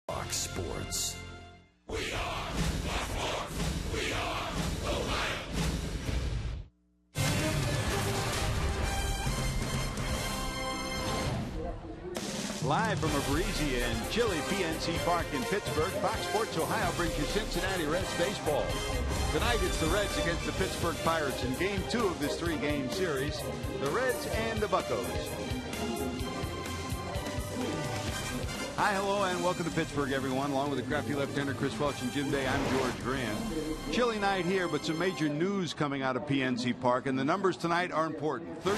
Fox Sports. We are Baltimore. We are Ohio. Live from a breezy and chilly PNC Park in Pittsburgh, Fox Sports Ohio brings you Cincinnati Reds baseball. Tonight it's the Reds against the Pittsburgh Pirates in Game 2 of this 3-game series. The Reds and the Buccos. Hi, hello, and welcome to Pittsburgh, everyone. Along with the crafty left-hander Chris Welch and Jim Day, I'm George Graham. Chilly night here, but some major news coming out of PNC Park, and the numbers tonight are important. 13,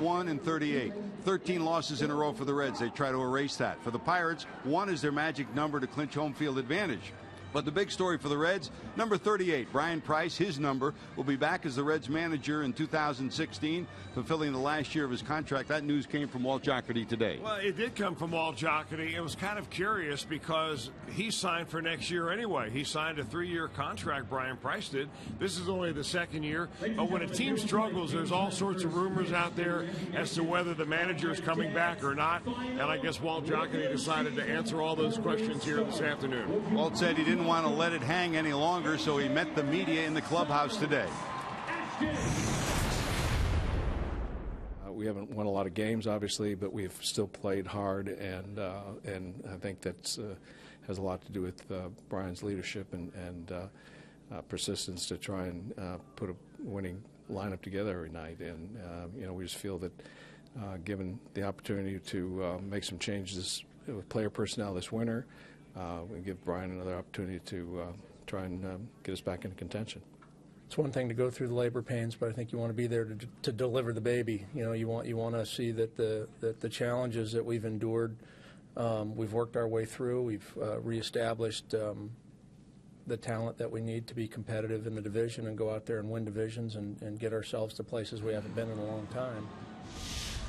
1, and 38. 13 losses in a row for the Reds. They try to erase that. For the Pirates, 1 is their magic number to clinch home field advantage. But the big story for the Reds, number 38, Brian Price, his number, will be back as the Reds manager in 2016, fulfilling the last year of his contract. That news came from Walt Jocketty today. Well, it did come from Walt Jocketty. It was kind of curious because he signed for next year anyway. He signed a 3-year contract, Brian Price did. This is only the second year. But when a team struggles, there's all sorts of rumors out there as to whether the manager is coming back or not. And I guess Walt Jocketty decided to answer all those questions here this afternoon. Walt said he didn't want to let it hang any longer, so he met the media in the clubhouse today. We haven't won a lot of games, obviously, but we've still played hard, and I think that has a lot to do with Brian's leadership and persistence to try and put a winning lineup together every night. And we just feel that given the opportunity to make some changes with player personnel this winter, we give Brian another opportunity to try and get us back into contention. It's one thing to go through the labor pains, but I think you want to be there to deliver the baby. You want to see that the challenges that we've endured, we've worked our way through. We've reestablished the talent that we need to be competitive in the division and go out there and win divisions and get ourselves to places we haven't been in a long time.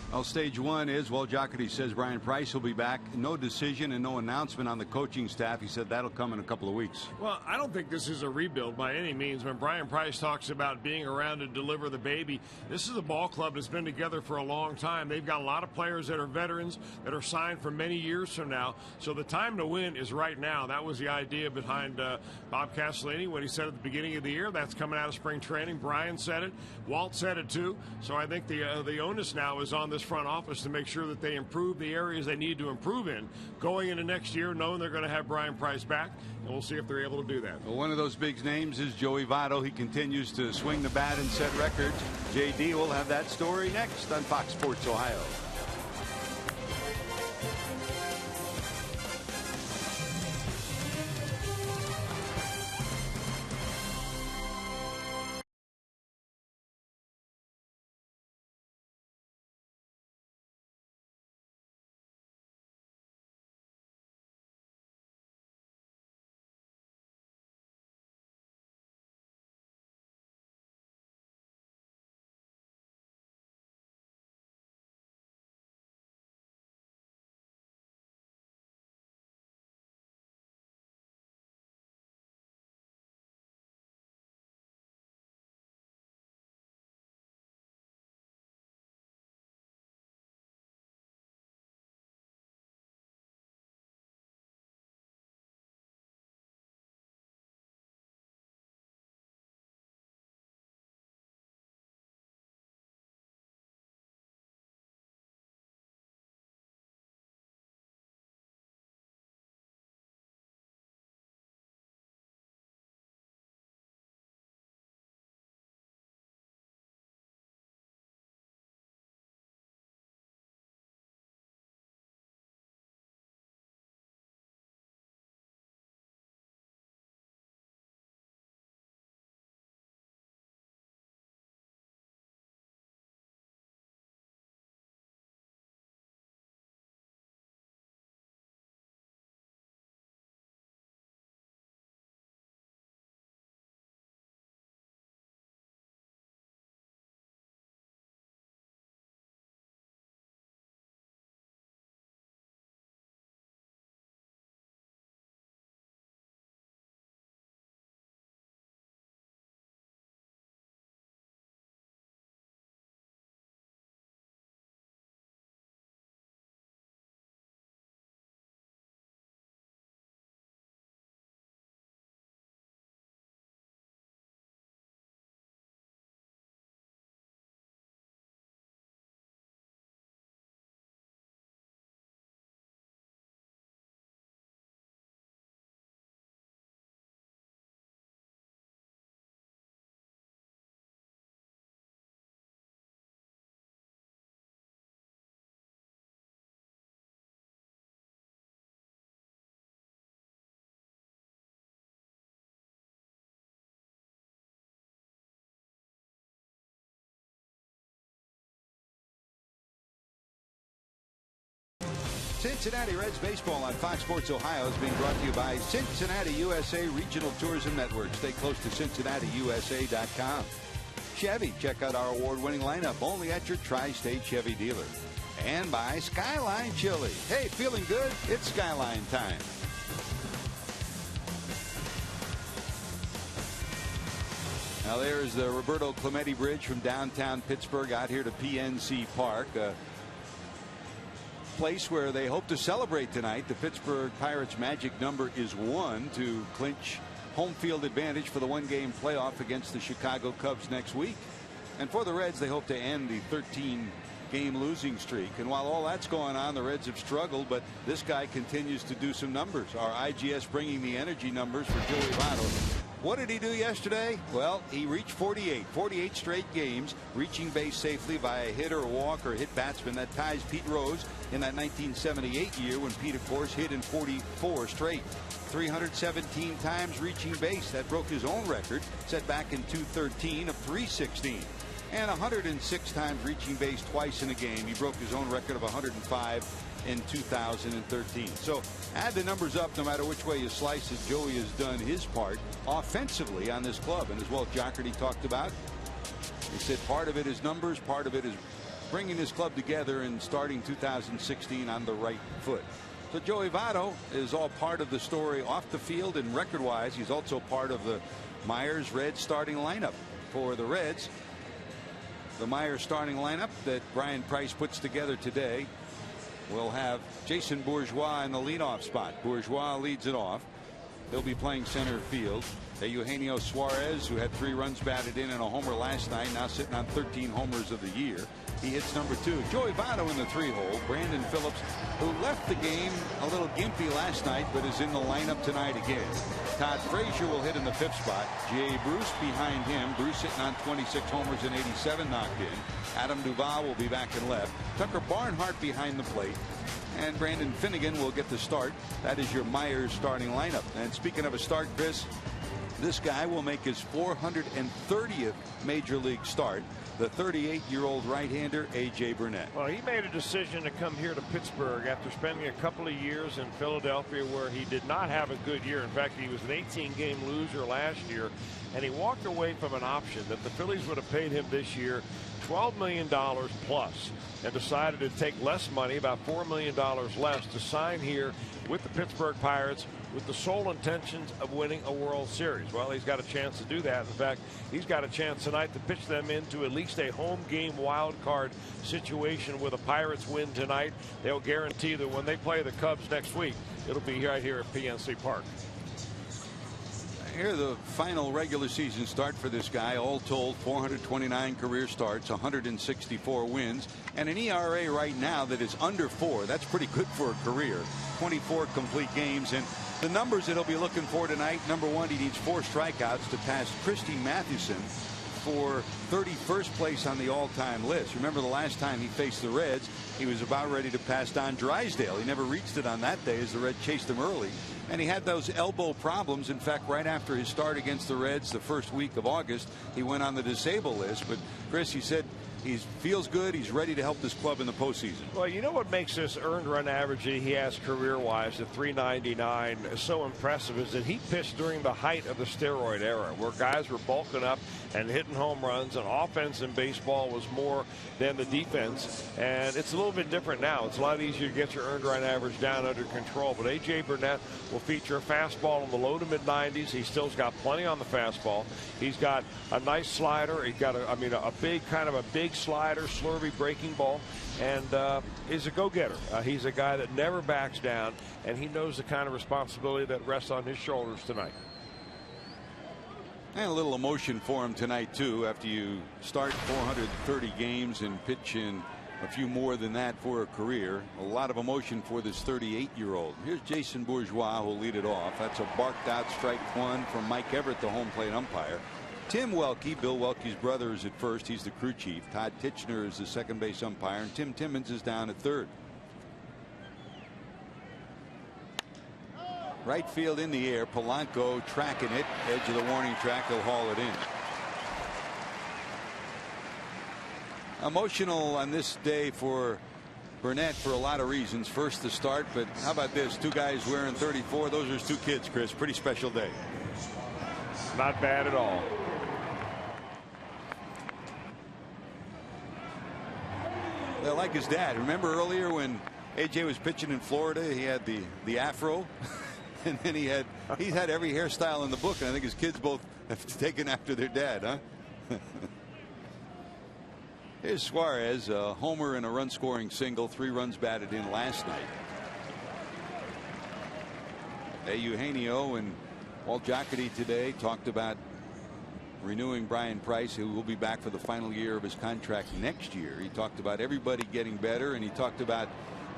Well, stage one is, Walt Jocketty says Brian Price will be back. No decision and no announcement on the coaching staff. He said that'll come in a couple of weeks. Well, I don't think this is a rebuild by any means. When Brian Price talks about being around to deliver the baby, this is a ball club that's been together for a long time. They've got a lot of players that are veterans that are signed for many years from now. So the time to win is right now. That was the idea behind Bob Castellini when he said at the beginning of the year that's coming out of spring training. Brian said it. Walt said it too. So I think the onus now is on this front office to make sure that they improve the areas they need to improve in going into next year, knowing they're going to have Brian Price back, and we'll see if they're able to do that. Well, one of those big names is Joey Votto. He continues to swing the bat and set records. JD will have that story next on Fox Sports Ohio. Cincinnati Reds baseball on Fox Sports Ohio is being brought to you by Cincinnati USA Regional Tourism Network. Stay close to CincinnatiUSA.com. Chevy, check out our award-winning lineup only at your Tri-State Chevy dealer. And by Skyline Chili. Hey, feeling good? It's Skyline time. Now there's the Roberto Clemente Bridge from downtown Pittsburgh out here to PNC Park. Place where they hope to celebrate tonight. The Pittsburgh Pirates' magic number is 1 to clinch home field advantage for the one-game playoff against the Chicago Cubs next week. And for the Reds, they hope to end the 13-game losing streak. And while all that's going on, the Reds have struggled, but this guy continues to do some numbers. Our IGS bringing the energy numbers for Joey Votto. What did he do yesterday? Well, he reached 48 straight games, reaching base safely by a hit or a walk or hit batsman. That ties Pete Rose in that 1978 year when Pete, of course, hit in 44 straight. 317 times reaching base. That broke his own record set back in 2013 of 316. And 106 times reaching base twice in a game. He broke his own record of 105 in 2013. So add the numbers up no matter which way you slice it. Joey has done his part offensively on this club. And as Walt Jocketty talked about, he said part of it is numbers, part of it is bringing this club together and starting 2016 on the right foot. So Joey Votto is all part of the story off the field, and record-wise, he's also part of the Myers-Reds starting lineup. For the Reds, the Myers starting lineup that Brian Price puts together today will have Jason Bourgeois in the leadoff spot. Bourgeois leads it off. He'll be playing center field. Eugenio Suarez, who had 3 runs batted in and a homer last night, now sitting on 13 homers of the year. He hits number 2. Joey Votto in the 3-hole. Brandon Phillips, who left the game a little gimpy last night, but is in the lineup tonight again. Todd Frazier will hit in the 5th spot. Jay Bruce behind him. Bruce sitting on 26 homers and 87 knocked in. Adam Duvall will be back in left. Tucker Barnhart behind the plate. And Brandon Finnegan will get the start. That is your Myers starting lineup. And speaking of a start, Chris, this guy will make his 430th major league start. The 38-year-old right-hander, A.J. Burnett. Well, he made a decision to come here to Pittsburgh after spending a couple of years in Philadelphia where he did not have a good year. In fact, he was an 18-game loser last year, and he walked away from an option that the Phillies would have paid him this year $12 million plus, and decided to take less money, about $4 million less, to sign here with the Pittsburgh Pirates with the sole intentions of winning a World Series. Well, he's got a chance to do that. In fact, he's got a chance tonight to pitch them into at least a home game wild card situation. With a Pirates win tonight, they'll guarantee that when they play the Cubs next week, it'll be right here at PNC Park. Here the final regular season start for this guy. All told, 429 career starts, 164 wins, and an ERA right now that is under 4. That's pretty good for a career. 24 complete games, and the numbers that he'll be looking for tonight: number 1, he needs 4 strikeouts to pass Christy Mathewson for 31st place on the all-time list. Remember, the last time he faced the Reds, he was about ready to pass Don Drysdale. He never reached it on that day as the Reds chased him early. And he had those elbow problems. In fact, right after his start against the Reds the first week of August, he went on the disabled list. But Chris, he said he feels good. He's ready to help this club in the postseason. Well, you know what makes this earned run average that he has career-wise at 399 so impressive is that he pitched during the height of the steroid era, where guys were bulking up and hitting home runs, and offense in baseball was more than the defense. And it's a little bit different now. It's a lot easier to get your earned run average down under control. But A.J. Burnett will feature a fastball in the low to mid-90s. He still's got plenty on the fastball. He's got a nice slider. He's got a big slider, slurvy breaking ball, and is a go-getter. He's a guy that never backs down, and he knows the kind of responsibility that rests on his shoulders tonight. And a little emotion for him tonight, too, after you start 430 games and pitch in a few more than that for a career. A lot of emotion for this 38-year-old. Here's Jason Bourgeois, who'll lead it off. That's a barked out strike 1 from Mike Everett, the home plate umpire. Tim Welke, Bill Welke's brother, is at first. He's the crew chief. Todd Titchener is the second base umpire, and Tim Timmons is down at third. Right field in the air. Polanco tracking it. Edge of the warning track. He'll haul it in. Emotional on this day for Burnett for a lot of reasons. First, the start, but how about this? 2 guys wearing 34. Those are his 2 kids, Chris. Pretty special day. Not bad at all. They're like his dad. Remember earlier when AJ was pitching in Florida, he had the afro, and then he's had every hairstyle in the book, and I think his kids both have taken after their dad, huh? Here's Suarez, a homer and a run-scoring single, 3 runs batted in last night. Eugenio and Walt Jocketty today talked about renewing Brian Price, who will be back for the final year of his contract next year. He talked about everybody getting better, and he talked about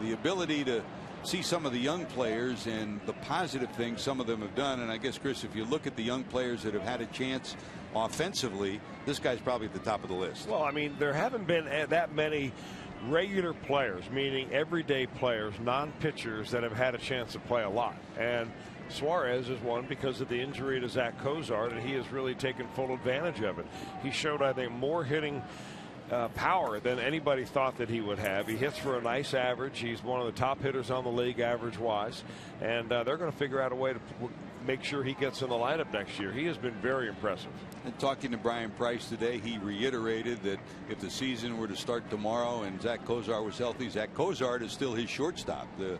the ability to see some of the young players and the positive things some of them have done. And I guess, Chris, if you look at the young players that have had a chance offensively, this guy's probably at the top of the list. Well, I mean, there haven't been that many regular players, meaning everyday players, non-pitchers, that have had a chance to play a lot. And Suarez is one because of the injury to Zach Cozart, and he has really taken full advantage of it. He showed, I think, more hitting power than anybody thought that he would have. He hits for a nice average. He's one of the top hitters on the league average-wise, and they're going to figure out a way to make sure he gets in the lineup next year. He has been very impressive. And talking to Brian Price today, he reiterated that if the season were to start tomorrow and Zach Cozart was healthy, Zach Cozart is still his shortstop. The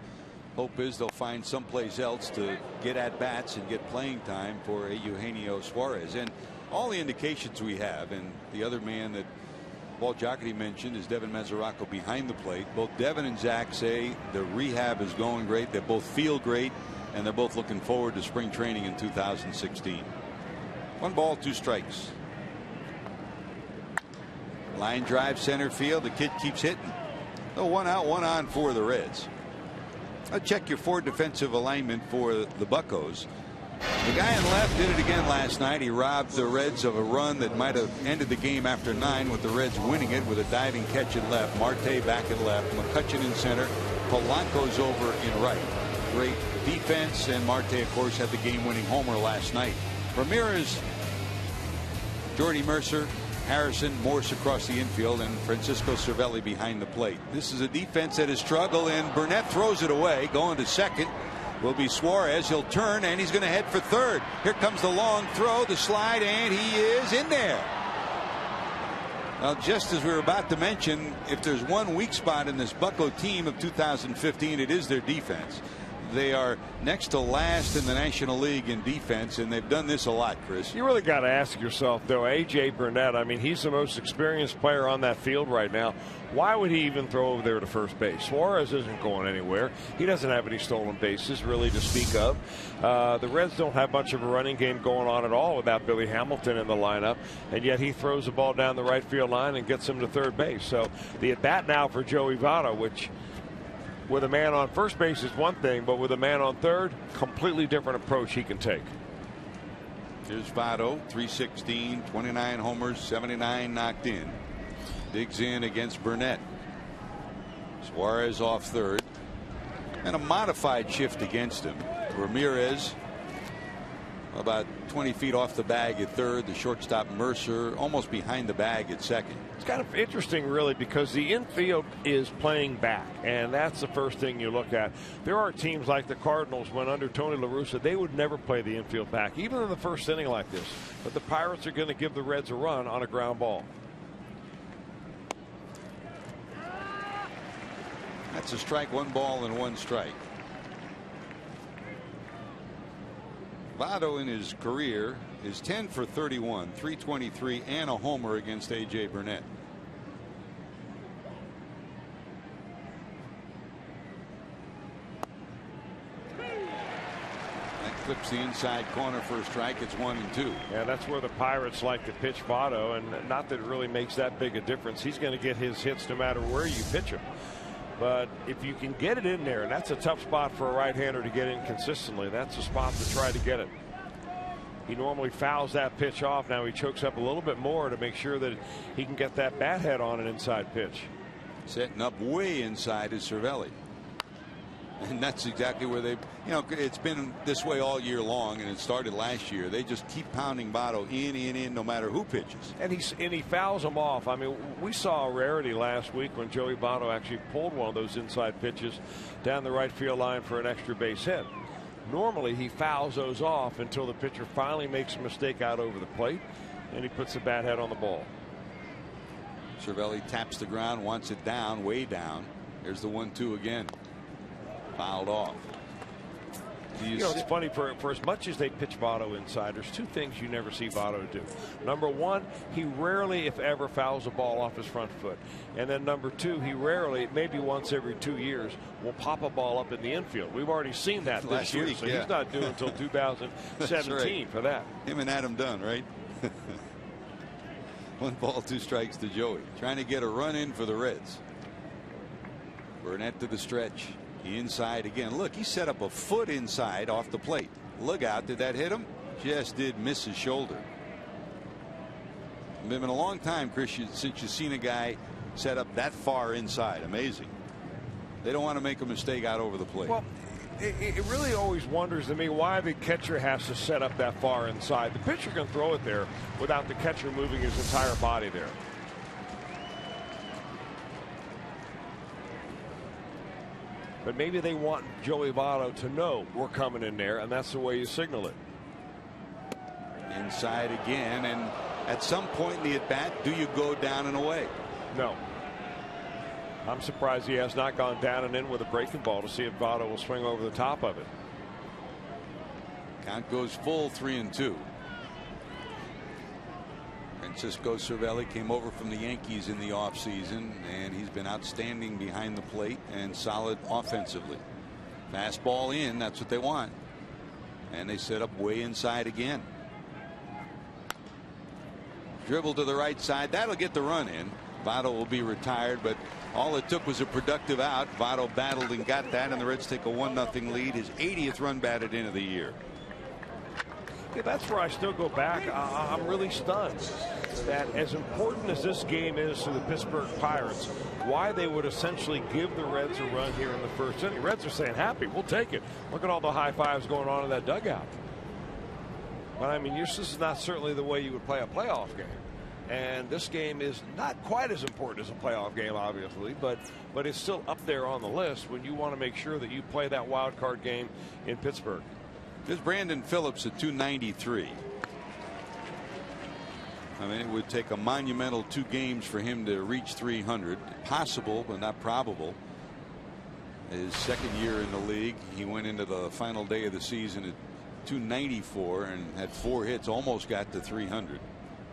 hope is they'll find someplace else to get at bats and get playing time for Eugenio Suarez. And all the indications we have, and the other man that Walt Jocketty mentioned is Devin Mesoraco behind the plate. Both Devin and Zach say the rehab is going great. They both feel great, and they're both looking forward to spring training in 2016. 1 ball, 2 strikes. Line drive center field. The kid keeps hitting. Oh, 1 out, 1 on for the Reds. I'll check your 4 defensive alignment for the Buccos. The guy in left did it again last night. He robbed the Reds of a run that might have ended the game after 9, with the Reds winning it with a diving catch at left. Marte back at left. McCutchen in center. Polanco's over in right. Great defense, and Marte, of course, had the game-winning homer last night. Ramirez, Jordy Mercer, Harrison, Morse across the infield, and Francisco Cervelli behind the plate. This is a defense that has struggled, and Burnett throws it away. Going to second will be Suarez. He'll turn, and he's going to head for third. Here comes the long throw, the slide, and he is in there. Well, just as we were about to mention, if there's one weak spot in this Bucco team of 2015, it is their defense. They are next to last in the National League in defense, and they've done this a lot, Chris. You really got to ask yourself, though, A.J. Burnett, I mean, he's the most experienced player on that field right now. Why would he even throw over there to first base? Suarez isn't going anywhere. He doesn't have any stolen bases, really, to speak of. The Reds don't have much of a running game going on at all without Billy Hamilton in the lineup, and yet he throws the ball down the right field line and gets him to third base. So the at-bat now for Joey Votto, which with a man on first base is one thing, but with a man on third, completely different approach he can take. Here's Votto, 316, 29 homers, 79 knocked in. Digs in against Burnett. Suarez off third, and a modified shift against him. Ramirez about 20 feet off the bag at third. The shortstop Mercer almost behind the bag at second. It's kind of interesting, really, because the infield is playing back, and that's the first thing you look at. There are teams like the Cardinals, when under Tony La Russa, they would never play the infield back, even in the first inning like this. But the Pirates are going to give the Reds a run on a ground ball. That's a strike, 1 ball and 1 strike. Votto in his career is 10 for 31, 323, and a homer against A.J. Burnett. That clips the inside corner for a strike. It's 1-2. Yeah, that's where the Pirates like to pitch Votto, and not that it really makes that big a difference. He's going to get his hits no matter where you pitch him. But if you can get it in there, and that's a tough spot for a right-hander to get in consistently, that's a spot to try to get it. He normally fouls that pitch off. Now he chokes up a little bit more to make sure that he can get that bat head on an inside pitch. Setting up way inside is Cervelli. And that's exactly where they, it's been this way all year long, and it started last year. They just keep pounding Votto in, no matter who pitches. And he fouls them off. I mean, we saw a rarity last week when Joey Votto actually pulled one of those inside pitches down the right field line for an extra base hit. Normally, he fouls those off until the pitcher finally makes a mistake out over the plate, and he puts the bat head on the ball. Cervelli taps the ground, wants it down, way down. There's the 1-2 again. Fouled off. It's funny, for as much as they pitch Votto inside, there's two things you never see Votto do. Number one, he rarely, if ever, fouls a ball off his front foot. And then number two, he rarely, maybe once every 2 years, will pop a ball up in the infield. We've already seen that this year, so he's not due until 2017 for that. Him and Adam Dunn, right? 1 ball, 2 strikes to Joey. Trying to get a run in for the Reds. Burnett to the stretch. Inside again. Look, he set up a foot inside off the plate. Look out. Did that hit him? Just did miss his shoulder. It's been a long time, Chris, since you've seen a guy set up that far inside. Amazing. They don't want to make a mistake out over the plate. Well, it really always wonders to me why the catcher has to set up that far inside. The pitcher can throw it there without the catcher moving his entire body there. But maybe they want Joey Votto to know we're coming in there, and that's the way you signal it. Inside again, and at some point in the at-bat, do you go down and away? No. I'm surprised he has not gone down and in with a breaking ball to see if Votto will swing over the top of it. Count goes full, 3-2. Francisco Cervelli came over from the Yankees in the offseason, and he's been outstanding behind the plate and solid offensively. Fastball in, that's what they want. And they set up way inside again. Dribble to the right side. That'll get the run in. Votto will be retired, but all it took was a productive out. Votto battled and got that, and the Reds take a 1-0 lead. His 80th run batted in of the year. Yeah, that's where I still go back. I'm really stunned that as important as this game is to the Pittsburgh Pirates, why they would essentially give the Reds a run here in the first inning. Reds are saying, happy, we'll take it. Look at all the high fives going on in that dugout. But I mean, this is not certainly the way you would play a playoff game. And this game is not quite as important as a playoff game, obviously, but it's still up there on the list when you want to make sure that you play that wild card game in Pittsburgh. There's Brandon Phillips at 293. I mean, it would take a monumental 2 games for him to reach 300. Possible, but not probable. His second year in the league, he went into the final day of the season at 294 and had 4 hits, almost got to 300.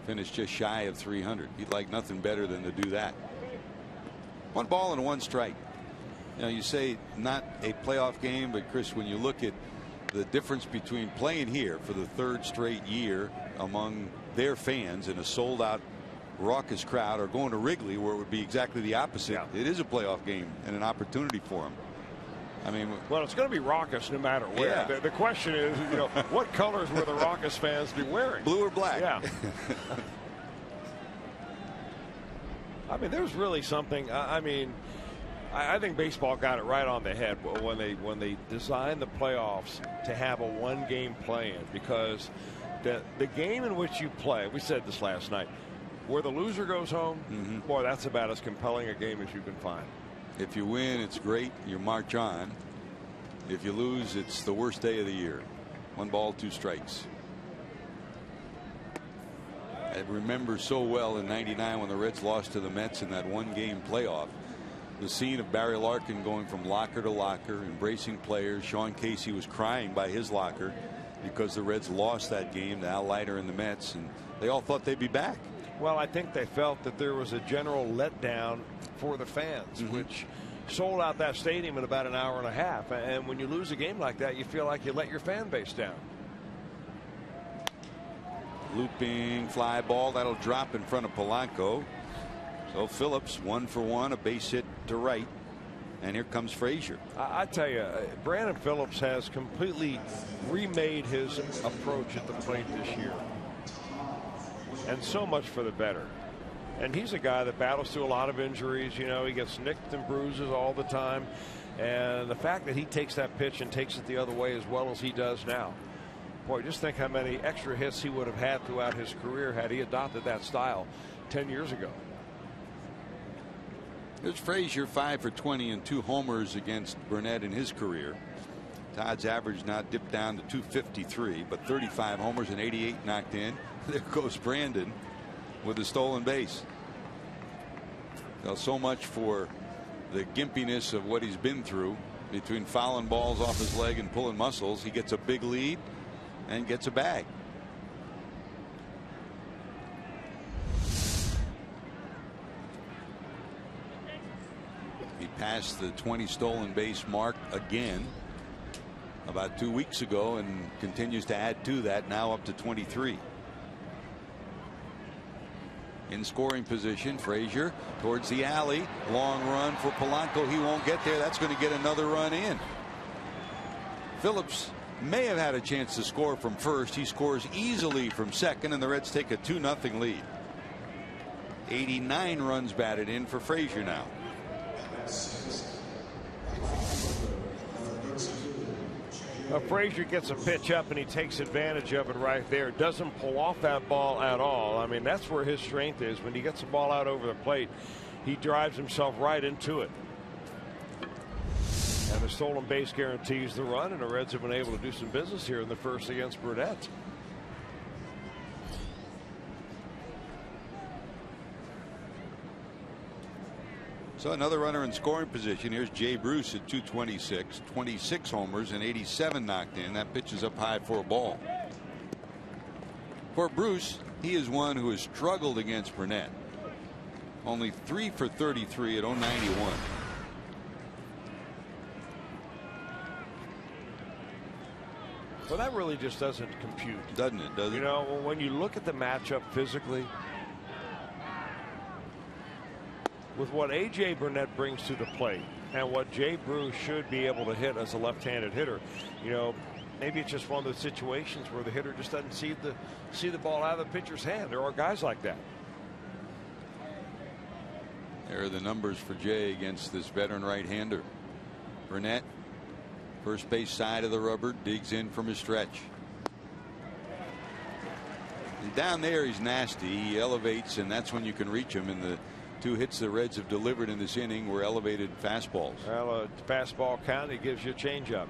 Finished just shy of 300. He'd like nothing better than to do that. 1 ball and 1 strike. You say not a playoff game, but Chris, when you look at the difference between playing here for the 3rd straight year among their fans in a sold-out raucous crowd, or going to Wrigley where it would be exactly the opposite. Yeah. It is a playoff game and an opportunity for them. I mean, well, it's going to be raucous no matter where. Yeah. The question is, what colors will the raucous fans be wearing? Blue or black? Yeah. I mean, there's really something. I think baseball got it right on the head when they designed the playoffs to have a 1-game play-in, because the game in which you play, we said this last night, where the loser goes home, boy, that's about as compelling a game as you can find. If you win, it's great. You march on. If you lose, it's the worst day of the year. 1 ball, 2 strikes. I remember so well in '99 when the Reds lost to the Mets in that 1-game playoff. The scene of Barry Larkin going from locker to locker, embracing players. Sean Casey was crying by his locker because the Reds lost that game to Al Leiter and the Mets, and they all thought they'd be back. Well, I think they felt that there was a general letdown for the fans, which sold out that stadium in about an hour and a half. And when you lose a game like that, you feel like you let your fan base down. Looping fly ball, that'll drop in front of Polanco. So Phillips 1 for 1, a base hit to right, and here comes Frazier. I tell you, Brandon Phillips has completely remade his approach at the plate this year, and so much for the better. And he's a guy that battles through a lot of injuries. He gets nicked and bruises all the time. And the fact that he takes that pitch and takes it the other way as well as he does now. Boy, just think how many extra hits he would have had throughout his career had he adopted that style 10 years ago. Here's Frazier, 5 for 20 and 2 homers against Burnett in his career. Todd's average now dipped down to 253, but 35 homers and 88 knocked in. There goes Brandon with a stolen base. So much for the gimpiness of what he's been through between fouling balls off his leg and pulling muscles. He gets a big lead and gets a bag. He passed the 20 stolen base mark again about 2 weeks ago and continues to add to that, now up to 23. In scoring position, Frazier towards the alley. Long run for Polanco. He won't get there. That's going to get another run in. Phillips may have had a chance to score from first. He scores easily from second, and the Reds take a 2-0 lead. 89 runs batted in for Frazier now. Frazier gets a pitch up and he takes advantage of it right there. Doesn't pull off that ball at all. I mean, that's where his strength is. When he gets the ball out over the plate, he drives himself right into it. And the stolen base guarantees the run, and the Reds have been able to do some business here in the first against Burnett. So another runner in scoring position. Here's Jay Bruce at 226, 26 homers and 87 knocked in. That pitch is up high for a ball. For Bruce, he is one who has struggled against Burnett. Only 3 for 33 at 0.91. Well, that really just doesn't compute, doesn't it? Does it? You know, when you look at the matchup physically, with what A.J. Burnett brings to the plate and what Jay Bruce should be able to hit as a left-handed hitter, you know, maybe it's just one of those situations where the hitter just doesn't see the ball out of the pitcher's hand. There are guys like that. There are the numbers for Jay against this veteran right-hander. Burnett, first base side of the rubber, digs in from his stretch. And down there he's nasty. He elevates, and that's when you can reach him. And the 2 hits the Reds have delivered in this inning were elevated fastballs. Well, a fastball count, it gives you a changeup.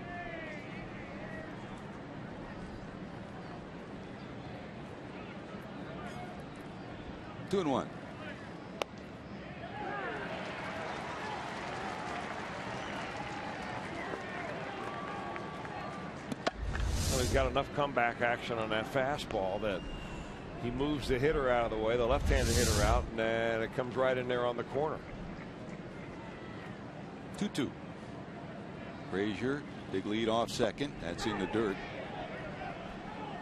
Two and one. Well, he's got enough comeback action on that fastball that he moves the hitter out of the way, the left-handed hitter out, and it comes right in there on the corner. 2-2. Frazier, big lead off second. That's in the dirt.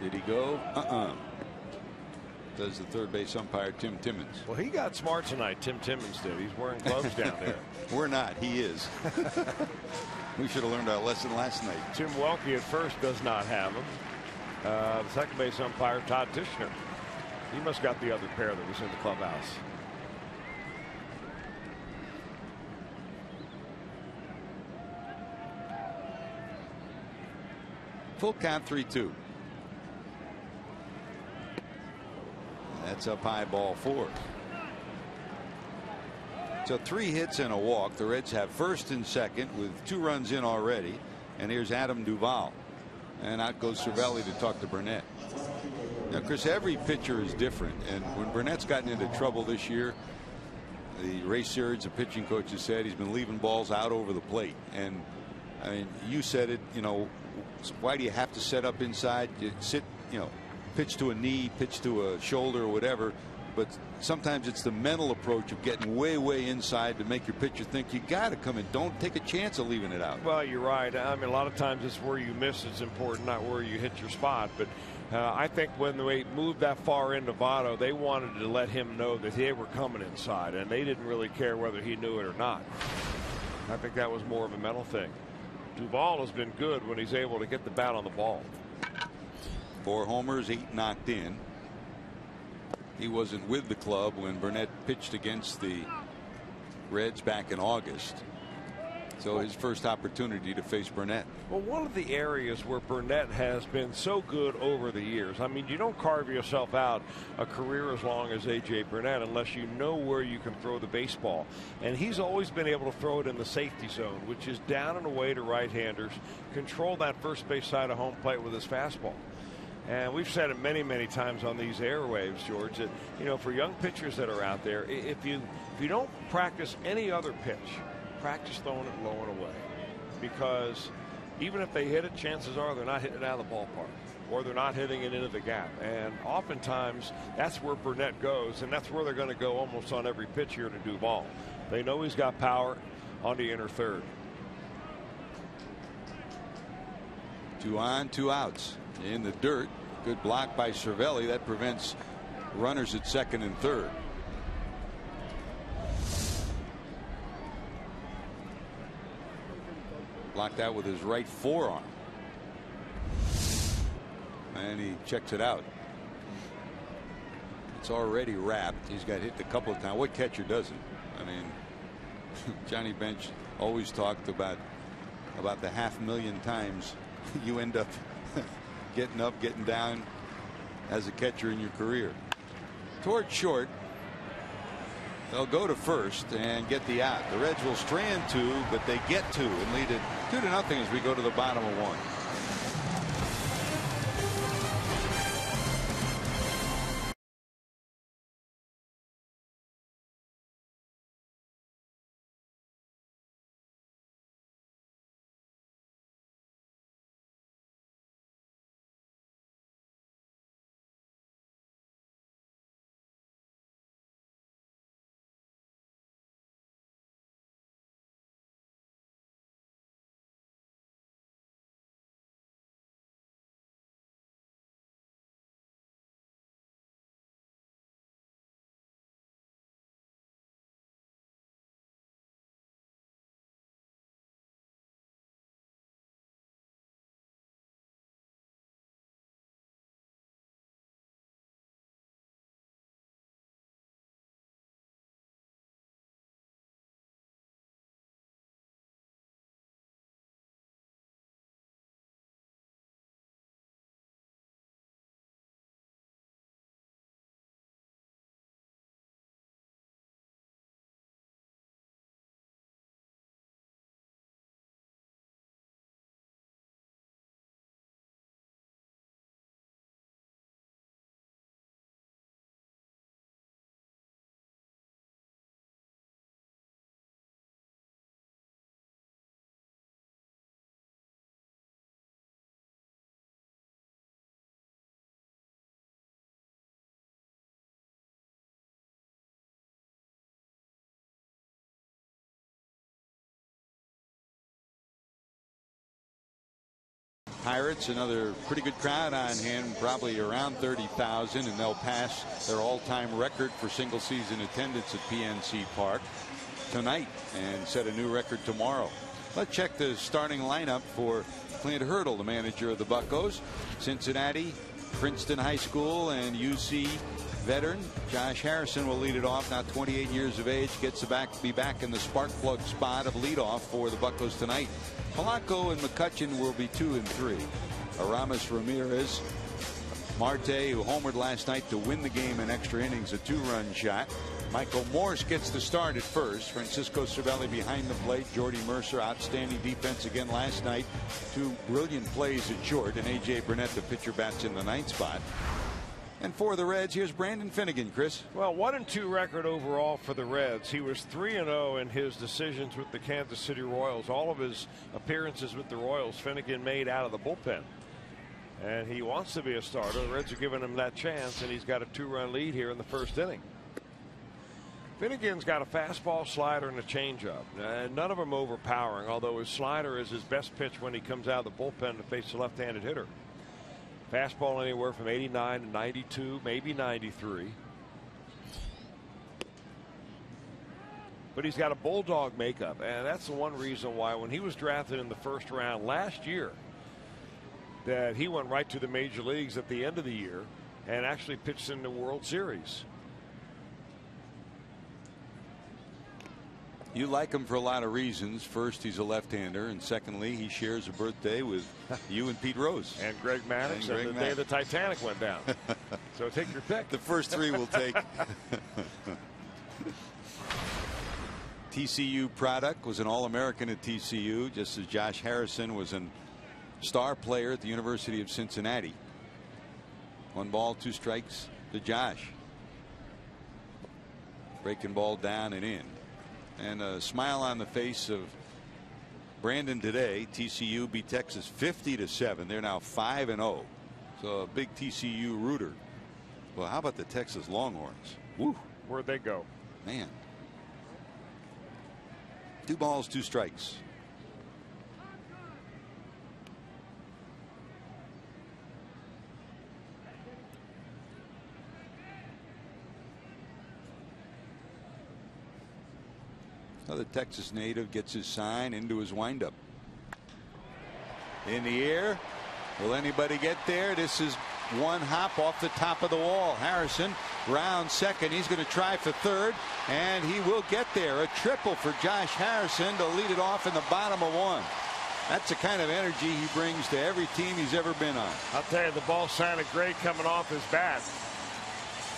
Did he go? Does the third base umpire Tim Timmons. Well, he got smart tonight. Tim Timmons did. He's wearing gloves down there. We're not. He is. We should have learned our lesson last night. Tim Welke at first does not have him. The second base umpire, Todd Tischner. He must got the other pair that was in the clubhouse. Full count, 3-2. That's up high, ball 4. So 3 hits and a walk. The Reds have first and second with 2 runs in already. And here's Adam Duvall. And out goes Cervelli to talk to Burnett. Now, Chris, every pitcher is different. And when Burnett's gotten into trouble this year, the Ray Searage, the pitching coach, has said he's been leaving balls out over the plate. And I mean, you said it, you know, why do you have to set up inside? You sit, you know, pitch to a knee, pitch to a shoulder or whatever. But sometimes it's the mental approach of getting way inside to make your pitcher think you got to come in. Don't take a chance of leaving it out. Well, you're right. I mean, a lot of times it's where you miss is important, not where you hit your spot. But I think when they moved that far into Votto, they wanted to let him know that they were coming inside, and they didn't really care whether he knew it or not. I think that was more of a mental thing. Duvall has been good when he's able to get the bat on the ball. 4 homers, 8 knocked in. He wasn't with the club when Burnett pitched against the Reds back in August. So his first opportunity to face Burnett. Well, one of the areas where Burnett has been so good over the years, I mean, you don't carve yourself out a career as long as A.J. Burnett unless you know where you can throw the baseball. And he's always been able to throw it in the safety zone, which is down and away to right-handers, control that first base side of home plate with his fastball. And we've said it many, many times on these airwaves, George, that, you know, for young pitchers that are out there, if you don't practice any other pitch, practice throwing it low and away, because even if they hit it, chances are they're not hitting it out of the ballpark, or they're not hitting it into the gap. And oftentimes that's where Burnett goes, and that's where they're going to go almost on every pitch here to Duvall. They know he's got power on the inner third. 2 on, 2 outs in the dirt. Good block by Cervelli that prevents runners at second and third. Blocked out with his right forearm. And he checks it out. It's already wrapped. He's got hit a couple of times. What catcher doesn't? I mean, Johnny Bench always talked about the 500,000 times you end up getting up, getting down as a catcher in your career. Toward short. They'll go to first and get the out. The Reds will strand 2, but they get 2 and lead it 2-0 as we go to the bottom of 1. Pirates, another pretty good crowd on hand, probably around 30,000, and they'll pass their all-time record for single season attendance at PNC Park tonight and set a new record tomorrow. Let's check the starting lineup for Clint Hurdle, the manager of the Buccos. Cincinnati, Princeton High School, and UC veteran Josh Harrison will lead it off. Now 28 years of age, gets to be back in the spark plug spot of leadoff for the Buccos tonight. Polanco and McCutchen will be 2 and 3. Aramis Ramirez, Marte, who homered last night to win the game in extra innings, a 2-run shot. Michael Morse gets the start at first. Francisco Cervelli behind the plate. Jordy Mercer, outstanding defense again last night. 2 brilliant plays at short, and A.J. Burnett, the pitcher, bats in the 9th spot. And for the Reds, here's Brandon Finnegan, Chris. Well, 1-2 record overall for the Reds. He was 3-0 in his decisions with the Kansas City Royals. All of his appearances with the Royals, Finnegan made out of the bullpen. And he wants to be a starter. The Reds are giving him that chance, and he's got a 2-run lead here in the first inning. Finnegan's got a fastball, slider, and a changeup. None of them overpowering, although his slider is his best pitch when he comes out of the bullpen to face a left-handed hitter. Fastball anywhere from 89 to 92, maybe 93. But he's got a bulldog makeup, and that's the one reason why when he was drafted in the first round last year, that he went right to the major leagues at the end of the year and actually pitched in the World Series. You like him for a lot of reasons. First, he's a left-hander, and secondly, he shares a birthday with you and Pete Rose. And Greg Maddux, and the day the Titanic went down. So take your pick. The first three we'll take. TCU product, was an All-American at TCU, just as Josh Harrison was a star player at the University of Cincinnati. 1 ball, 2 strikes to Josh. Breaking ball down and in. And a smile on the face of Brandon today. TCU beat Texas 50-7. They're now 5-0. So a big TCU rooter. Well, how about the Texas Longhorns? Woo. Where'd they go? Man. 2 balls, 2 strikes. Another Texas native gets his sign into his windup. In the air. Will anybody get there? This is one hop off the top of the wall. Harrison round second. He's going to try for third, and he will get there. A triple for Josh Harrison to lead it off in the bottom of 1. That's the kind of energy he brings to every team he's ever been on. I'll tell you, the ball sounded great coming off his bat.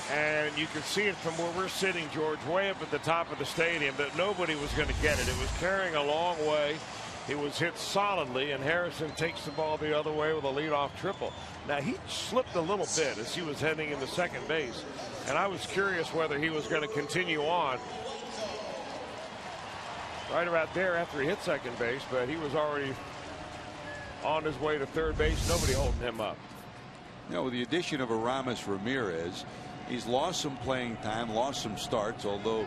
And you can see it from where we're sitting, George, way up at the top of the stadium, that nobody was going to get it. It was carrying a long way. It was hit solidly, and Harrison takes the ball the other way with a leadoff triple. Now, he slipped a little bit as he was heading into second base, and I was curious whether he was going to continue on right about there after he hit second base, but he was already on his way to third base. Nobody holding him up. You know, with the addition of Aramis Ramirez, he's lost some playing time, lost some starts, although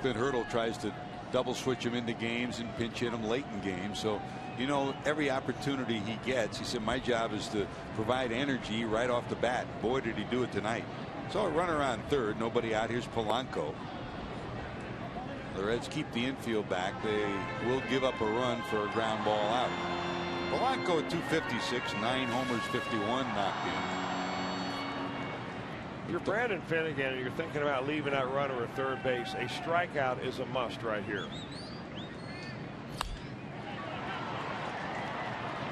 Ben Hurdle tries to double switch him into games and pinch hit him late in games. So, you know, every opportunity he gets, he said, my job is to provide energy right off the bat. Boy, did he do it tonight. So a runner on third, nobody out. Here's Polanco. The Reds keep the infield back. They will give up a run for a ground ball out. Polanco at 256, 9 homers, 51 knocked in. You're Brandon Finnegan and you're thinking about leaving that runner at third base. A strikeout is a must right here.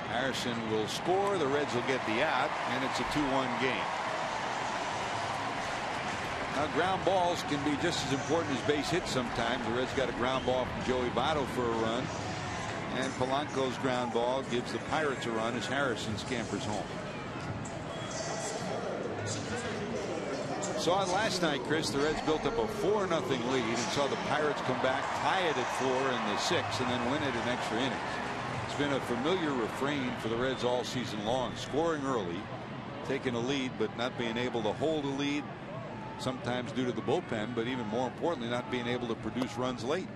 Harrison will score. The Reds will get the out, and it's a 2-1 game. Now, ground balls can be just as important as base hits sometimes. The Reds got a ground ball from Joey Votto for a run, and Polanco's ground ball gives the Pirates a run as Harrison scampers home. Saw it last night, Chris. The Reds built up a 4-0 lead and saw the Pirates come back, tie it at 4 in the 6th, and then win it in extra innings. It's been a familiar refrain for the Reds all season long, scoring early, taking a lead, but not being able to hold a lead, sometimes due to the bullpen, but even more importantly, not being able to produce runs late.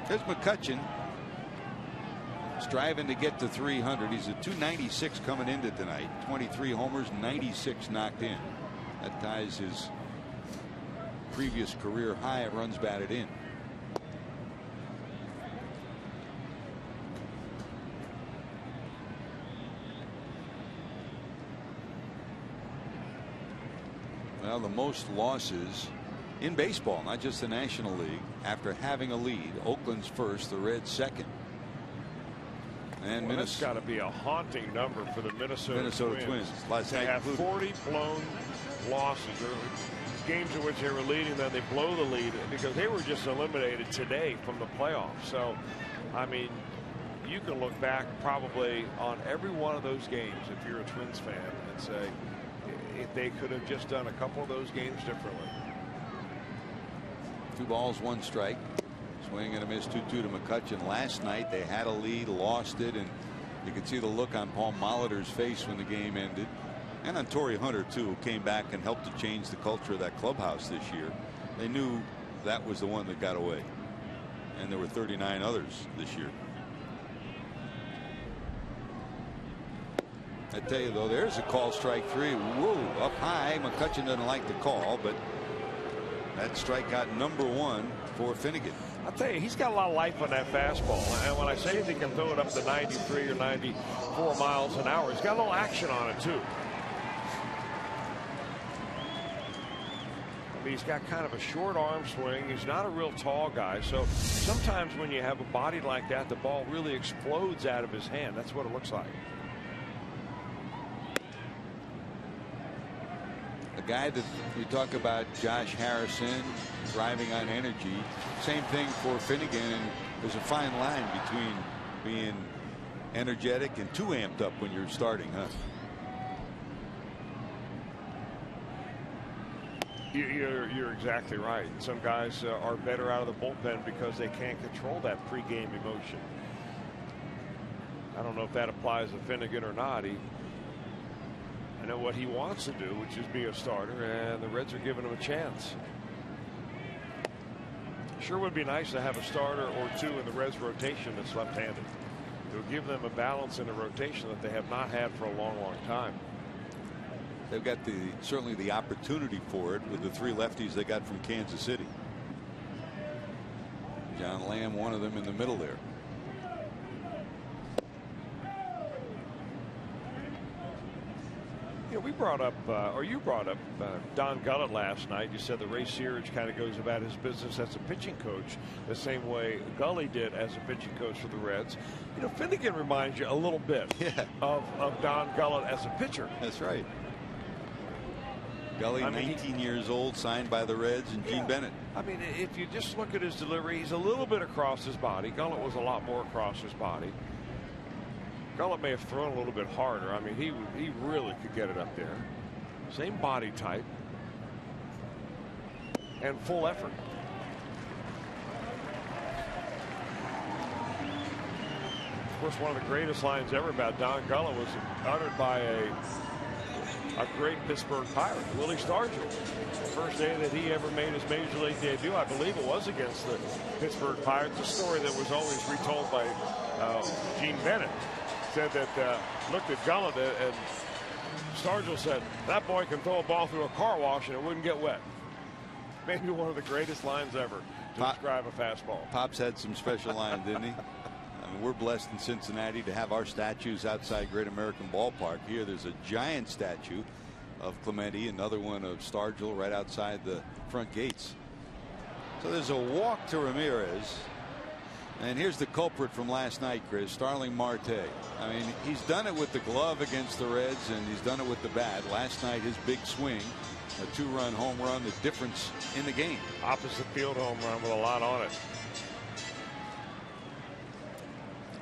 Here's McCutchen, striving to get to 300. He's at 296 coming into tonight. 23 homers, 96 knocked in. That ties his previous career high at runs batted in. Well, the most losses in baseball, not just the National League, after having a lead. Oakland's first, the Reds second. And that's got to be a haunting number for the Minnesota Twins. Last they night have 40 blown losses, or games in which they were leading, then they blow the lead because they were just eliminated today from the playoffs. So, I mean, you can look back probably on every one of those games if you're a Twins fan and say if they could have just done a couple of those games differently. 2 balls, 1 strike. Swing and a miss, 2-2 to McCutchen. Last night they had a lead, lost it, and you could see the look on Paul Molitor's face when the game ended, and on Torrey Hunter too, who came back and helped to change the culture of that clubhouse this year. They knew that was the one that got away, and there were 39 others this year. I tell you though, there's a call, strike 3. Whoa, up high. McCutchen doesn't like the call, but that's strikeout number 1 for Finnegan. I'll tell you, he's got a lot of life on that fastball, and when I say he can throw it up to 93 or 94 miles an hour, he's got a little action on it too. I He's got kind of a short arm swing. He's not a real tall guy. So sometimes when you have a body like that, the ball really explodes out of his hand. That's what it looks like. A guy that we talk about, Josh Harrison, driving on energy. Same thing for Finnegan. And there's a fine line between being energetic and too amped up when you're starting, huh? You're exactly right. Some guys are better out of the bullpen because they can't control that pregame emotion. I don't know if that applies to Finnegan or not. I know what he wants to do, which is be a starter, and the Reds are giving him a chance. Sure would be nice to have a starter or two in the Reds rotation that's left-handed. It would give them a balance in the rotation that they have not had for a long time. They've got certainly the opportunity for it with the 3 lefties they got from Kansas City. John Lamb, one of them in the middle there. You know, we brought up, or you brought up Don Gullett last night. You said that Ray Searage kind of goes about his business as a pitching coach the same way Gully did as a pitching coach for the Reds. You know, Finnegan reminds you a little bit of Don Gullett as a pitcher. That's right. Gully, 19 years old, signed by the Reds, and Gene Bennett. I mean, if you just look at his delivery, he's a little bit across his body. Gullett was a lot more across his body. Gullett may have thrown a little bit harder. I mean, he really could get it up there. Same body type and full effort. Of course, one of the greatest lines ever about Don Gullett was uttered by a great Pittsburgh Pirate, Willie Stargell. The first day that he ever made his major league debut, I believe it was against the Pittsburgh Pirates. A story that was always retold by Gene Bennett. Said that looked at Gullett and Stargell said, "That boy can throw a ball through a car wash and it wouldn't get wet." Maybe one of the greatest lines ever to describe a fastball. Pops had some special lines, didn't he? I mean, we're blessed in Cincinnati to have our statues outside Great American Ballpark. Here there's a giant statue of Clemente, another one of Stargell right outside the front gates. So there's a walk to Ramirez. And here's the culprit from last night, Chris, Starling Marte. I mean, he's done it with the glove against the Reds, and he's done it with the bat. Last night, his big swing, a 2-run home run, the difference in the game. Opposite field home run with a lot on it.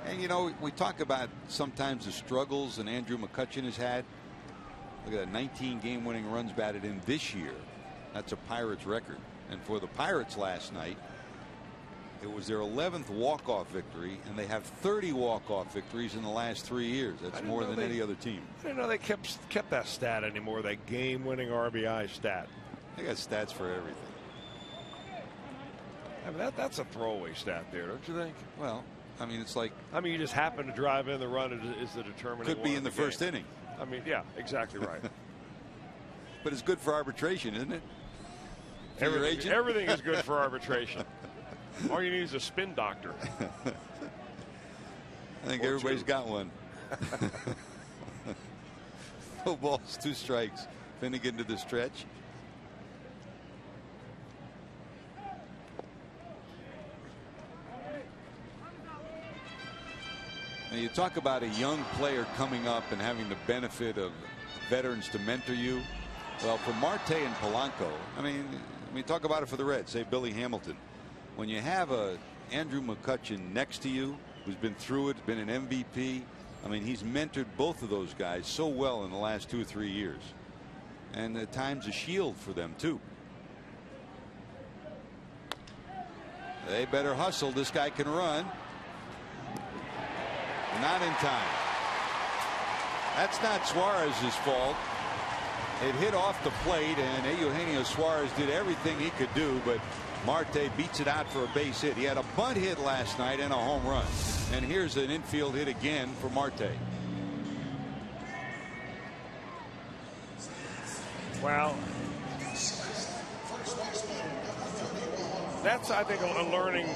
And, you know, we talk about sometimes the struggles that Andrew McCutchen has had. Look at that, 19 game-winning runs batted in this year. That's a Pirates record. And for the Pirates last night, it was their 11th walk-off victory, and they have 30 walk-off victories in the last 3 years. That's more than any other team. I didn't know they kept that stat anymore, that game-winning RBI stat. They got stats for everything. I mean, that's a throwaway stat there, don't you think? Well, I mean, it's like, I mean, you just happen to drive in the run is the determining. Could be in the first inning. I mean, yeah, exactly right. But it's good for arbitration, isn't it? Everything is good for arbitration. All you need is a spin doctor. I think everybody's got one. No balls, 2 strikes. Finnegan to the stretch. Now you talk about a young player coming up and having the benefit of veterans to mentor you. Well, for Marte and Polanco, I mean, talk about it for the Reds, say Billy Hamilton. When you have a Andrew McCutchen next to you, who's been through it, been an MVP, I mean, he's mentored both of those guys so well in the last 2 or 3 years. And at times a shield for them, too. They better hustle. This guy can run. Not in time. That's not Suarez's fault. It hit off the plate, and Eugenio Suarez did everything he could do, but Marte beats it out for a base hit. He had a bunt hit last night and a home run. And here's an infield hit again for Marte. Well, that's, I think, a learning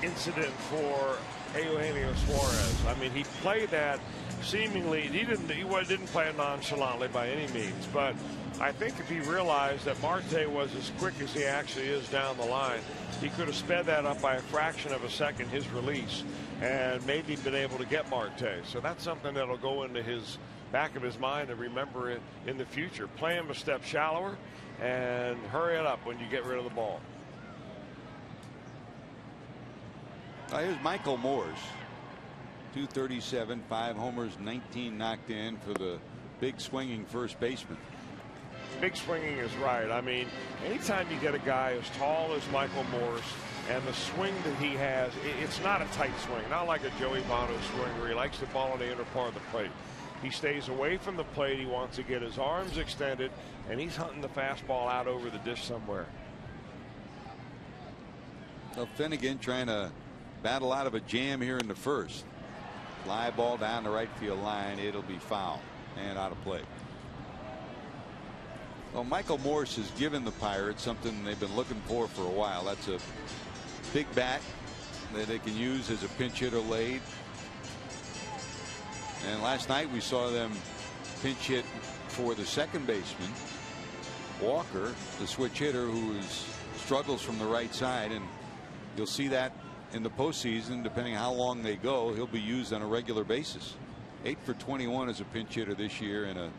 incident for Eugenio Suarez. I mean, he played that seemingly, he didn't play it nonchalantly by any means, but I think if he realized that Marte was as quick as he actually is down the line, he could have sped that up by a fraction of a second, his release, and maybe been able to get Marte. So that's something that'll go into his back of his mind and remember it in the future. Play him a step shallower and hurry it up when you get rid of the ball. Here's Michael Morse. 237, 5 homers, 19 knocked in for the big swinging first baseman. Big swinging is right. I mean, anytime you get a guy as tall as Michael Morse and the swing that he has, it's not a tight swing, not like a Joey Votto swing where he likes the ball in the inner part of the plate. He stays away from the plate. He wants to get his arms extended, and he's hunting the fastball out over the dish somewhere. So Finnegan trying to battle out of a jam here in the first. Fly ball down the right field line. It'll be foul and out of play. Well, Michael Morse has given the Pirates something they've been looking for a while. That's a big bat that they can use as a pinch hitter late. And last night we saw them pinch hit for the second baseman, Walker, the switch hitter, who struggles from the right side. And you'll see that in the postseason, depending how long they go, he'll be used on a regular basis. 8 for 21 as a pinch hitter this year and a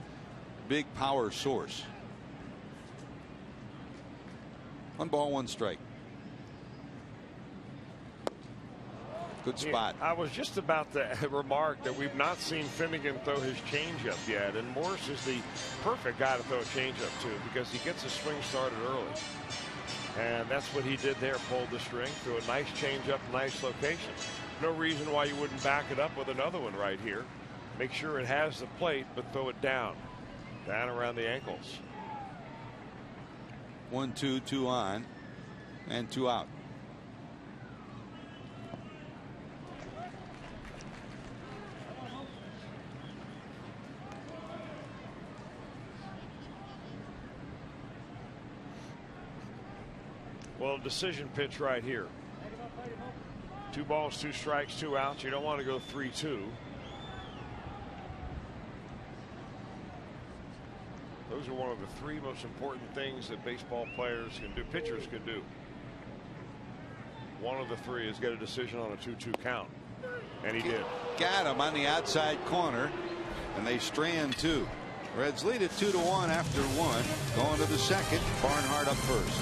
big power source. 1 ball, 1 strike. Good spot. I was just about to remark that we've not seen Finnegan throw his changeup yet, and Morse is the perfect guy to throw a changeup to because he gets his swing started early. And that's what he did there, pulled the string, threw a nice changeup, nice location. No reason why you wouldn't back it up with another one right here. Make sure it has the plate, but throw it down around the ankles. 1-2, 2 on, and 2 out. Well, decision pitch right here. 2 balls, 2 strikes, 2 outs. You don't want to go 3-2. Those are one of the 3 most important things that baseball players can do, pitchers can do. One of the 3 is get a decision on a 2-2 count. And he did. Got him on the outside corner, and they strand 2. Reds lead it 2-1 after 1. Going to the second. Barnhart up first.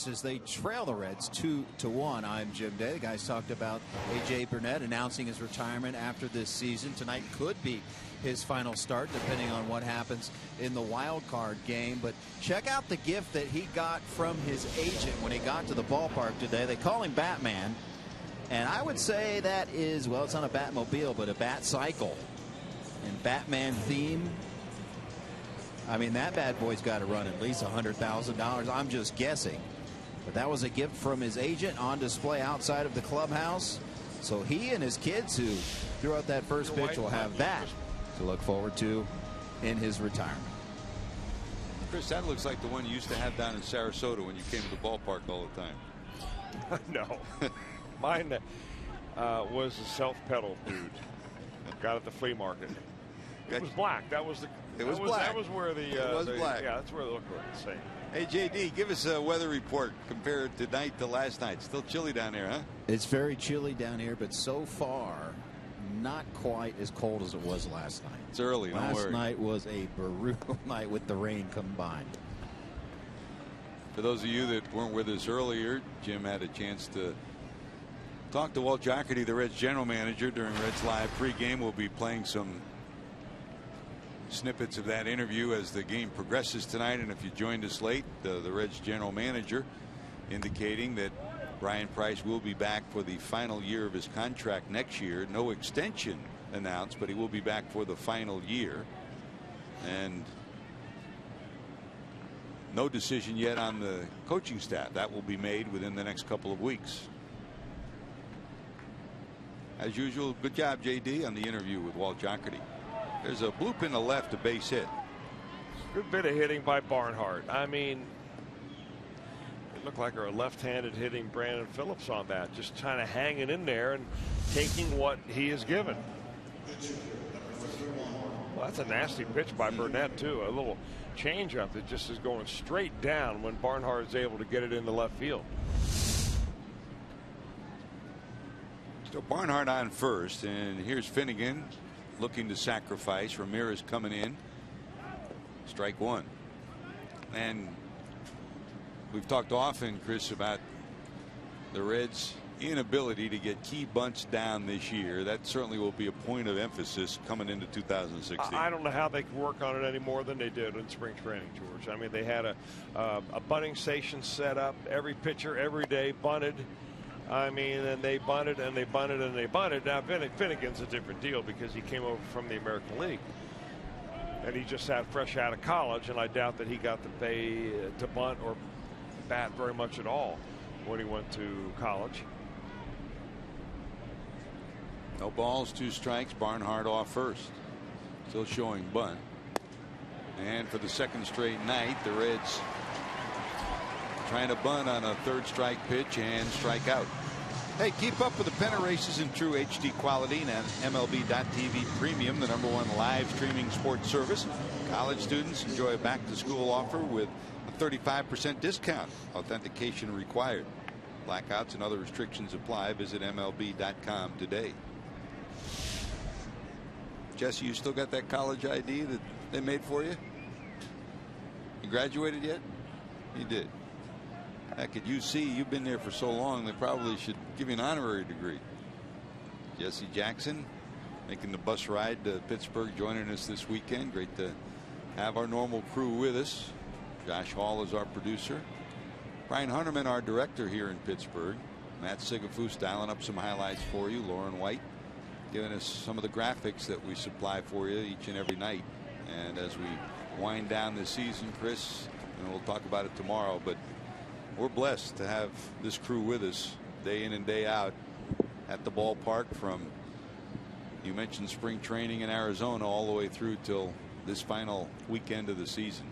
As they trail the Reds 2-1. I'm Jim Day. The guys talked about A.J. Burnett announcing his retirement after this season. Tonight could be his final start, depending on what happens in the wild card game. But check out the gift that he got from his agent when he got to the ballpark today. They call him Batman. And I would say that is, well, it's not a Batmobile, but a bat cycle. And Batman theme. I mean, that bad boy's got to run at least $100,000. I'm just guessing. But that was a gift from his agent on display outside of the clubhouse. So he and his kids who threw out that first pitch will have that to look forward to in his retirement. Chris, that looks like the one you used to have down in Sarasota when you came to the ballpark all the time. No. Mine was a self-pedal dude. Got at the flea market. It was black. That was black. That was where the. It was black. Yeah, that's where it looked like the same. Hey, JD, give us a weather report compared tonight to last night. Still chilly down there, huh? It's very chilly down here, but so far, not quite as cold as it was last night. It's early. Last night was a brutal night with the rain combined. For those of you that weren't with us earlier, Jim had a chance to talk to Walt Jocketty, the Reds general manager, during Reds Live pregame. We'll be playing some snippets of that interview as the game progresses tonight. And if you joined us late, the Reds general manager indicating that Brian Price will be back for the final year of his contract next year. No extension announced, but he will be back for the final year. And no decision yet on the coaching staff. That will be made within the next couple of weeks. As usual, good job, JD, on the interview with Walt Jocketty. There's a bloop in the left, a base hit. Good bit of hitting by Barnhart. I mean, it looked like a left-handed hitting Brandon Phillips on that, just kind of hanging in there and taking what he is given. Well, that's a nasty pitch by Burnett, too. A little changeup that just is going straight down when Barnhart is able to get it into left field. So Barnhart on first, and here's Finnegan looking to sacrifice. Ramirez coming in. Strike one. And we've talked often, Chris, about the Reds' inability to get key bunts down this year. That certainly will be a point of emphasis coming into 2016. I don't know how they can work on it any more than they did in spring training, George. I mean, they had a bunting station set up. Every pitcher every day bunted. I mean, and they bunted and they bunted and they bunted. Now Finnegan's a different deal because he came over from the American League and he just had fresh out of college, and I doubt that he got to pay to bunt or bat very much at all when he went to college. No balls, 2 strikes. Barnhart off first. Still showing bunt. And for the second straight night, the Reds trying to bunt on a 3rd strike pitch and strike out. Hey, keep up with the pennant races in true HD quality and MLB.TV Premium, the #1 live streaming sports service. College students enjoy a back-to-school offer with a 35% discount. Authentication required. Blackouts and other restrictions apply. Visit MLB.com today. Jesse, you still got that college ID that they made for you? You graduated yet? You did. Heck, at UC, you've been there for so long, they probably should give you an honorary degree. Jesse Jackson making the bus ride to Pittsburgh, joining us this weekend. Great to have our normal crew with us. Josh Hall is our producer. Brian Hunterman, our director here in Pittsburgh. Matt Sigafus dialing up some highlights for you. Lauren White giving us some of the graphics that we supply for you each and every night. And as we wind down this season, Chris, and we'll talk about it tomorrow, but we're blessed to have this crew with us day in and day out at the ballpark, from, you mentioned spring training in Arizona, all the way through till this final weekend of the season.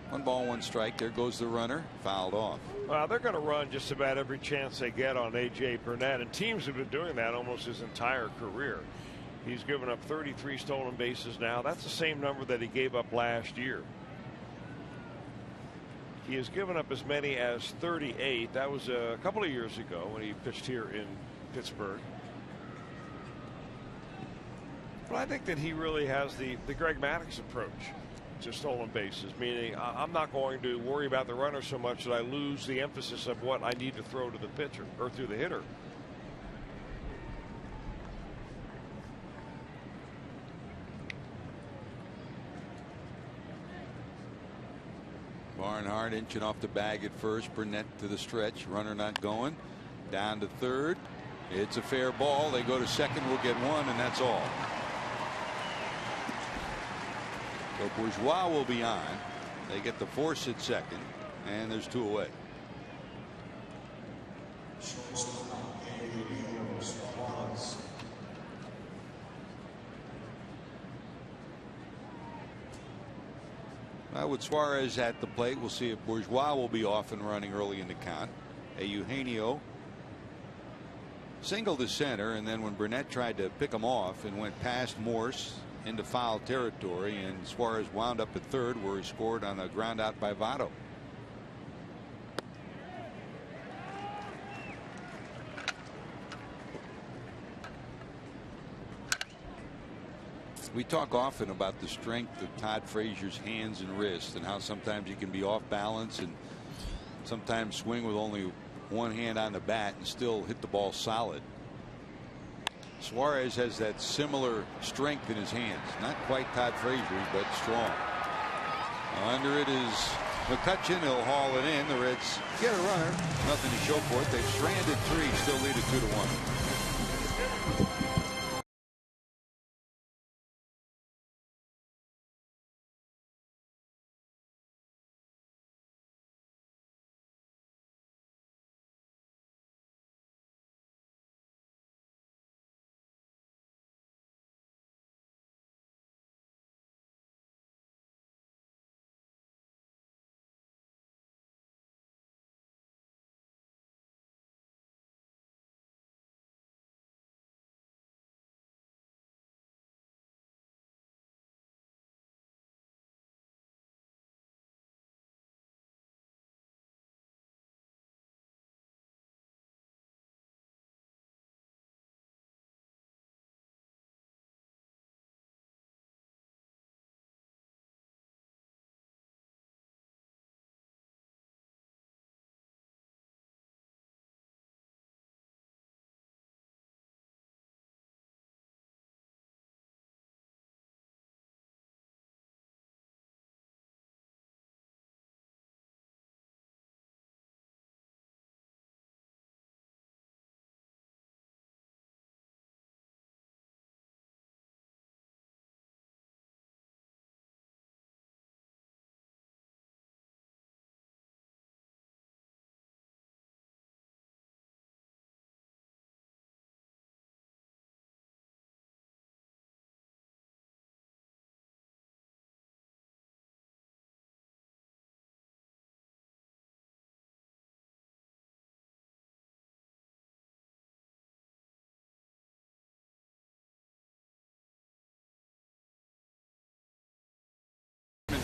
1 ball, 1 strike. There goes the runner, fouled off. Well, they're going to run just about every chance they get on A.J. Burnett, and teams have been doing that almost his entire career. He's given up 33 stolen bases now. That's the same number that he gave up last year. He has given up as many as 38. That was a couple of years ago when he pitched here in Pittsburgh. But I think that he really has the Greg Maddux approach to stolen bases, meaning I'm not going to worry about the runner so much that I lose the emphasis of what I need to throw to the pitcher or to the hitter. Barnhart inching off the bag at first. Burnett to the stretch. Runner not going. Down to third. It's a fair ball. They go to second. We'll get one, and that's all. So Bourgeois will be on. They get the force at second, and there's 2 away. Well, with Suarez at the plate, we'll see if Bourgeois will be off and running early in the count. Eugenio singled to center, and then when Burnett tried to pick him off and went past Morse into foul territory, and Suarez wound up at third where he scored on a ground out by Votto. We talk often about the strength of Todd Frazier's hands and wrists and how sometimes he can be off balance and sometimes swing with only one hand on the bat and still hit the ball solid. Suarez has that similar strength in his hands. Not quite Todd Frazier's, but strong. Under it is McCutchen. He'll haul it in. The Reds get a runner. Nothing to show for it. They've stranded 3. Still lead it 2-1.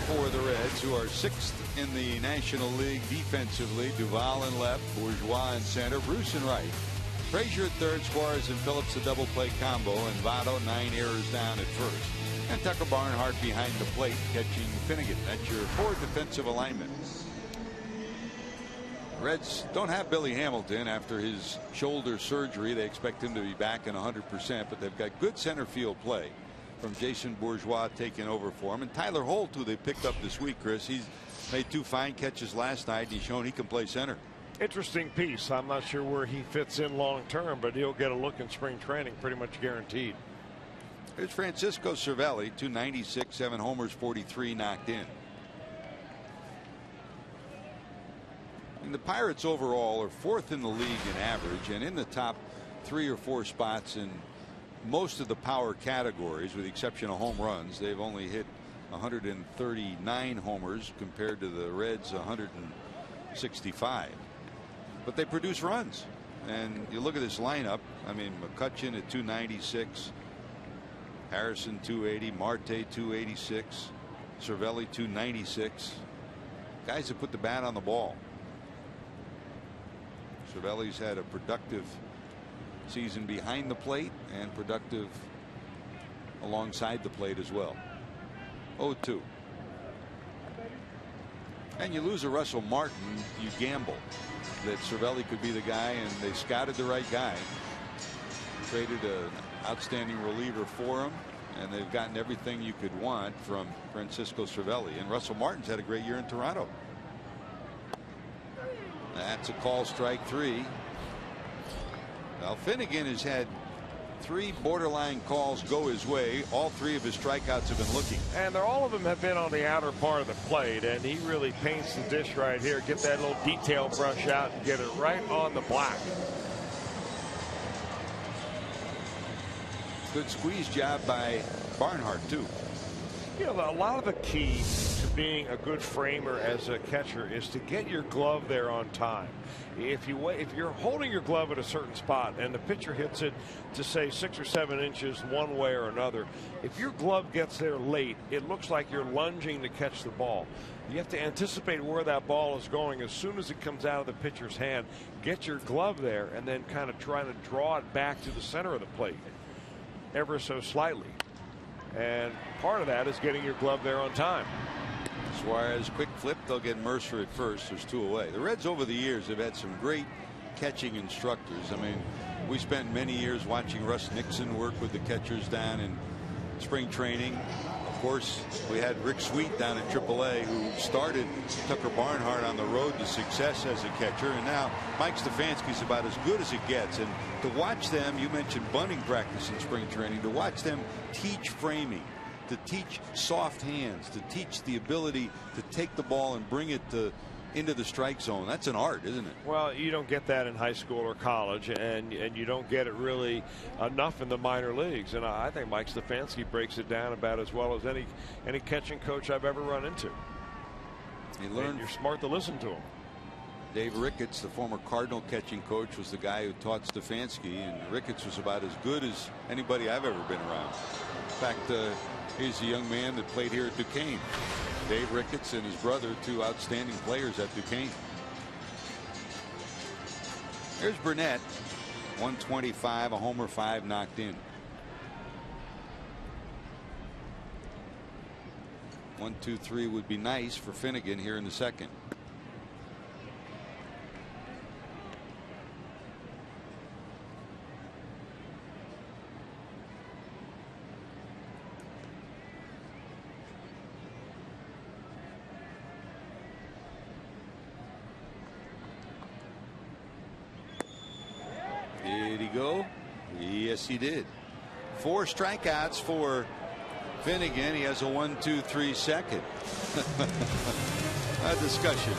For the Reds, who are 6th in the National League defensively. Duvall in left, Bourgeois in center, Bruce in right, Frazier at third, Suarez and Phillips a double play combo, and Votto 9 errors down at first, and Tucker Barnhart behind the plate catching Finnegan. That's your 4 defensive alignment. Reds don't have Billy Hamilton after his shoulder surgery. They expect him to be back in 100%, but they've got good center field play from Jason Bourgeois taking over for him, and Tyler Holt, who they picked up this week, Chris. He's made 2 fine catches last night, and he's shown he can play center. Interesting piece. I'm not sure where he fits in long term, but he'll get a look in spring training, pretty much guaranteed. There's Francisco Cervelli, 296, 7 homers, 43 knocked in. And the Pirates overall are 4th in the league in average and in the top 3 or 4 spots in most of the power categories, with the exception of home runs. They've only hit 139 homers compared to the Reds 165, but they produce runs. And you look at this lineup. I mean, McCutchen at 296, Harrison 280, Marte 286, Cervelli 296. Guys that put the bat on the ball. Cervelli's had a productive season behind the plate and productive alongside the plate as well. 0-2. And you lose a Russell Martin, you gamble that Cervelli could be the guy, and they scouted the right guy. Traded an outstanding reliever for him, and they've gotten everything you could want from Francisco Cervelli. And Russell Martin's had a great year in Toronto. That's a call, strike 3. Well, Finnegan has had 3 borderline calls go his way. All 3 of his strikeouts have been looking. And all of them have been on the outer part of the plate, and he really paints the dish right here. Get that little detail brush out and get it right on the black. Good squeeze job by Barnhart, too. You know, a lot of the key to being a good framer as a catcher is to get your glove there on time. If you're holding your glove at a certain spot and the pitcher hits it to say 6 or 7 inches one way or another, if your glove gets there late, it looks like you're lunging to catch the ball. You have to anticipate where that ball is going as soon as it comes out of the pitcher's hand. Get your glove there and then kind of try to draw it back to the center of the plate ever so slightly. And part of that is getting your glove there on time. Suarez, quick flip. They'll get Mercer at first. There's 2 away. The Reds over the years have had some great catching instructors. I mean, we spent many years watching Russ Nixon work with the catchers down in spring training. Of course, we had Rick Sweet down at AAA, who started Tucker Barnhart on the road to success as a catcher. And now Mike Stefanski's about as good as it gets. And to watch them, you mentioned bunting practice in spring training, to watch them teach framing, to teach soft hands, to teach the ability to take the ball and bring it into the strike zone. That's an art, isn't it? Well, you don't get that in high school or college, and you don't get it really enough in the minor leagues. And I think Mike Stefanski breaks it down about as well as any catching coach I've ever run into. He learned. You're smart to listen to him. Dave Ricketts, the former Cardinal catching coach, was the guy who taught Stefanski, and Ricketts was about as good as anybody I've ever been around. In fact, he's a young man that played here at Duquesne. Dave Ricketts and his brother, 2 outstanding players at Duquesne. Here's Burnett, 125, a homer, 5 knocked in. 1, 2, 3 would be nice for Finnegan here in the second. Did he go? Yes, he did. 4 strikeouts for Finnegan. He has a 1, 2, 3 second. A discussion.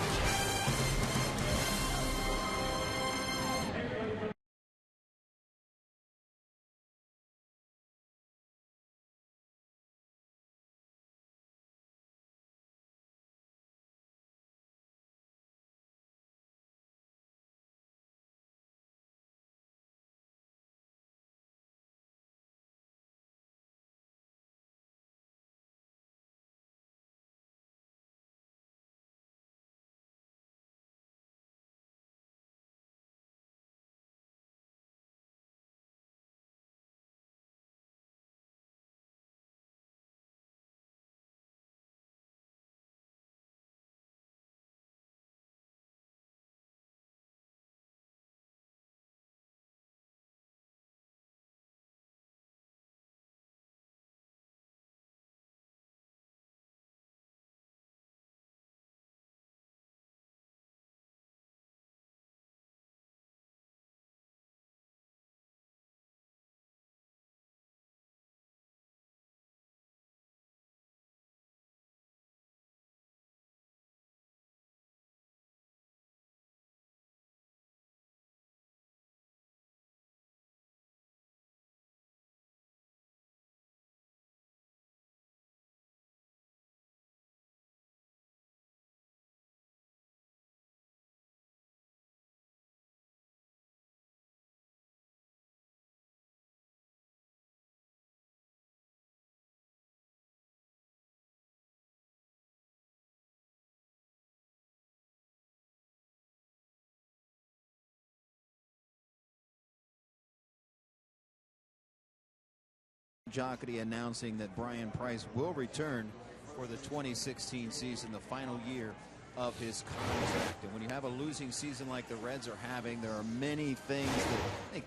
Jocketty announcing that Brian Price will return for the 2016 season, the final year of his contract. And when you have a losing season like the Reds are having, there are many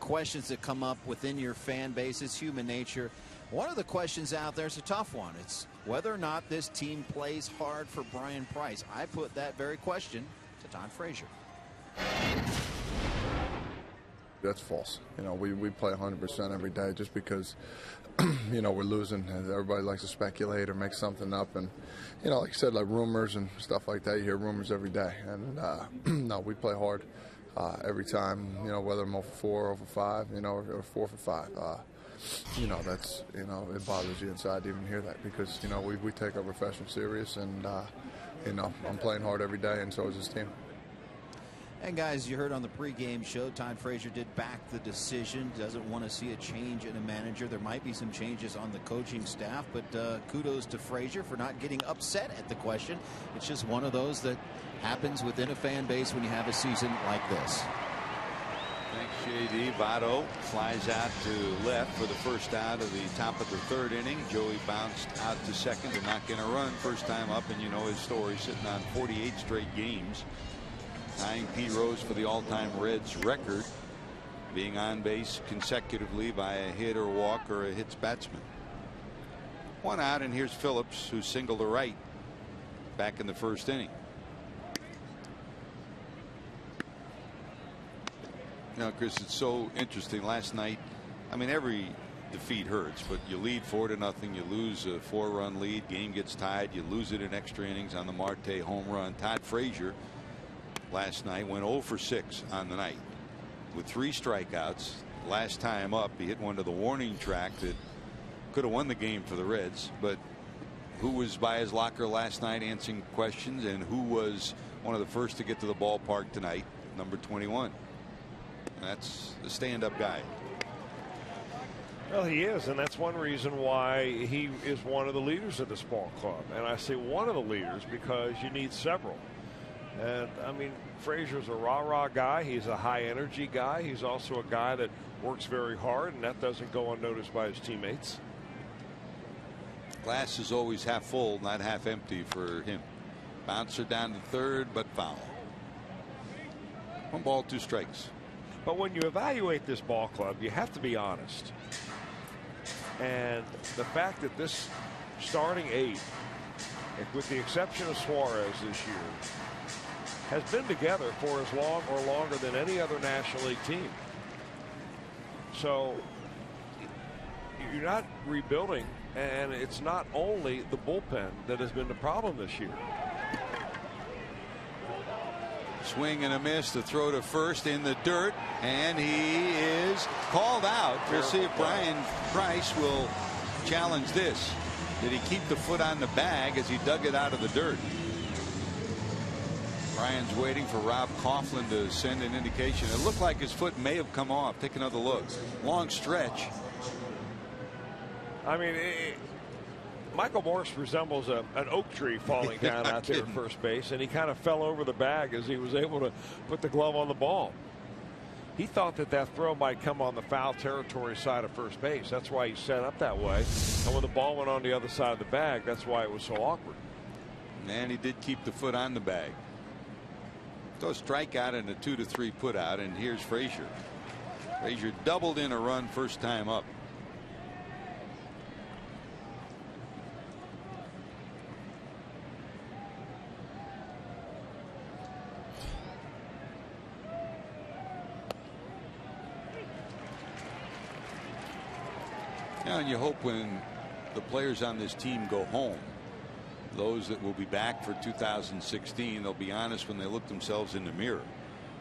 questions that come up within your fan base. It's human nature. One of the questions out there is a tough one. It's whether or not this team plays hard for Brian Price. I put that very question to Todd Frazier. That's false. You know, we play 100% every day just because, you know, we're losing. And everybody likes to speculate or make something up. And, you know, like you said, like rumors and stuff like that, you hear rumors every day. And, no, we play hard every time, you know, whether I'm 0 for 4, 0 for 5, you know, or 4 for 5. You know, that's, you know, it bothers you inside to even hear that because, you know, we take our profession serious and, you know, I'm playing hard every day and so is this team. And guys, you heard on the pregame show, Todd Frazier did back the decision. Doesn't want to see a change in a manager. There might be some changes on the coaching staff, but kudos to Frazier for not getting upset at the question. It's just one of those that happens within a fan base when you have a season like this. Thanks, JD. Votto flies out to left for the first out of the top of the third inning. Joey bounced out to second to knock in a run. First time up, and you know his story, sitting on 48 straight games. Tying Pete Rose for the all-time Reds record, being on base consecutively by a hit or walk or a hits batsman. One out, and here's Phillips, who singled to right back in the first inning. You know, Chris, it's so interesting. Last night, I mean, every defeat hurts, but you lead 4-0, you lose a 4-run lead, game gets tied, you lose it in extra innings on the Marte home run. Todd Frazier last night went 0 for 6 on the night with 3 strikeouts. Last time up, he hit one to the warning track that could have won the game for the Reds. But who was by his locker last night answering questions, and who was one of the first to get to the ballpark tonight? Number 21. And that's the stand-up guy. Well, he is, and that's one reason why he is one of the leaders of this ball club. And I say one of the leaders because you need several. And I mean, Frazier's a rah-rah guy. He's a high-energy guy. He's also a guy that works very hard, and that doesn't go unnoticed by his teammates. Glass is always half full, not half empty for him. Bouncer down to third, but foul. 1 ball, 2 strikes. But when you evaluate this ball club, you have to be honest. And the fact that this starting 8, with the exception of Suarez this year, has been together for as long or longer than any other National League team. So you're not rebuilding, and it's not only the bullpen that has been the problem this year. Swing and a miss, the throw to first in the dirt, and he is called out. We'll see if Brian Price will challenge this. Did he keep the foot on the bag as he dug it out of the dirt? Brian's waiting for Rob Coughlin to send an indication. It looked like his foot may have come off. Take another look. Long stretch. I mean, Michael Morse resembles an oak tree falling down out there at first base, and he kind of fell over the bag as he was able to put the glove on the ball. He thought that throw might come on the foul territory side of first base. That's why he set up that way. And when the ball went on the other side of the bag, that's why it was so awkward. And he did keep the foot on the bag. So a strikeout and a 2-3 put out, and here's Frazier. Frazier doubled in a run first time up. And you hope when the players on this team go home, those that will be back for 2016, they'll be honest when they look themselves in the mirror.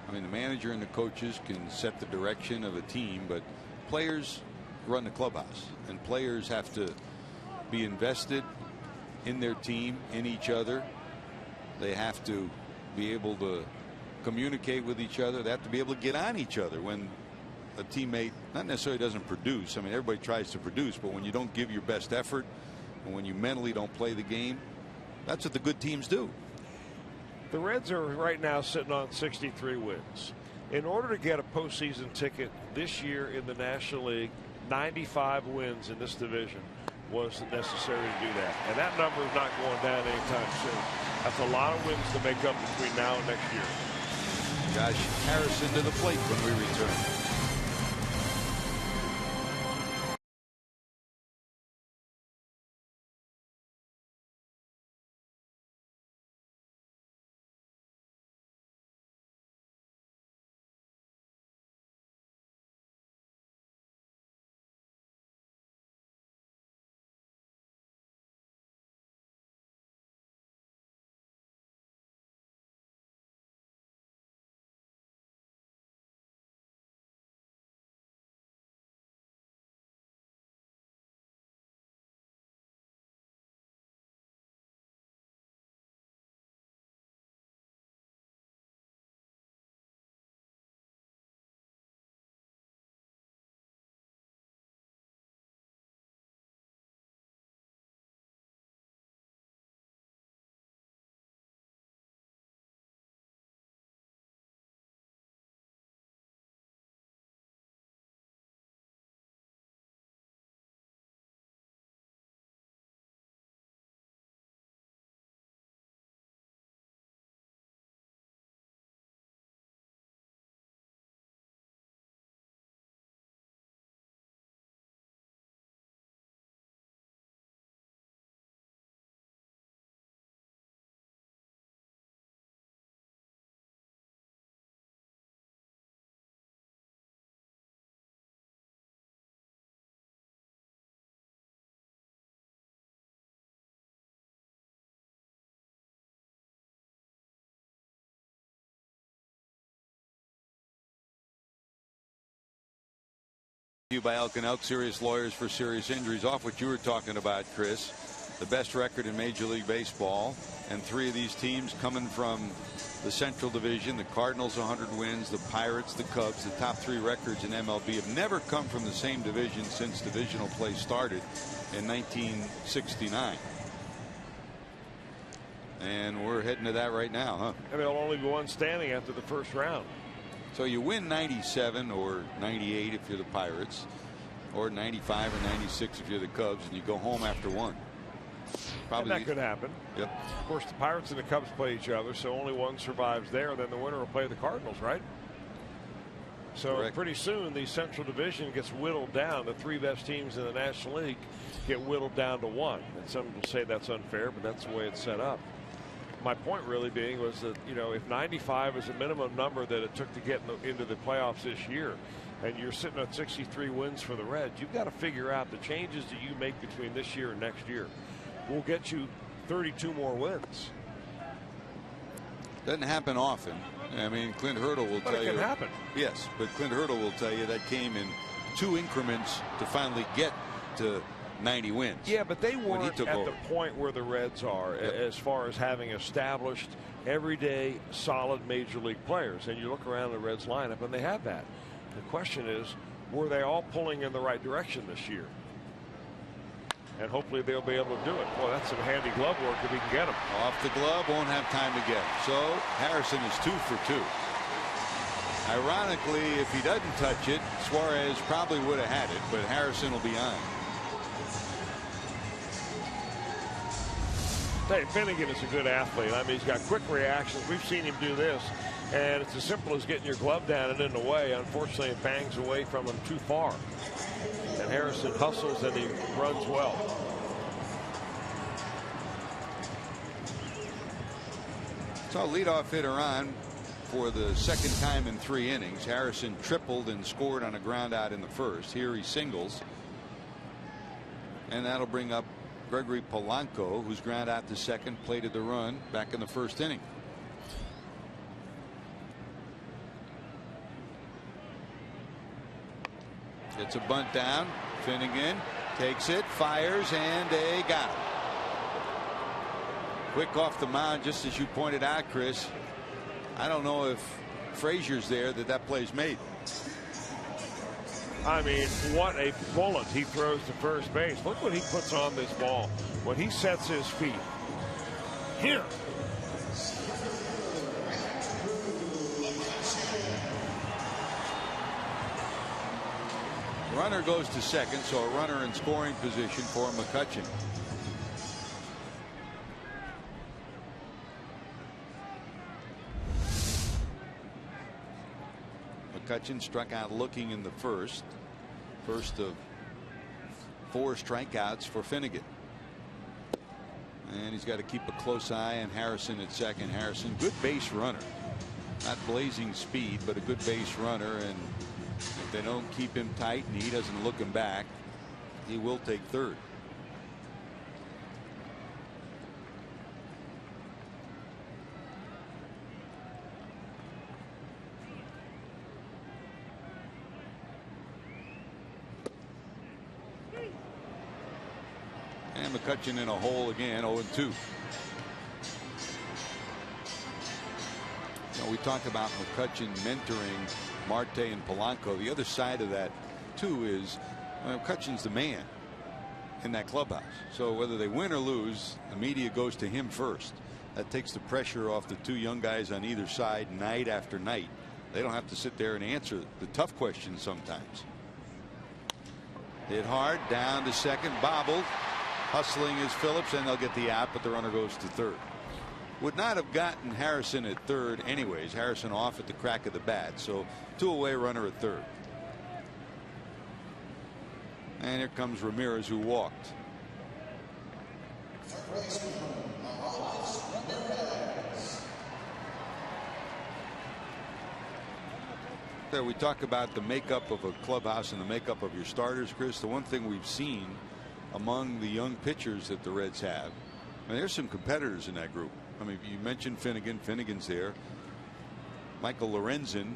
I mean, the manager and the coaches can set the direction of a team, but players run the clubhouse, and players have to be invested in their team, in each other. They have to be able to communicate with each other. They have to be able to get on each other when a teammate not necessarily doesn't produce. I mean, everybody tries to produce, but when you don't give your best effort and when you mentally don't play the game, that's what the good teams do. The Reds are right now sitting on 63 wins. In order to get a postseason ticket this year in the National League, 95 wins in this division was necessary to do that. And that number is not going down anytime soon. That's a lot of wins to make up between now and next year. Josh Harrison to the plate when we return. By Elk and Elk, serious lawyers for serious injuries. Off what you were talking about, Chris, the best record in Major League Baseball, and 3 of these teams coming from the Central Division. The Cardinals 100 wins, the Pirates, the Cubs. The top 3 records in MLB have never come from the same division since divisional play started in 1969. And we're heading to that right now, huh? And there'll only be one standing after the first round. So you win 97 or 98 if you're the Pirates, or 95 or 96 if you're the Cubs, and you go home after one. Probably and that could happen. Yep. Of course, the Pirates and the Cubs play each other, so only one survives there. Then the winner will play the Cardinals, right? So Correct. Pretty soon the Central Division gets whittled down. The 3 best teams in the National League get whittled down to 1. And some will say that's unfair, but that's the way it's set up. My point really being was that, you know, if 95 is a minimum number that it took to get into the playoffs this year, and you're sitting at 63 wins for the Reds, you've got to figure out the changes that you make between this year and next year will get you 32 more wins. Doesn't happen often. I mean, Clint Hurdle will tell you. But it can happen. Yes, but Clint Hurdle will tell you that came in 2 increments to finally get to 90 wins. Yeah, but they weren't at over. the point where the Reds are as far as having established everyday solid major league players. And you look around the Reds lineup and they have that. The question is, were they all pulling in the right direction this year? And hopefully they'll be able to do it. Boy, that's some handy glove work if he can get them. Off the glove, won't have time to get him. So Harrison is 2 for 2. Ironically, if he doesn't touch it, Suarez probably would have had it, but Harrison will be on. Hey, Finnegan is a good athlete. I mean, he's got quick reactions. We've seen him do this, and it's as simple as getting your glove down and in the way. Unfortunately, it bangs away from him too far. And Harrison hustles and he runs well. So leadoff hitter on for the second time in 3 innings. Harrison tripled and scored on a ground out in the first. Here he singles. And that'll bring up Gregory Polanco, who's ground out the second, plated the run back in the first inning. Gets a bunt down. Finnegan takes it, fires, and they got him. Quick off the mound, just as you pointed out, Chris. I don't know if Frazier's there that play's made. I mean, what a bullet he throws to first base. Look what he puts on this ball when he sets his feet. Here. Runner goes to second, so a runner in scoring position for McCutchen. McCutchen struck out looking in the first of 4 strikeouts for Finnegan. And he's got to keep a close eye on Harrison at second. Harrison, good base runner, not blazing speed, but a good base runner, and if they don't keep him tight and he doesn't look him back, he will take third. And McCutchen in a hole again, 0-2. We talk about McCutchen mentoring Marte and Polanco. The other side of that too is McCutchen's the man in that clubhouse. So whether they win or lose, the media goes to him first. That takes the pressure off the 2 young guys on either side night after night. They don't have to sit there and answer the tough questions sometimes. Hit hard, down to second, bobbled. Hustling is Phillips, and they'll get the out, but the runner goes to third. Would not have gotten Harrison at third anyways. Harrison off at the crack of the bat, so 2 away, runner at third. And here comes Ramirez, who walked. There, we talk about the makeup of a clubhouse and the makeup of your starters, Chris. The one thing we've seen among the young pitchers that the Reds have, and there's some competitors in that group. I mean, you mentioned Finnegan. Finnegan's there. Michael Lorenzen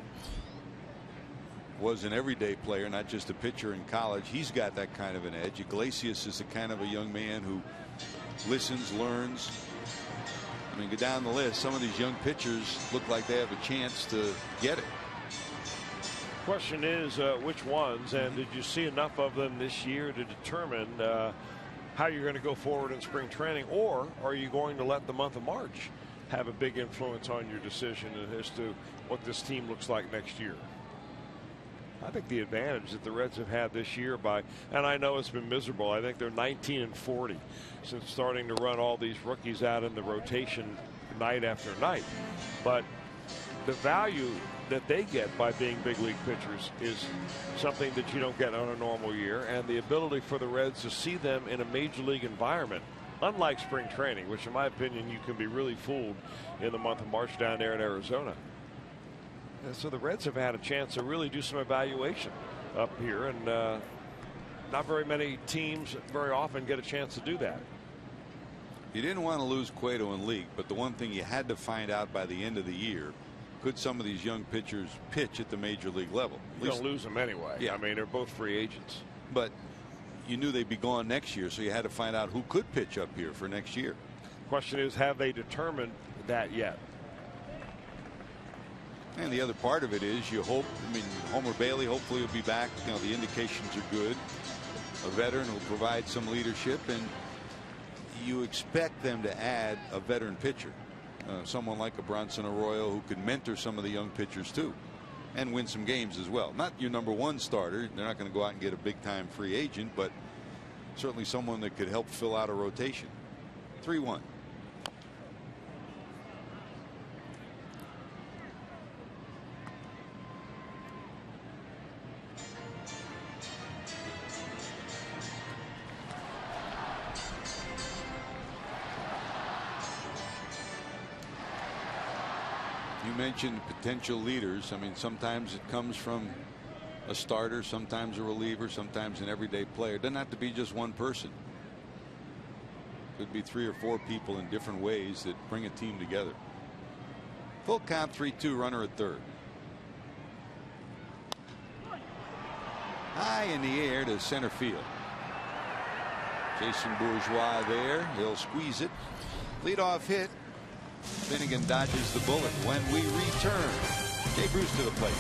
was an everyday player, not just a pitcher in college. He's got that kind of an edge. Iglesias is the kind of a young man who listens, learns. I mean, go down the list. Some of these young pitchers look like they have a chance to get it. Question is which ones, and did you see enough of them this year to determine how you're going to go forward in spring training, or are you going to let the month of March have a big influence on your decision as to what this team looks like next year? I think the advantage that the Reds have had this year and I know it's been miserable. I think they're 19-40 since starting to run all these rookies out in the rotation night after night. But the value that they get by being big league pitchers is something that you don't get on a normal year, and the ability for the Reds to see them in a major league environment, unlike spring training, which in my opinion you can be really fooled in the month of March down there in Arizona. And so the Reds have had a chance to really do some evaluation up here, and not very many teams very often get a chance to do that. You didn't want to lose Cueto in league, but the one thing you had to find out by the end of the year, could some of these young pitchers pitch at the major league level? You don't lose them anyway. Yeah. I mean, they're both free agents. But you knew they'd be gone next year, so you had to find out who could pitch up here for next year. Question is, have they determined that yet? And the other part of it is you hope, I mean, Homer Bailey hopefully will be back. You know, the indications are good. A veteran will provide some leadership, and you expect them to add a veteran pitcher. Someone like a Bronson Arroyo who could mentor some of the young pitchers too and win some games as well. Not your number one starter. They're not going to go out and get a big time free agent, but certainly someone that could help fill out a rotation. 3-1. You mentioned potential leaders. I mean, sometimes it comes from a starter, sometimes a reliever, sometimes an everyday player. It doesn't have to be just one person. Could be 3 or 4 people in different ways that bring a team together. Full count, 3-2, runner at third. High in the air to center field. Jason Bourgeois there. He'll squeeze it. Leadoff hit. Finnegan dodges the bullet. When we return, Jay Bruce to the plate.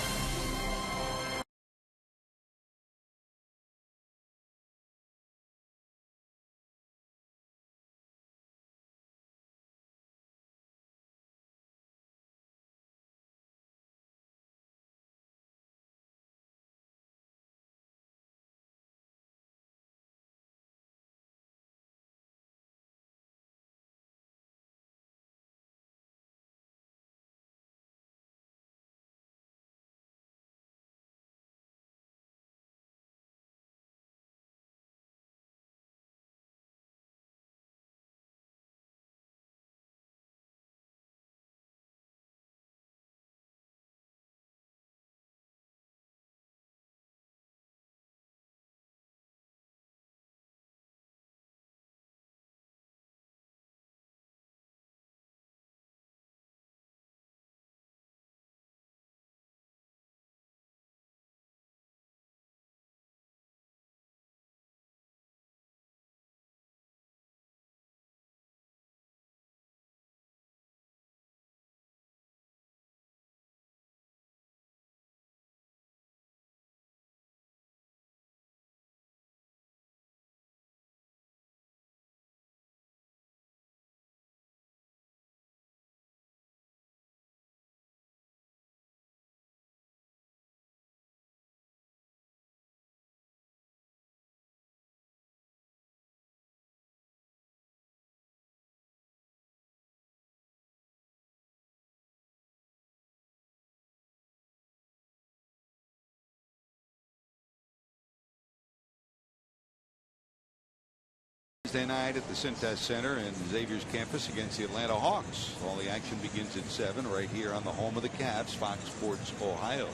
Wednesday night at the Cintas Center and Xavier's campus against the Atlanta Hawks. All the action begins at 7 right here on the home of the Cavs, Fox Sports Ohio.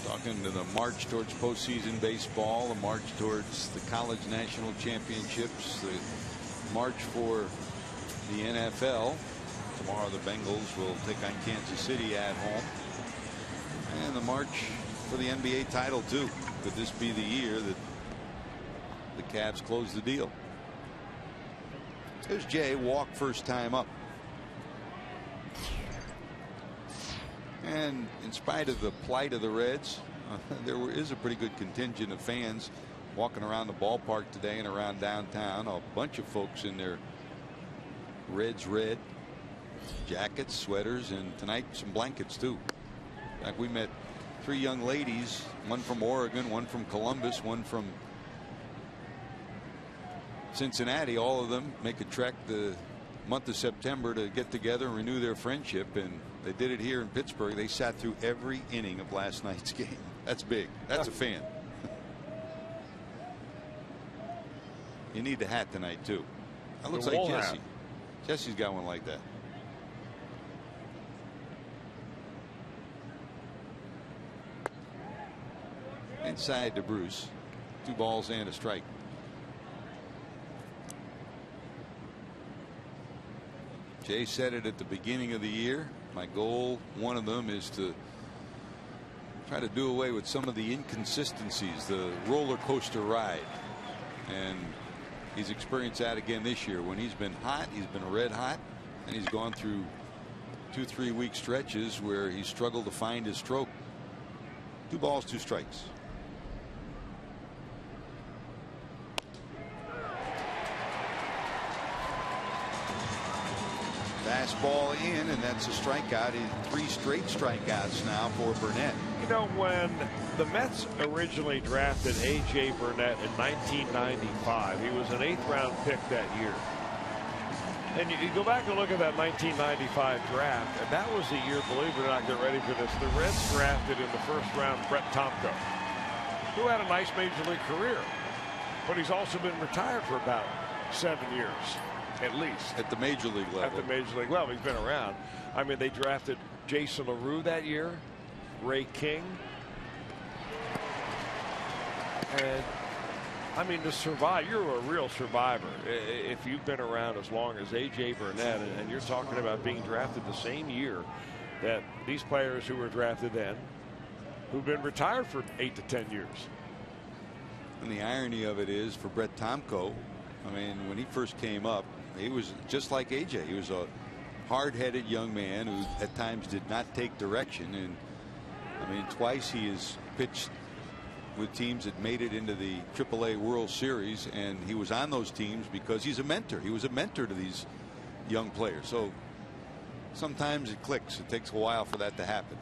Talking to the march towards postseason baseball, the march towards the college national championships, the march for the NFL. Tomorrow the Bengals will take on Kansas City at home. And the march for the NBA title too. Could this be the year that the Cavs close the deal? There's Jay, walk first time up. And in spite of the plight of the Reds, there is a pretty good contingent of fans walking around the ballpark today and around downtown. A bunch of folks in their Reds red jackets, sweaters, and tonight some blankets too. In fact, we met 3 young ladies, one from Oregon, one from Columbus, one from Cincinnati. All of them make a trek the month of September to get together and renew their friendship, and they did it here in Pittsburgh. They sat through every inning of last night's game. That's big. That's a fan. You need the hat tonight too. That looks like Jesse. Jesse's got one like that. Inside to Bruce. 2 balls and a strike. Jay said it at the beginning of the year. My goal, one of them, is to try to do away with some of the inconsistencies, the roller coaster ride. And he's experienced that again this year. When he's been hot, he's been red hot, and he's gone through 2-3 week stretches where he struggled to find his stroke. 2 balls, 2 strikes. Fastball in, and that's a strikeout. 3 straight strikeouts now for Burnett. You know, when the Mets originally drafted A.J. Burnett in 1995, he was an 8th round pick that year. And you go back and look at that 1995 draft, and that was the year, believe it or not, get ready for this, the Reds drafted in the 1st round Brett Tomko, who had a nice major league career, but he's also been retired for about 7 years. At least at the major league level. At the major league level, he's been around. I mean, they drafted Jason LaRue that year, Ray King, and I mean, to survive, you're a real survivor if you've been around as long as A.J. Burnett, and you're talking about being drafted the same year that these players who were drafted then, who've been retired for 8 to 10 years. And the irony of it is, for Brett Tomko, I mean, when he first came up, he was just like AJ. He was a hard-headed young man who at times did not take direction. And I mean, twice he has pitched with teams that made it into the AAA World Series, and he was on those teams because he's a mentor. He was a mentor to these young players. So sometimes it clicks. It takes a while for that to happen.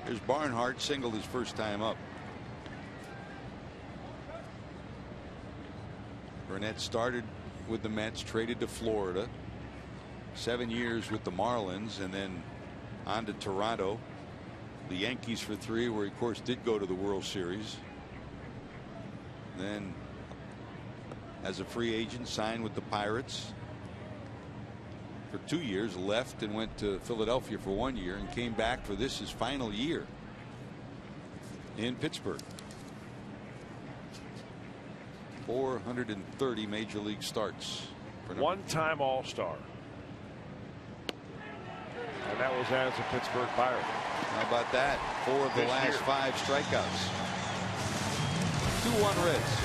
There's Barnhart, singled his first time up. Burnett started with the Mets, traded to Florida, 7 years with the Marlins, and then on to Toronto, the Yankees for 3, where he of course did go to the World Series. Then as a free agent signed with the Pirates for 2 years, left and went to Philadelphia for 1 year, and came back for his final year in Pittsburgh. 430 major league starts. One-time All-Star. And that was as a Pittsburgh Pirate. How about that? 4 of the last 5 strikeouts. 2-1 Reds.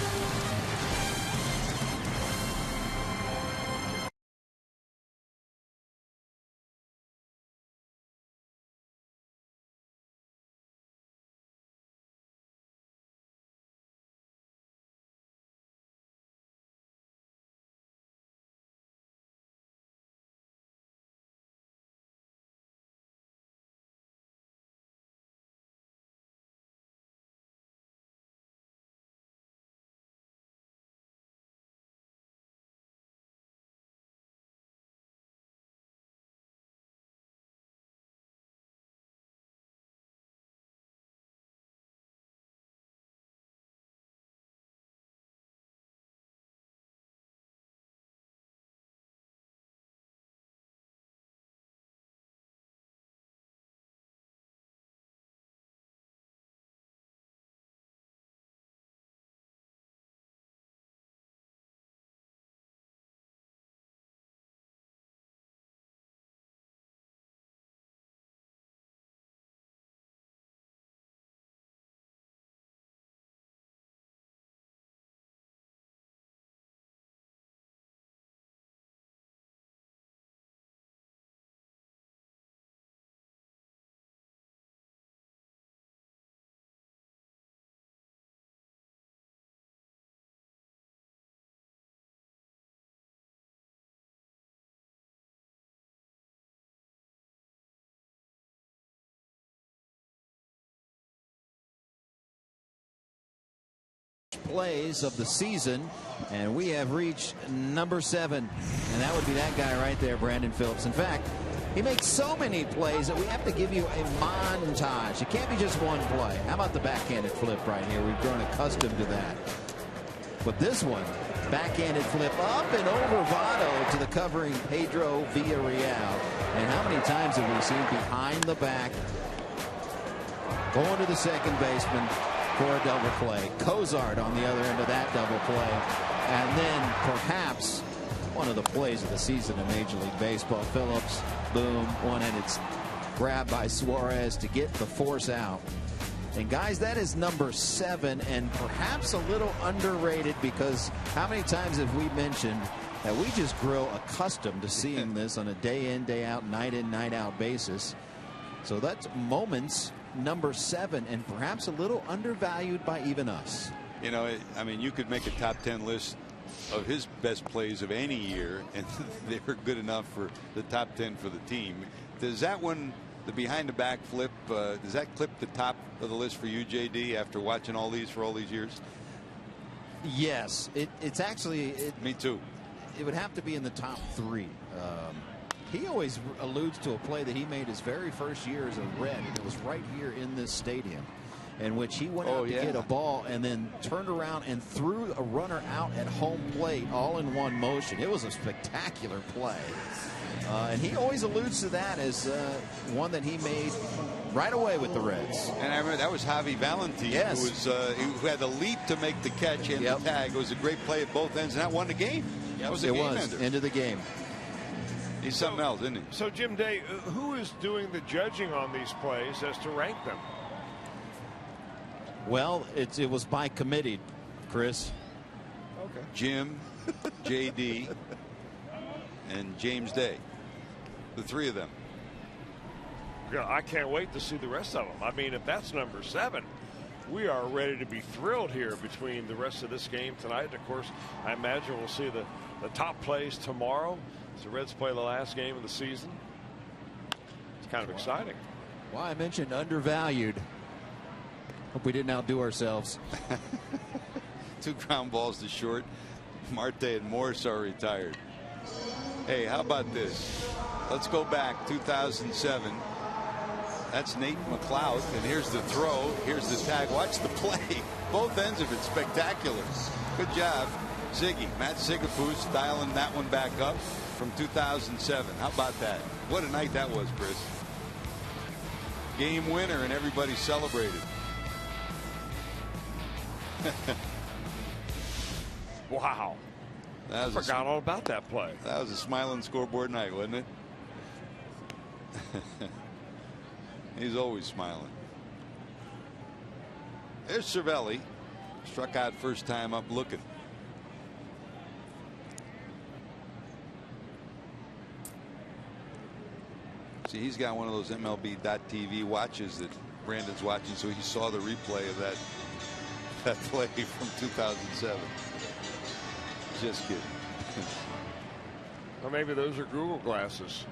plays of the season, and we have reached number 7, and that would be that guy right there, Brandon Phillips. In fact, he makes so many plays that we have to give you a montage. It can't be just one play. How about the backhanded flip right here? We've grown accustomed to that. But this one, backhanded flip up and over Votto to the covering Pedro Villarreal. And how many times have we seen behind the back going to the second baseman for a double play? Cozart on the other end of that double play. And then perhaps one of the plays of the season in Major League Baseball. Phillips, boom, one-handed grab by Suarez to get the force out. And guys, that is number 7, and perhaps a little underrated, because how many times have we mentioned that we just grow accustomed to seeing this on a day in, day out, night in, night out basis. So that's moments number 7, and perhaps a little undervalued by even us. You know, I mean, you could make a top 10 list of his best plays of any year, and they were good enough for the top 10 for the team. Does that one, the behind the back flip, does that clip the top of the list for you, JD, after watching all these for all these years? Yes, it's actually. Me too. It would have to be in the top 3. He always alludes to a play that he made his very first year as a Red, and it was right here in this stadium, in which he went out to get a ball and then turned around and threw a runner out at home plate all in one motion. It was a spectacular play. And he always alludes to that as one that he made right away with the Reds. And I remember that was Javi Valentin, who had the leap to make the catch and the tag. It was a great play at both ends, and that won the game. That was a game ender. End of the game. He's something else, isn't he? So, Jim Day, who is doing the judging on these plays as to rank them? Well, it was by committee, Chris. Okay. Jim, JD, and James Day. The 3 of them. Yeah, I can't wait to see the rest of them. I mean, if that's number 7, we are ready to be thrilled here between the rest of this game tonight. And of course, I imagine we'll see the top plays tomorrow as the Reds play the last game of the season. It's kind of exciting. Well, I mentioned undervalued. Hope we didn't outdo ourselves. 2 ground balls to short. Marte and Morse are retired. Hey, how about this? Let's go back 2007. That's Nate McLeod, and here's the throw. Here's the tag. Watch the play. Both ends of it spectacular. Good job, Ziggy. Matt Sigafoose dialing that one back up from 2007. How about that? What a night that was, Chris. Game winner, and everybody celebrated. Wow. I forgot all about that play. That was a smiling scoreboard night, wasn't it? He's always smiling. There's Cervelli. Struck out first time up looking. See, he's got one of those MLB.TV watches that Brandon's watching, so he saw the replay of that play from 2007. Just kidding. Or maybe those are Google glasses.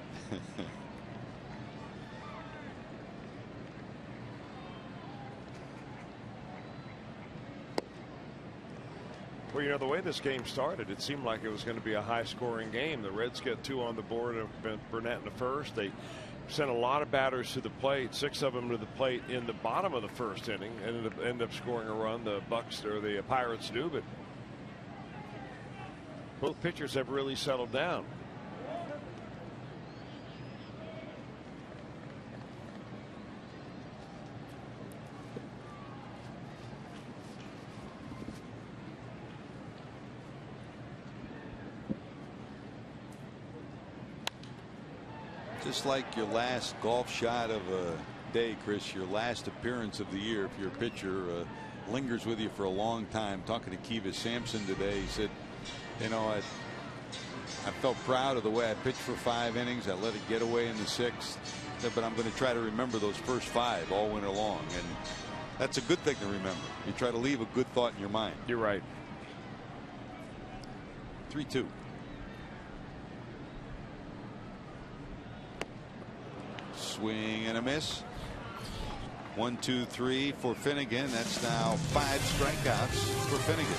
Well, you know, the way this game started, it seemed like it was going to be a high-scoring game. The Reds get 2 on the board of Burnett in the first. They sent a lot of batters to the plate, 6 of them to the plate in the bottom of the first inning, and ended up scoring a run. The Bucks or the Pirates do, but both pitchers have really settled down. Just like your last golf shot of a day, Chris, your last appearance of the year, if your pitcher lingers with you for a long time. Talking to Kivas Sampson today, he said, you know, I felt proud of the way I pitched for 5 innings. I let it get away in the 6th, but I'm going to try to remember those first 5 all winter long, and that's a good thing to remember. You try to leave a good thought in your mind. You're right. 3-2. Swing and a miss. 1, 2, 3 for Finnegan. That's now 5 strikeouts for Finnegan.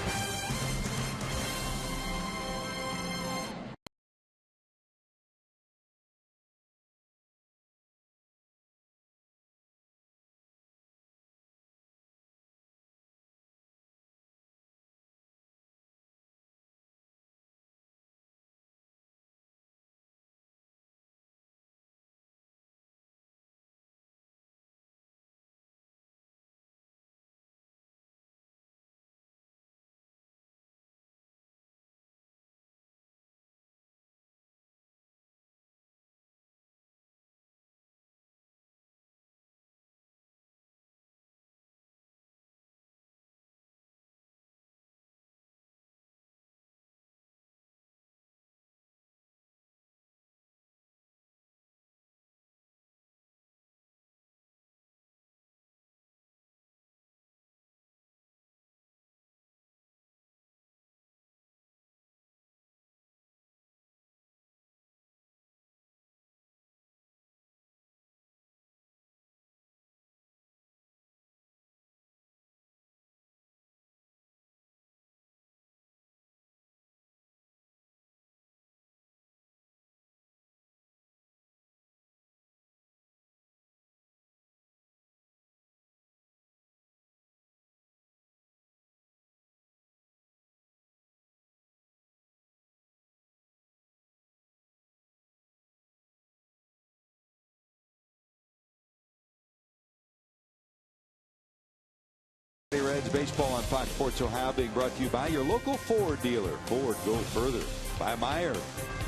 Reds baseball on Fox Sports Ohio, being brought to you by your local Ford dealer. Ford, go further. By Meyer.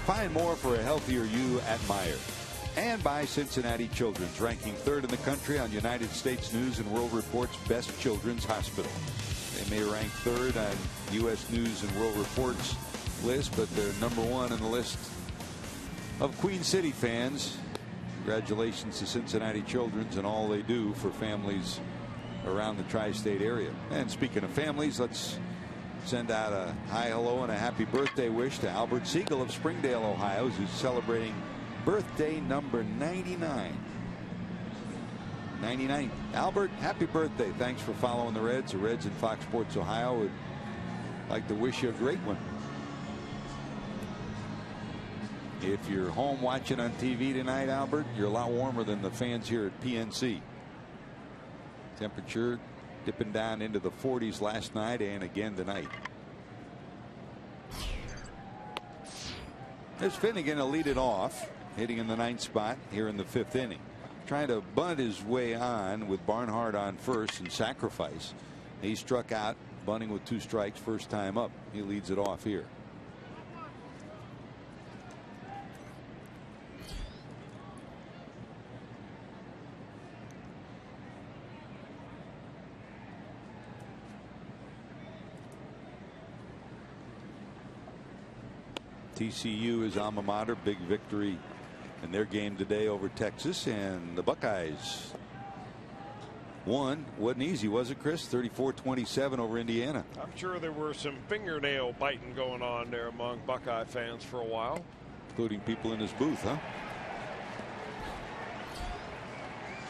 Find more for a healthier you at Meyer. And by Cincinnati Children's, ranking 3rd in the country on United States News and World Report's Best Children's Hospital. They may rank 3rd on U.S. News and World Report's list, but they're number 1 in the list of Queen City fans. Congratulations to Cincinnati Children's and all they do for families around the tri-state area. And speaking of families, let's send out a hi, hello, and a happy birthday wish to Albert Siegel of Springdale, Ohio, who's celebrating birthday number 99. 99. Albert, happy birthday. Thanks for following the Reds. The Reds and Fox Sports Ohio would like to wish you a great one. If you're home watching on TV tonight, Albert, you're a lot warmer than the fans here at PNC. Temperature dipping down into the 40s last night and again tonight. There's Finnegan to lead it off, hitting in the 9th spot here in the 5th inning. Trying to bunt his way on with Barnhart on first and sacrifice. He struck out, bunting with 2 strikes first time up. He leads it off here. TCU is alma mater. Big victory in their game today over Texas, and the Buckeyes won. Wasn't easy, was it, Chris? 34-27 over Indiana. I'm sure there were some fingernail biting going on there among Buckeye fans for a while, including people in this booth, huh?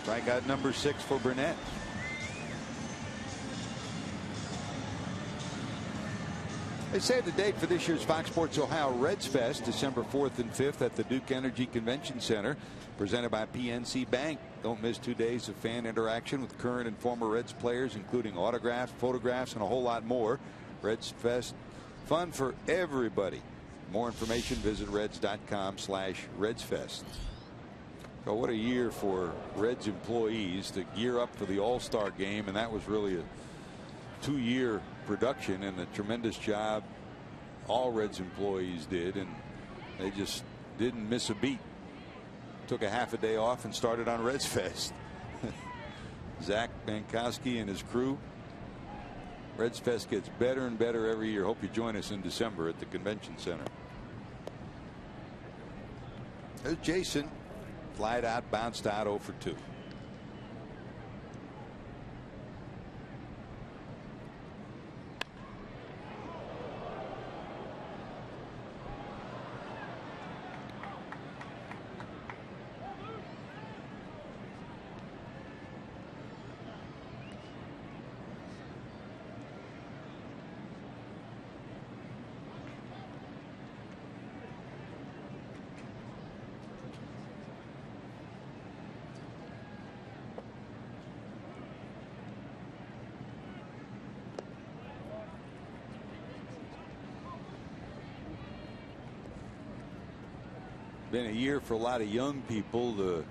Strikeout number 6 for Burnett. They saved the date for this year's Fox Sports Ohio Reds Fest, December 4th and 5th at the Duke Energy Convention Center, presented by PNC Bank. Don't miss 2 days of fan interaction with current and former Reds players, including autographs, photographs, and a whole lot more. Reds Fest, fun for everybody. More information, visit reds.com/RedsFest. So what a year for Reds employees to gear up for the All-Star game, and that was really a 2-year production and a tremendous job all Reds employees did, and they just didn't miss a beat. Took a half a day off and started on Reds Fest. Zach Bankowski and his crew. Reds Fest gets better and better every year. Hope you join us in December at the convention center. There's Jason. Flied out, bounced out 0 for 2. been a year for a lot of young people to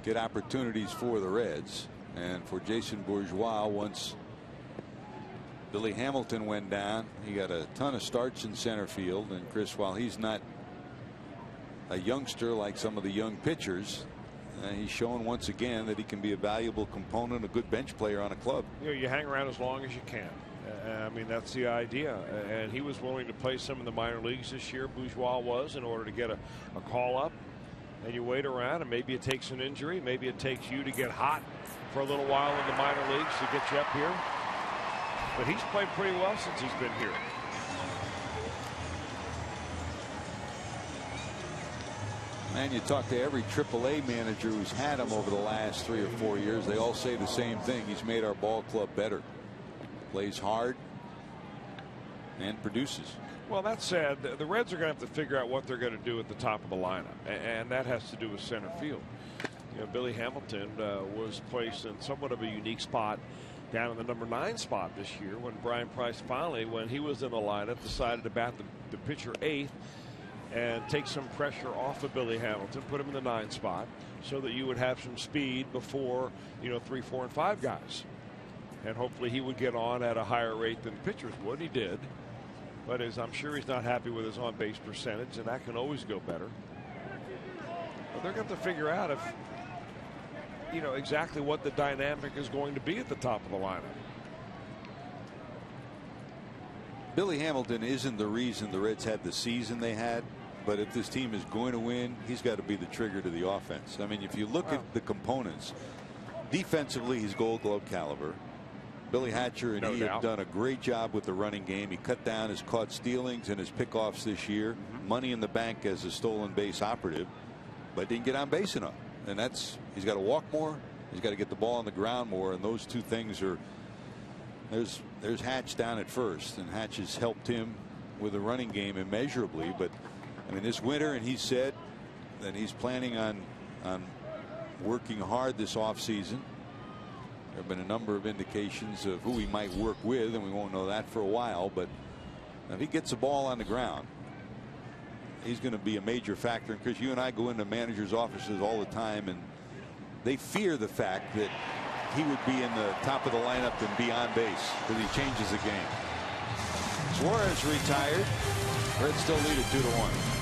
get opportunities for the Reds. And for Jason Bourgeois, once Billy Hamilton went down, he got a ton of starts in center field. And Chris, while he's not a youngster like some of the young pitchers, he's shown once again that he can be a valuable component, a good bench player on a club. You know, you hang around as long as you can. I mean, that's the idea. And he was willing to play some in the minor leagues this year. Bourgeois was, in order to get a call up. And you wait around, and maybe it takes an injury. Maybe it takes you to get hot for a little while in the minor leagues to get you up here. But he's played pretty well since he's been here. And you talk to every AAA manager who's had him over the last 3 or 4 years, they all say the same thing. He's made our ball club better. Plays hard and produces. Well, that said, the Reds are going to have to figure out what they're going to do at the top of the lineup, and that has to do with center field. You know, Billy Hamilton was placed in somewhat of a unique spot down in the number 9 spot this year when Brian Price finally, when he was in the lineup, decided to bat the pitcher 8th and take some pressure off of Billy Hamilton, put him in the 9 spot so that you would have some speed before, you know, 3, 4, and 5 guys. And hopefully he would get on at a higher rate than pitchers would. He did. But I'm sure he's not happy with his on-base percentage, and that can always go better. But they're going to have to figure out if, you know, exactly what the dynamic is going to be at the top of the lineup. Billy Hamilton isn't the reason the Reds had the season they had, but if this team is going to win, he's got to be the trigger to the offense. I mean, if you look at the components, defensively, he's Gold Glove caliber. Billy Hatcher and he have done a great job with the running game. He cut down his caught stealings and his pickoffs this year. Money in the bank as a stolen base operative, but didn't get on base enough. And he's got to walk more. He's got to get the ball on the ground more. And those two things are, there's Hatch down at first, and Hatch has helped him with the running game immeasurably. But I mean, this winter, and he said that he's planning on working hard this offseason. There have been a number of indications of who he might work with, and we won't know that for a while. But if he gets the ball on the ground, he's going to be a major factor. And Chris, you and I go into managers' offices all the time, and they fear the fact that he would be in the top of the lineup and be on base because he changes the game. Suarez retired. Reds still lead it 2-1.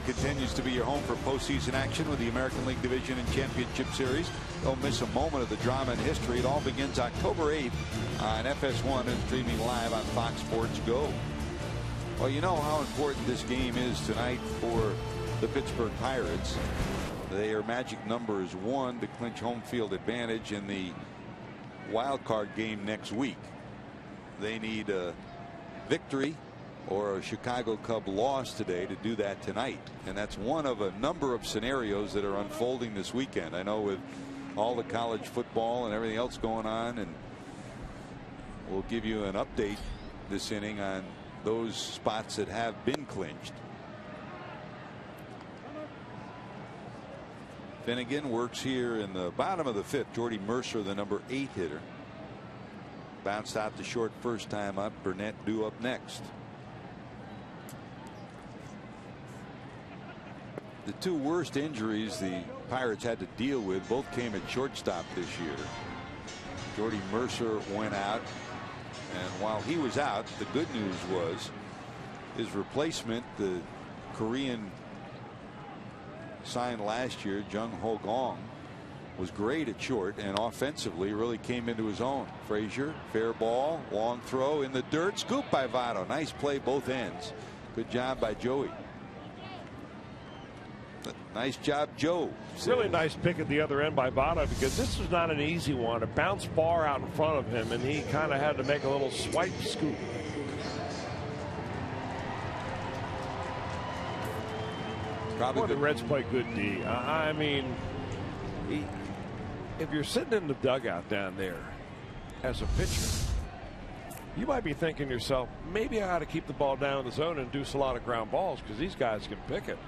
Continues to be your home for postseason action with the American League Division and Championship Series. Don't miss a moment of the drama and history. It all begins October 8th on FS1 and streaming live on Fox Sports Go. Well, you know how important this game is tonight for the Pittsburgh Pirates. Their magic number is 1 to clinch home field advantage in the wild card game next week. They need a victory or a Chicago Cub loss today to do that tonight. And that's one of a number of scenarios that are unfolding this weekend. I know with all the college football and everything else going on, and we'll give you an update this inning on those spots that have been clinched. Finnegan works here in the bottom of the 5th. Jordy Mercer, the number 8 hitter, bounced out to short first time up. Burnett due up next. The 2 worst injuries the Pirates had to deal with both came at shortstop this year. Jordy Mercer went out, and while he was out, the good news was his replacement, the Korean signed last year, Jung Ho Gong, was great at short and offensively really came into his own. Frazier, fair ball, long throw in the dirt, scoop by Votto. Nice play both ends. Good job by Joey. Nice job, Joe. Really nice pick at the other end by Votto, because this was not an easy one. It bounced far out in front of him, and he kind of had to make a little swipe scoop. Probably the Reds play good D. I mean, if you're sitting in the dugout down there as a pitcher, you might be thinking to yourself, maybe I ought to keep the ball down in the zone and induce a lot of ground balls, because these guys can pick it.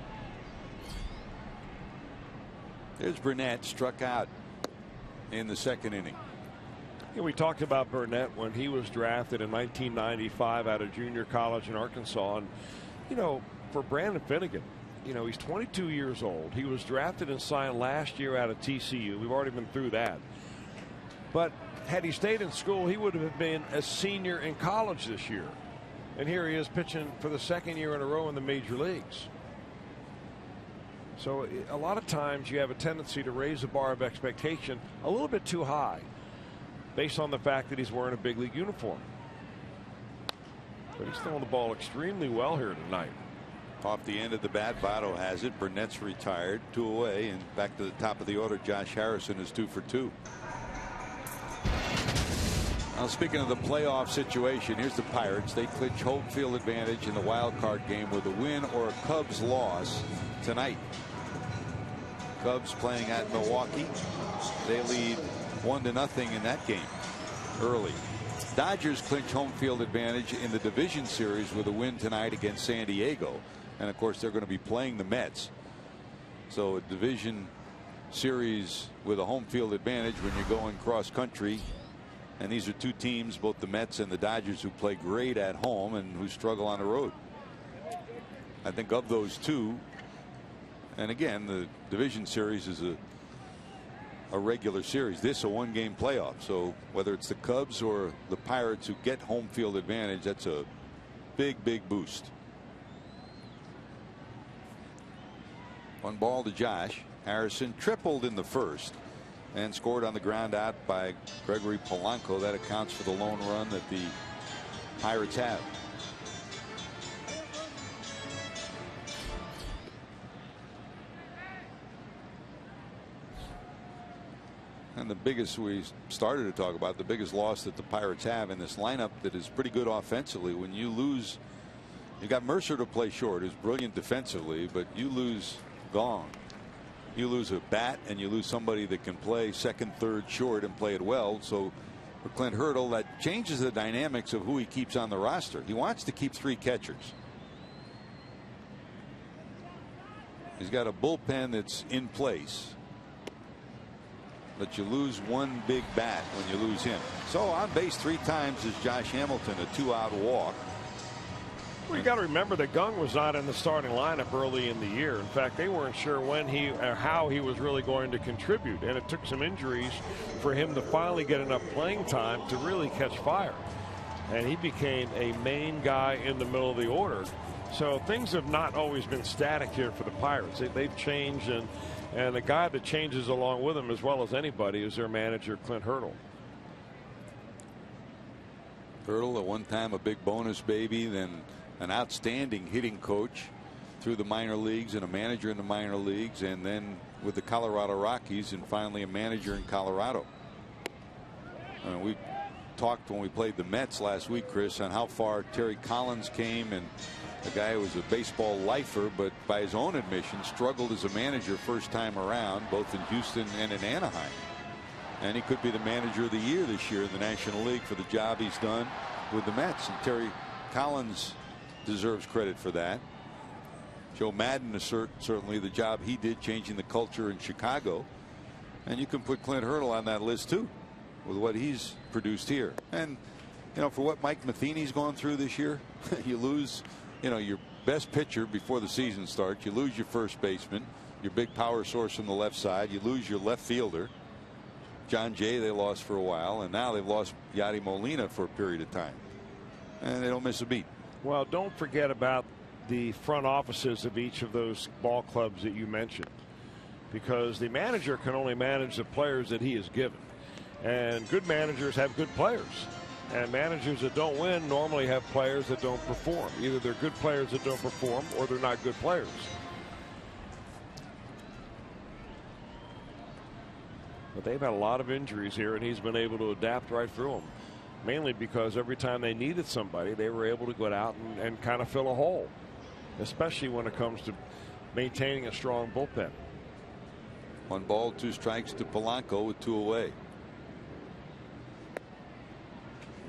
There's Burnett, struck out in the 2nd inning. Yeah, we talked about Burnett when he was drafted in 1995 out of junior college in Arkansas. And, you know, for Brandon Finnegan, you know, he's 22 years old. He was drafted and signed last year out of TCU. We've already been through that. But had he stayed in school, he would have been a senior in college this year. And here he is pitching for the 2nd year in a row in the major leagues. So a lot of times you have a tendency to raise the bar of expectation a little bit too high based on the fact that he's wearing a big league uniform. But he's throwing the ball extremely well here tonight. Off the end of the bat, Votto has it. Burnett's retired, 2 away, and back to the top of the order. Josh Harrison is 2 for 2. Now, speaking of the playoff situation, here's the Pirates. They clinch home field advantage in the wild card game with a win or a Cubs loss tonight. Cubs playing at Milwaukee. They lead 1-0 in that game early. Dodgers clinch home field advantage in the division series with a win tonight against San Diego. And of course, they're going to be playing the Mets. So a division series with a home field advantage when you're going cross country. And these are 2 teams, both the Mets and the Dodgers, who play great at home and who struggle on the road. I think of those 2, and again, the division series is a regular series. This a 1-game playoff. So whether it's the Cubs or the Pirates who get home field advantage, that's a big boost. 1 ball to Josh. Harrison tripled in the 1st and scored on the ground out by Gregory Polanco. That accounts for the lone run that the Pirates have. And the biggest, we started to talk about, the biggest loss that the Pirates have in this lineup that is pretty good offensively. When you lose, you got Mercer to play short, who's brilliant defensively, but you lose Gong. You lose a bat and you lose somebody that can play 2nd, 3rd short and play it well. So for Clint Hurdle, that changes the dynamics of who he keeps on the roster. He wants to keep 3 catchers. He's got a bullpen that's in place. But you lose 1 big bat when you lose him. So on base 3 times is Josh Hamilton, a 2-out walk. Well, you got to remember that Gong was not in the starting lineup early in the year. In fact, they weren't sure when he or how he was really going to contribute, and it took some injuries for him to finally get enough playing time to really catch fire. And he became a main guy in the middle of the order. So things have not always been static here for the Pirates. They've changed, and the guy that changes along with them as well as anybody is their manager, Clint Hurdle. Hurdle, at one time a big bonus baby, then an outstanding hitting coach through the minor leagues and a manager in the minor leagues, and then with the Colorado Rockies, and finally a manager in Colorado. I mean, we've talked when we played the Mets last week, Chris, on how far Terry Collins came, and a guy who was a baseball lifer, but by his own admission struggled as a manager first time around, both in Houston and in Anaheim. And he could be the manager of the year this year in the National League for the job he's done with the Mets. And Terry Collins deserves credit for that. Joe Madden certainly the job he did changing the culture in Chicago. And you can put Clint Hurdle on that list too, with what he's produced here. And you know, for what Mike Matheny's gone through this year, you lose, you know, your best pitcher before the season starts. You lose your first baseman, your big power source from the left side. You lose your left fielder. John Jay they lost for a while, and now they've lost Yadi Molina for a period of time, and they don't miss a beat. Well, don't forget about the front offices of each of those ball clubs that you mentioned, because the manager can only manage the players that he is given, and good managers have good players, and managers that don't win normally have players that don't perform. Either they're good players that don't perform, or they're not good players. But they've had a lot of injuries here, and he's been able to adapt right through them, mainly because every time they needed somebody, they were able to go out and kind of fill a hole, especially when it comes to maintaining a strong bullpen. 1 ball, 2 strikes to Polanco with 2 away.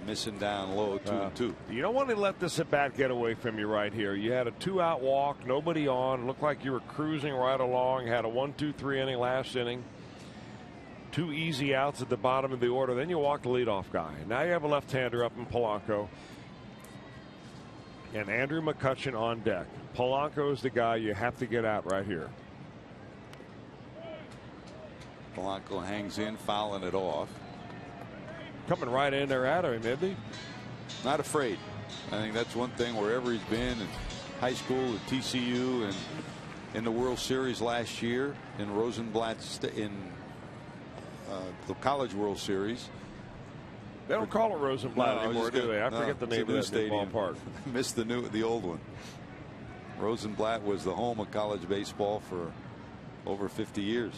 Missing down low, 2-2. You don't want to let this at bat get away from you right here. You had a 2-out walk, nobody on, looked like you were cruising right along, had a 1-2-3 inning last inning. 2 easy outs at the bottom of the order. Then you walk the leadoff guy. Now you have a left-hander up in Polanco. And Andrew McCutchen on deck. Polanco is the guy you have to get out right here. Polanco hangs in, fouling it off. Coming right in there at him, isn't he? Not afraid. I think that's one thing wherever he's been, in high school, at TCU, and in the World Series last year, in Rosenblatt, in the College World Series. They don't call it Rosenblatt anymore, do they? I forget the name of that stadium. Ballpark. Missed the old one. Rosenblatt was the home of college baseball for over 50 years.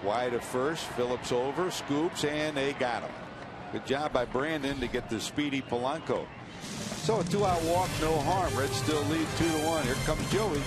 Wide of first, Phillips over, scoops, and they got him. Good job by Brandon to get the speedy Polanco. So a 2-out walk, no harm. Reds still lead 2-1. Here comes Joey.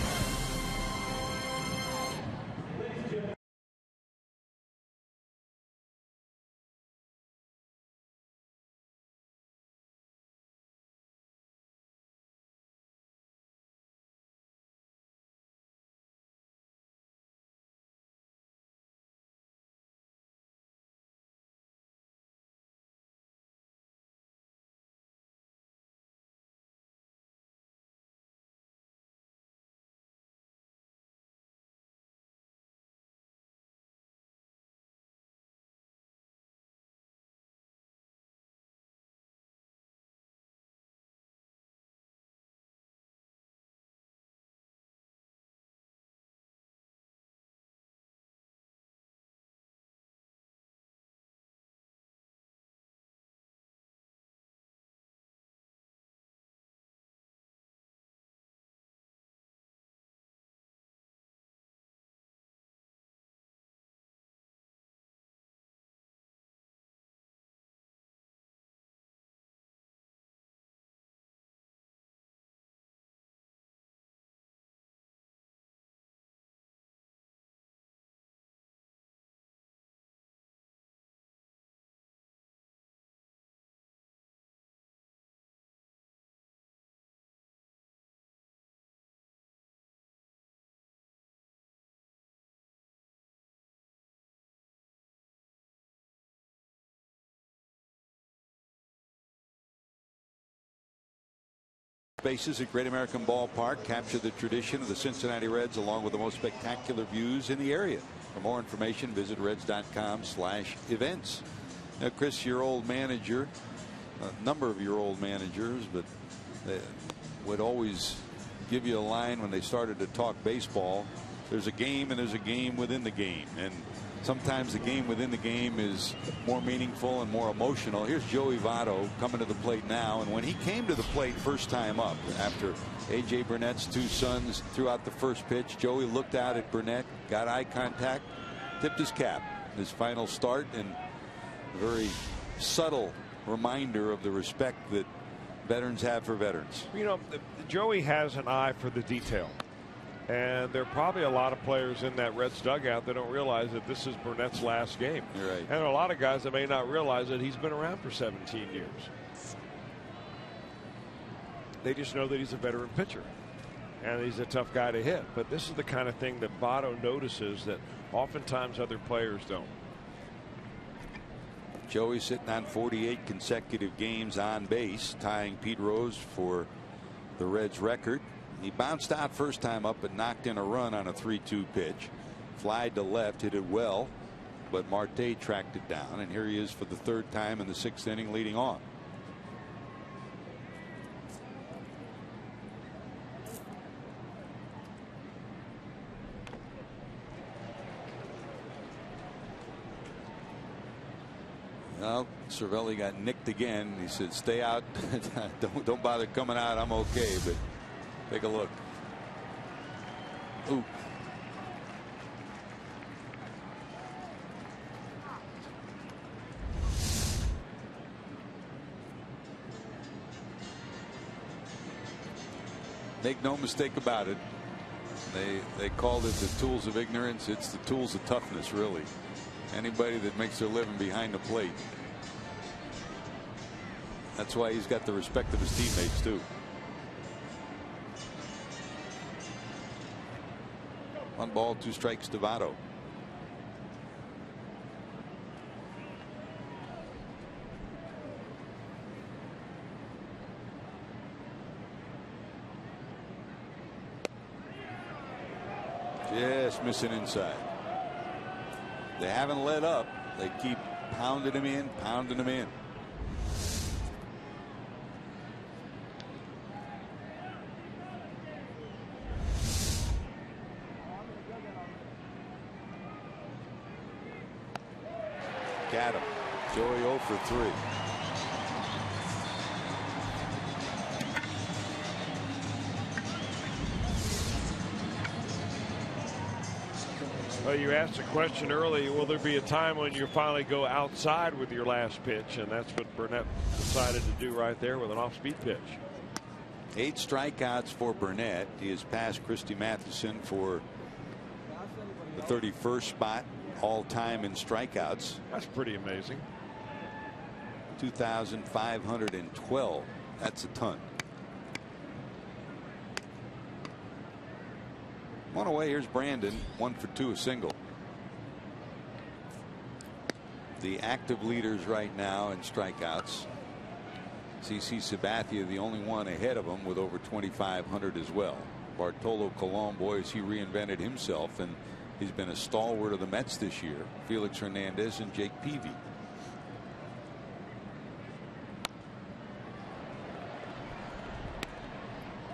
Bases at Great American Ballpark capture the tradition of the Cincinnati Reds along with the most spectacular views in the area. For more information, visit reds.com/events. Now, Chris, your old manager, a number of your old managers, but they would always give you a line when they started to talk baseball. There's a game and there's a game within the game. And sometimes the game within the game is more meaningful and more emotional. Here's Joey Votto coming to the plate now. And when he came to the plate first time up after A.J. Burnett's 2 sons threw out the first pitch, Joey looked out at Burnett, got eye contact, tipped his cap. his final start, and a very subtle reminder of the respect that veterans have for veterans. You know, Joey has an eye for the detail. And there are probably a lot of players in that Reds dugout that don't realize that this is Burnett's last game. You're right. And there are a lot of guys that may not realize that he's been around for 17 years. They just know that he's a veteran pitcher. And he's a tough guy to hit. But this is the kind of thing that Votto notices that oftentimes other players don't. Joey sitting on 48 consecutive games on base, tying Pete Rose for the Reds record. He bounced out first time up but knocked in a run on a 3-2 pitch. Flied to left, hit it well, but Marte tracked it down, and here he is for the third time in the 6th inning leading off. Well, Cervelli got nicked again. He said, stay out. don't bother coming out. I'm okay, but take a look. Ooh. Make no mistake about it. They called it the tools of ignorance. It's the tools of toughness, really. Anybody that makes their living behind the plate. That's why he's got the respect of his teammates, too. One ball, 2 strikes to Votto. Just missing inside. They haven't let up. They keep pounding him in, pounding him in. Got him. Joey 0 for 3. Well, you asked a question early, will there be a time when you finally go outside with your last pitch? And that's what Burnett decided to do right there with an off-speed pitch. 8 strikeouts for Burnett. He has passed Christy Mathewson for the 31st spot all time in strikeouts. That's pretty amazing. 2,512. That's a ton. One away. Here's Brandon. 1 for 2, a single. The active leaders right now in strikeouts. CC Sabathia, the only one ahead of him with over 2,500 as well. Bartolo Colon, boy, has he reinvented himself, and he's been a stalwart of the Mets this year. Felix Hernandez and Jake Peavy.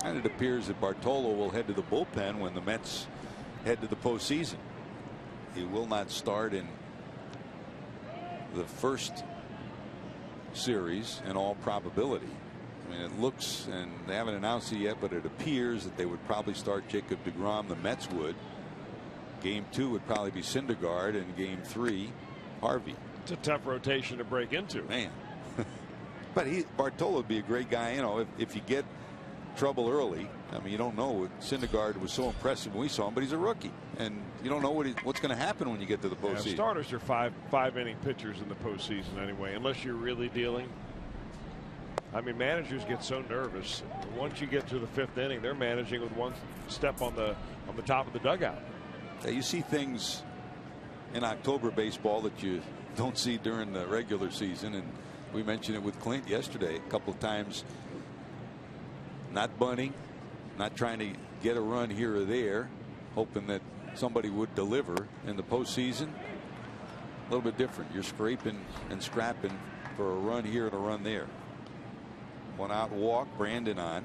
And it appears that Bartolo will head to the bullpen when the Mets head to the postseason. He will not start in the first series in all probability. I mean, it looks, and they haven't announced it yet, but it appears that they would probably start Jacob deGrom. The Mets would. Game 2 would probably be Syndergaard, and Game 3 Harvey. It's a tough rotation to break into. Man. But Bartolo would be a great guy, you know, if you get trouble early. I mean, you don't know. Syndergaard was so impressive when we saw him, but he's a rookie, and you don't know what's going to happen when you get to the postseason. Yeah, starters are five inning pitchers in the postseason anyway, unless you're really dealing. I mean, managers get so nervous. Once you get to the 5th inning, they're managing with one step on the top of the dugout. Yeah, you see things in October baseball that you don't see during the regular season, and we mentioned it with Clint yesterday a couple of times. Not bunting, not trying to get a run here or there, hoping that somebody would deliver. In the postseason, a little bit different. You're scraping and scrapping for a run here and a run there. 1 out walk, Brandon on.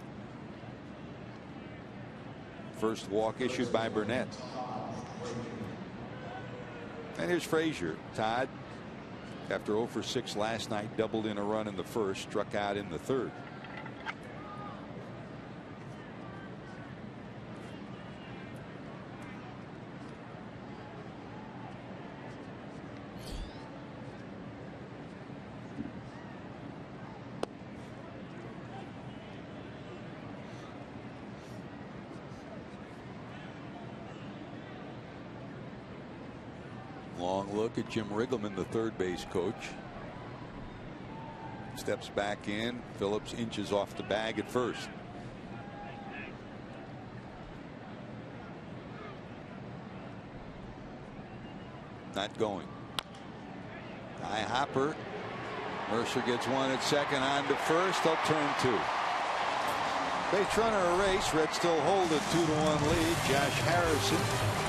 First walk issued by Burnett. And here's Frazier. Todd, after 0 for 6 last night, doubled in a run in the first, struck out in the 3rd. Long look at Jim Riggleman, the third base coach. Steps back in. Phillips inches off the bag at first. Not going. High hopper. Mercer gets one at second, on to first. They'll turn two. Base runner erased. Reds still hold a 2-1 lead. Josh Harrison.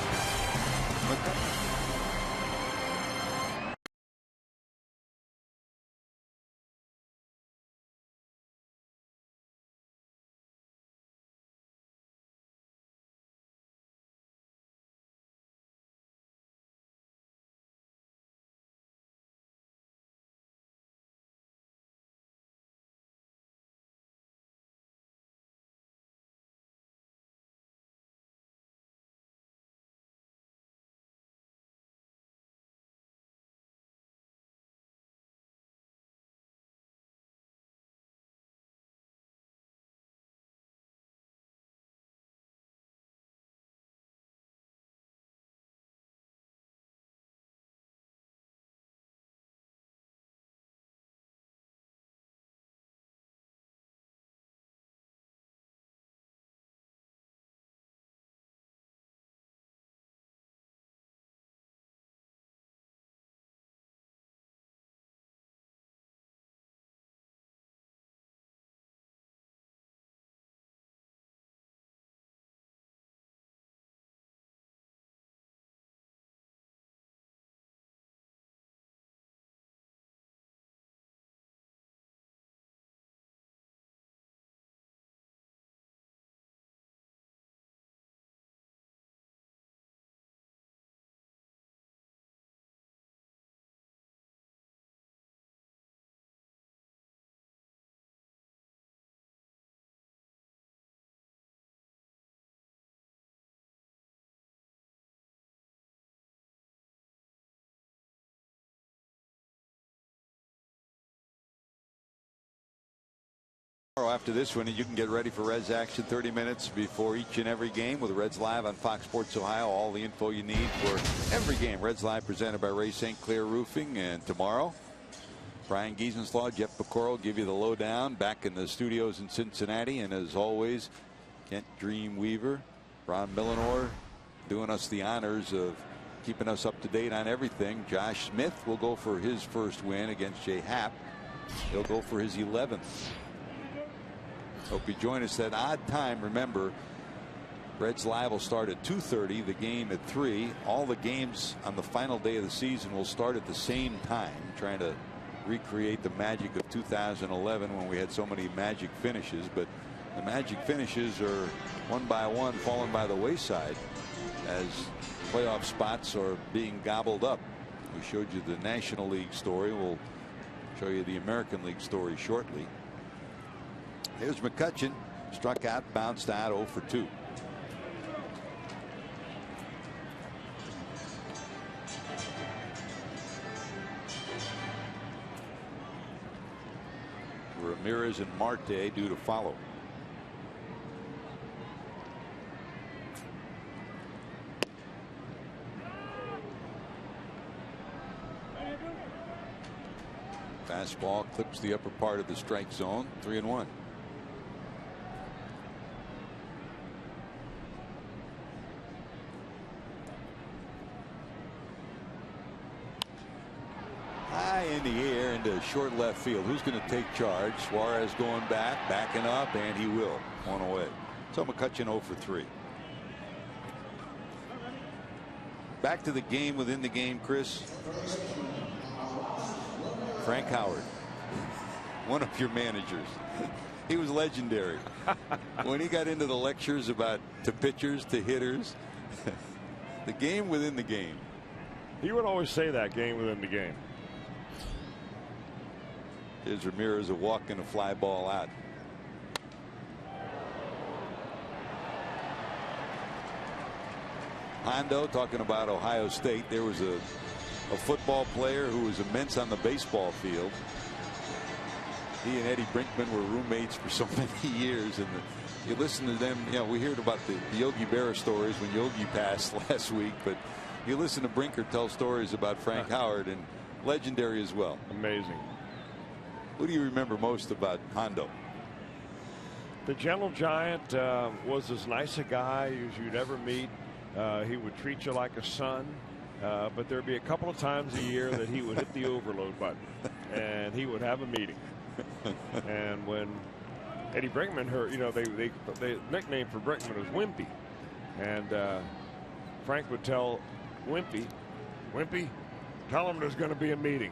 After this one, you can get ready for Reds action 30 minutes before each and every game with Reds Live on Fox Sports Ohio. All the info you need for every game. Reds Live presented by Ray St. Clair Roofing. And tomorrow, Brian Giesenslaw, Jeff Pecoro give you the lowdown back in the studios in Cincinnati. And as always, Kent Dream Weaver, Ron Millenor doing us the honors of keeping us up to date on everything. Josh Smith will go for his first win against Jay Happ. He'll go for his 11th. Hope you join us at odd time. Remember, Reds Live will start at 2:30, the game at 3. All the games on the final day of the season will start at the same time, trying to recreate the magic of 2011 when we had so many magic finishes. But the magic finishes are one by one falling by the wayside as playoff spots are being gobbled up. We showed you the National League story. We'll show you the American League story shortly. Here's McCutchen, struck out, bounced out, 0 for 2. Ramirez and Marte due to follow. Fastball clips the upper part of the strike zone. 3-1. High in the air into short left field. Who's going to take charge? Suarez going back, backing up, and he will. One away. So McCutchen 0 for 3. Back to the game within the game, Chris. Frank Howard, one of your managers. He was legendary. When he got into the lectures about to pitchers, to hitters, the game within the game. He would always say that, game within the game. Here's Ramirez, a walk and a fly ball out. Hondo talking about Ohio State. There was a football player who was immense on the baseball field. He and Eddie Brinkman were roommates for so many years, and you listen to them. You know, we heard about the Yogi Berra stories when Yogi passed last week, but You listen to Brinker tell stories about Frank Howard, and legendary as well. Amazing. Who do you remember most about Hondo? The gentle giant was as nice a guy as you'd ever meet. He would treat you like a son, but there'd be a couple of times a year that he would hit the overload button, and he would have a meeting. And when Eddie Brinkman heard, the nickname for Brinkman was Wimpy, and Frank would tell Wimpy, tell him there's going to be a meeting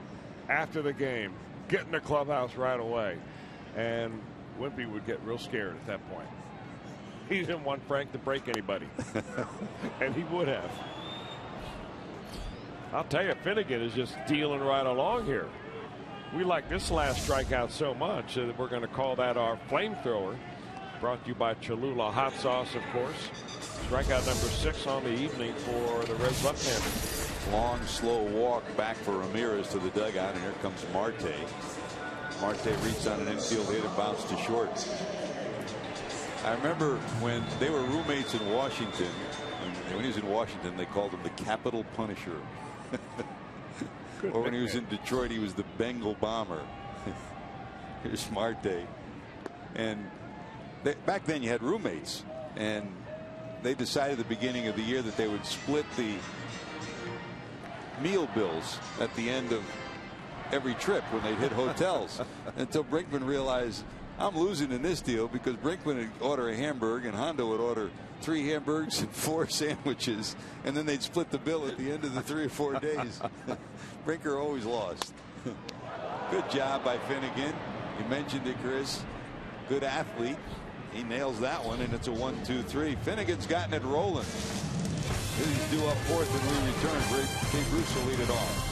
after the game. Get in the clubhouse right away. And Wimpy would get real scared at that point. He didn't want Frank to break anybody. And he would have. I'll tell you, Finnegan is just dealing right along here. We like this last strikeout so much that we're going to call that our flamethrower. Brought to you by Cholula Hot Sauce, of course. Strikeout number 6 on the evening for the Reds left-hander. Long, slow walk back for Ramirez to the dugout, and here comes Marte. Marte reached on an infield hit and bounced to short. I remember when they were roommates in Washington. When he was in Washington, they called him the Capital Punisher. Or when he was in Detroit, he was the Bengal Bomber. Here's Marte. And back then you had roommates, and they decided at the beginning of the year that they would split the meal bills at the end of every trip when they'd hit hotels, until Brinkman realized, I'm losing in this deal, because Brinkman would order a hamburger and Hondo would order 3 hamburgers and 4 sandwiches, and then they'd split the bill at the end of the 3 or 4 days. Brinker always lost. Good job by Finnegan. You mentioned it, Chris. Good athlete. He nails that one, and it's a 1-2-3. Finnegan's gotten it rolling. He's due up 4th, and we return. Jay Bruce will lead it off.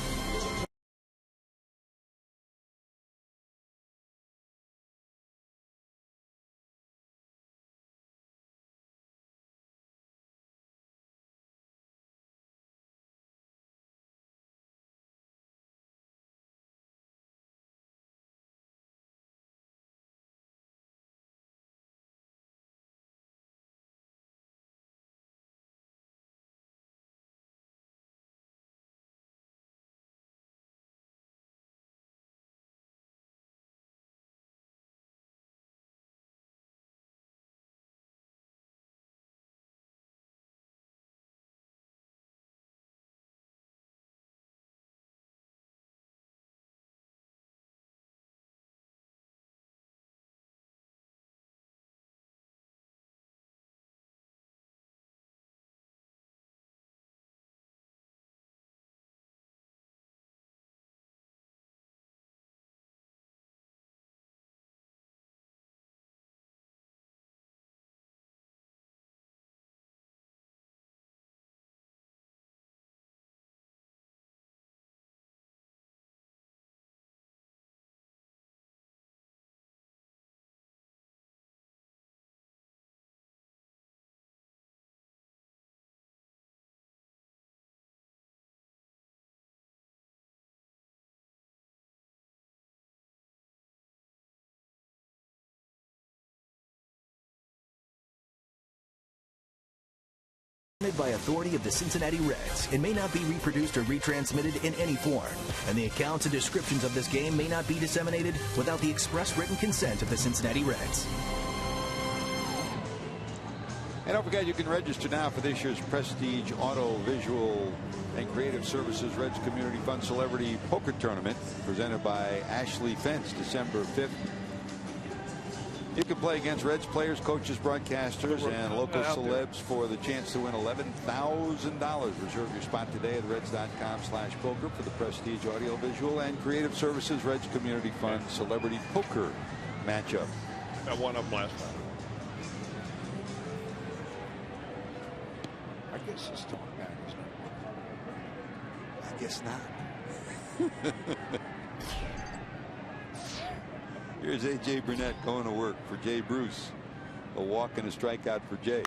By authority of the Cincinnati Reds, it may not be reproduced or retransmitted in any form, and the accounts and descriptions of this game may not be disseminated without the express written consent of the Cincinnati Reds. And don't forget, you can register now for this year's Prestige Auto, Visual, and Creative Services Reds Community Fund Celebrity Poker Tournament, presented by Ashley Fence, December 5th. You can play against Reds players, coaches, broadcasters, and local celebs for the chance to win $11,000. Reserve your spot today at reds.com/poker for the Prestige Audio, Visual, and Creative Services Reds Community Fund Celebrity Poker matchup. Got one up last time. I guess it's still back, isn't it? I guess not. Here's A.J. Burnett going to work for Jay Bruce. A walk and a strikeout for Jay.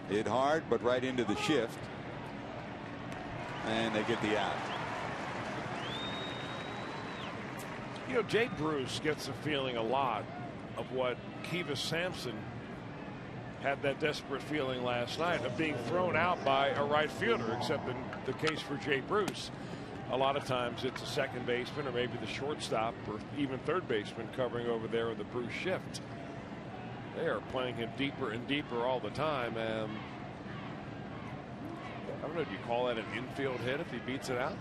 Hit hard, but right into the shift. And they get the out. You know, Jay Bruce gets the feeling a lot of what Kivas Sampson had that desperate feeling last night of being thrown out by a right fielder, except in the case for Jay Bruce. A lot of times it's a second baseman or maybe the shortstop or even third baseman covering over there in the Bruce shift. They are playing him deeper and deeper all the time, and I don't know, do you call that an infield hit if he beats it out?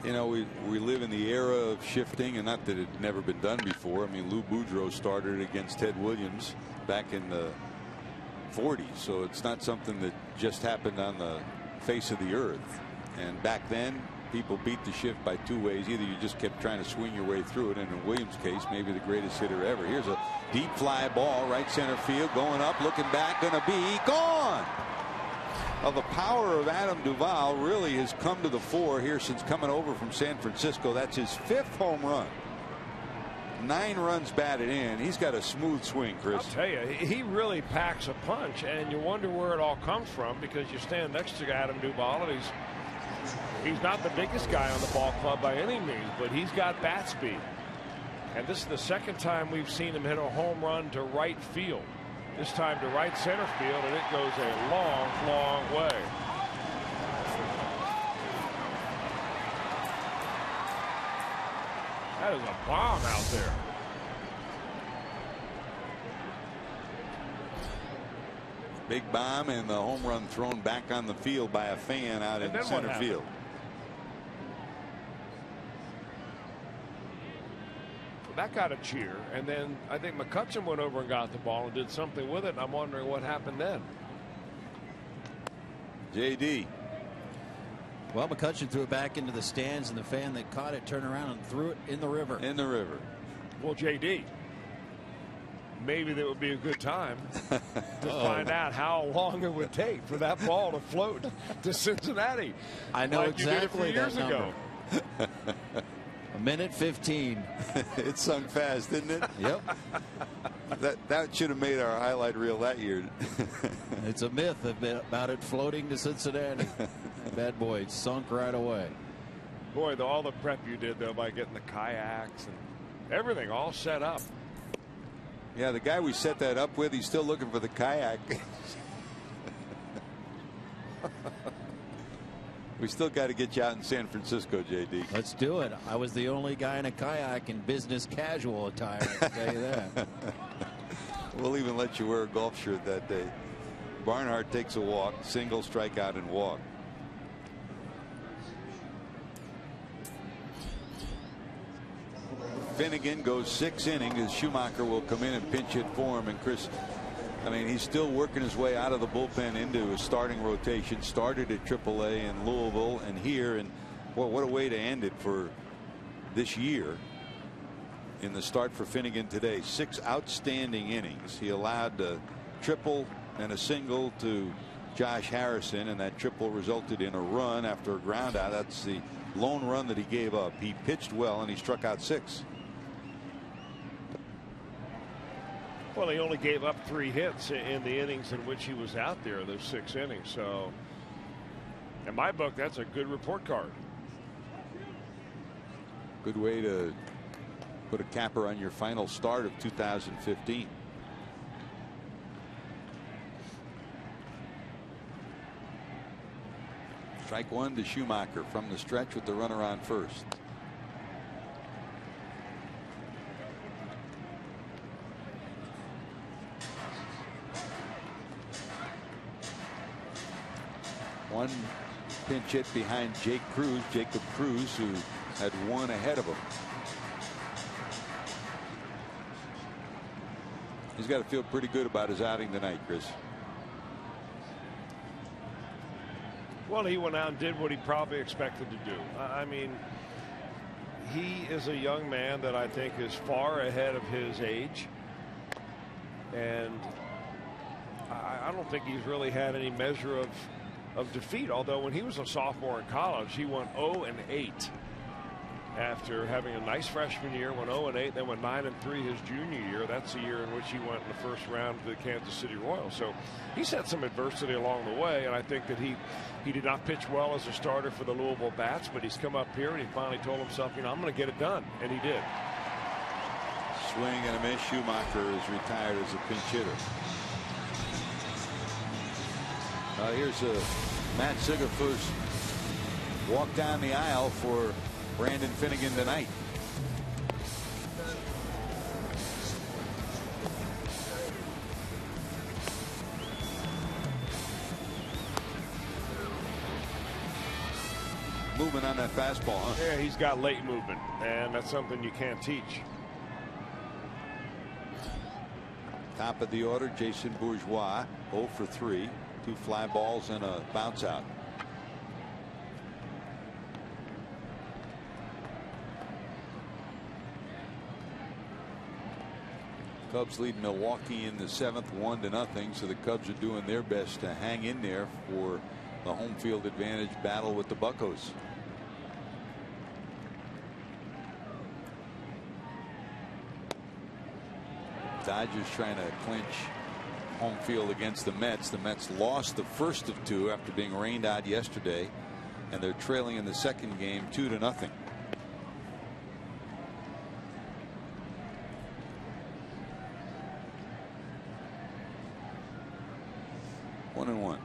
You know, we live in the era of shifting, and not that it had never been done before. I mean, Lou Boudreau started against Ted Williams back in the 40s, so it's not something that just happened on the face of the earth. And back then, people beat the shift by two ways. Either you just kept trying to swing your way through it, and in Williams' case, maybe the greatest hitter ever. Here's a deep fly ball, right center field, going up, looking back, going to be gone. Well, the power of Adam Duvall really has come to the fore here since coming over from San Francisco. That's his 5th home run. 9 runs batted in. He's got a smooth swing, Chris. I'll tell you, he really packs a punch, and you wonder where it all comes from because you stand next to Adam Duvall, and he's not the biggest guy on the ball club by any means, but he's got bat speed. And this is the second time we've seen him hit a home run to right field. This time to right center field, and it goes a long, long way. That is a bomb out there. Big bomb and the home run thrown back on the field by a fan out in center field. That got a cheer, and then I think McCutchen went over and got the ball and did something with it, and I'm wondering what happened then. JD. Well, McCutchen threw it back into the stands, and the fan that caught it turned around and threw it in the river. In the river. Well, JD, maybe that would be a good time to find out how long it would take for that ball to float to Cincinnati. I know like exactly you did a few that years number. ago. 1:15. It sung fast, didn't it? Yep. That should have made our highlight reel that year. It's a myth about it floating to Cincinnati. Bad boy, it sunk right away. Boy, all the prep you did, though, by getting the kayaks and everything all set up. Yeah, the guy we set that up with, he's still looking for the kayak. We still got to get you out in San Francisco, JD. Let's do it. I was the only guy in a kayak in business casual attire, I can tell you that. We'll even let you wear a golf shirt that day. Barnhart takes a walk, single, strikeout, and walk. Finnegan goes 6 innings as Schumacher will come in and pinch hit for him. And Chris, I mean, he's still working his way out of the bullpen into a starting rotation. Started at AAA in Louisville and here, and well, what a way to end it for this year. In the start for Finnegan today, 6 outstanding innings. He allowed a triple and a single to Josh Harrison, and that triple resulted in a run after a ground out. That's the lone run that he gave up. He pitched well and he struck out 6. Well, he only gave up 3 hits in the innings in which he was out there, those 6 innings. So, in my book, that's a good report card. Good way to put a capper on your final start of 2015. Strike 1 to Schumacher from the stretch with the runner on first. One pinch hit behind Jacob Cruz, who had 1 ahead of him. He's got to feel pretty good about his outing tonight, Chris. Well, he went out and did what he probably expected to do. I mean, he is a young man that I think is far ahead of his age. And I don't think he's really had any measure of defeat, although when he was a sophomore in college, he went 0-8 after having a nice freshman year, went 0-8, then went 9-3 his junior year. That's the year in which he went in the first round to the Kansas City Royals. So he's had some adversity along the way, and I think that he did not pitch well as a starter for the Louisville Bats, but he's come up here and he finally told himself, you know, I'm going to get it done, and he did. swing and a miss. Schumacher is retired as a pinch hitter. Here's Matt Singer first walk down the aisle for Brandon Finnegan tonight. Movement on that fastball, huh? Yeah, he's got late movement, and that's something you can't teach. Top of the order, Jason Bourgeois, 0 for 3, 2 fly balls and a bounce out. Cubs lead Milwaukee in the 7th, 1-0. So the Cubs are doing their best to hang in there for the home field advantage battle with the Buccos. Dodgers trying to clinch home field against the Mets. The Mets lost the first of 2 after being rained out yesterday, and they're trailing in the second game 2-0. One and one.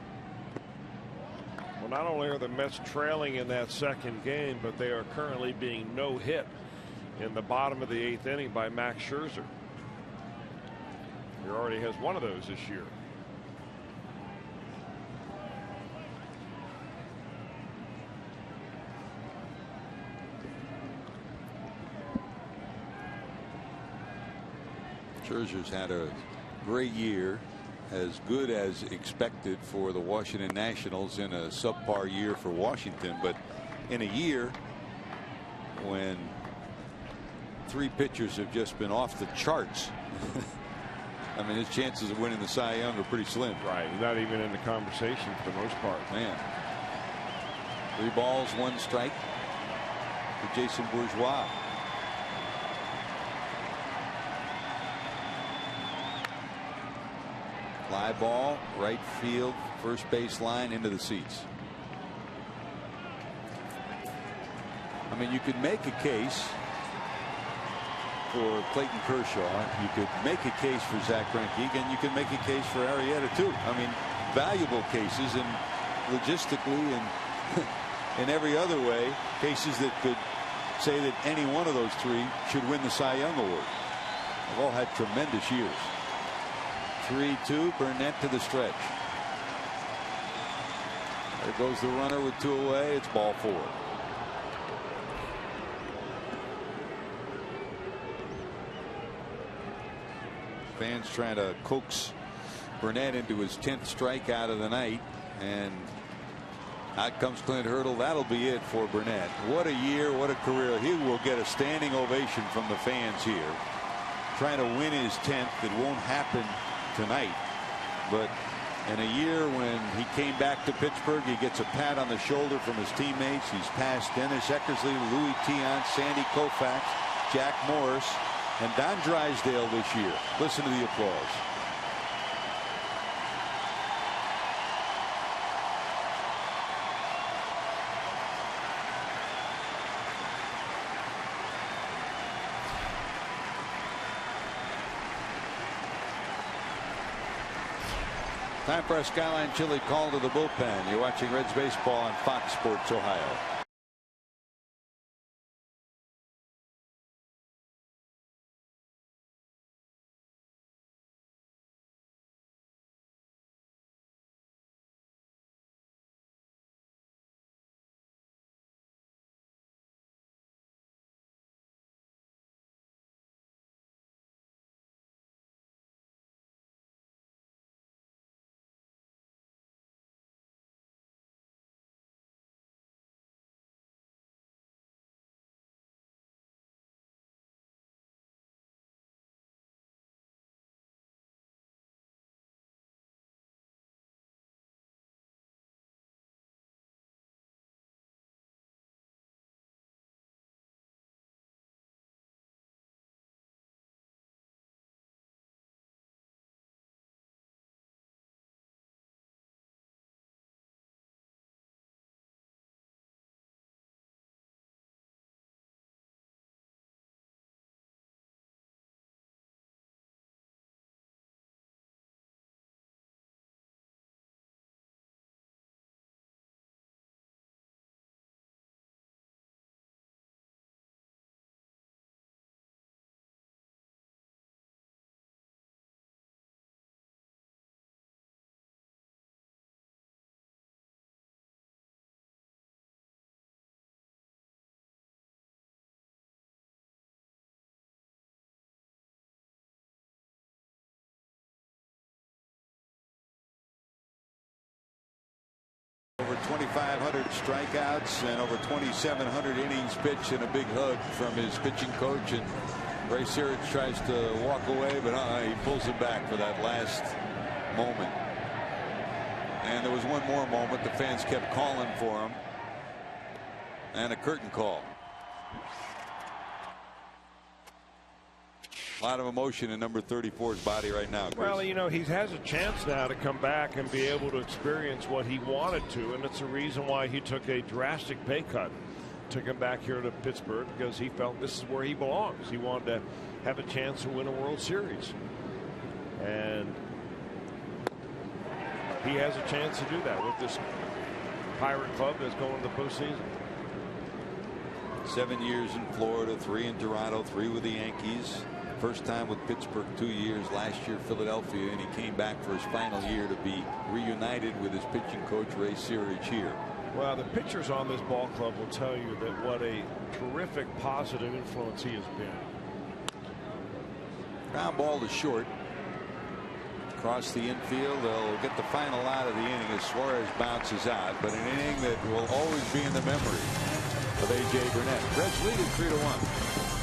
Well, not only are the Mets trailing in that second game, but they are currently being no hit in the bottom of the 8th inning by Max Scherzer. He already has one of those this year. Scherzer's had a great year, as good as expected for the Washington Nationals in a subpar year for Washington. But in a year when 3 pitchers have just been off the charts, I mean, his chances of winning the Cy Young are pretty slim. Right. He's not even in the conversation for the most part. Man. 3 balls, 1 strike for Jason Bourgeois. Fly ball, right field, first base line, into the seats. I mean, you could make a case for Clayton Kershaw. You could make a case for Zach Greinke, and you could make a case for Arrieta too. I mean, valuable cases, and logistically and in every other way, cases that could say that any one of those 3 should win the Cy Young Award. They've all had tremendous years. 3-2, Burnett to the stretch. There goes the runner with 2 away. It's ball 4. Fans trying to coax Burnett into his 10th strikeout of the night, and out comes Clint Hurdle. That'll be it for Burnett. What a year, what a career. He will get a standing ovation from the fans here. Trying to win his 10th. It won't happen tonight, but in a year when he came back to Pittsburgh, he gets a pat on the shoulder from his teammates. He's passed Dennis Eckersley, Louis Tiant, Sandy Koufax, Jack Morris, and Don Drysdale this year. Listen to the applause. Time for a Skyline Chili call to the bullpen. You're watching Reds baseball on Fox Sports Ohio. 2,500 strikeouts and over 2,700 innings pitched, and a big hug from his pitching coach. And Ray Searage tries to walk away, but he pulls him back for that last moment. And there was one more moment. The fans kept calling for him, and a curtain call. A lot of emotion in number 34's body right now, Chris. Well, you know, he has a chance now to come back and be able to experience what he wanted to, and it's the reason why he took a drastic pay cut to come back here to Pittsburgh, because he felt this is where he belongs. He wanted to have a chance to win a World Series, and he has a chance to do that with this Pirate club that's going to the postseason. 7 years in Florida, 3 in Toronto, 3 with the Yankees. First time with Pittsburgh 2 years, last year Philadelphia, and he came back for his final year to be reunited with his pitching coach Ray Searage here. Well, the pitchers on this ball club will tell you that what a terrific positive influence he has been. Ground ball to short. Across the infield, they'll get the final out of the inning as Suarez bounces out, but an inning that will always be in the memory of A.J. Burnett. Reds lead at 3-1.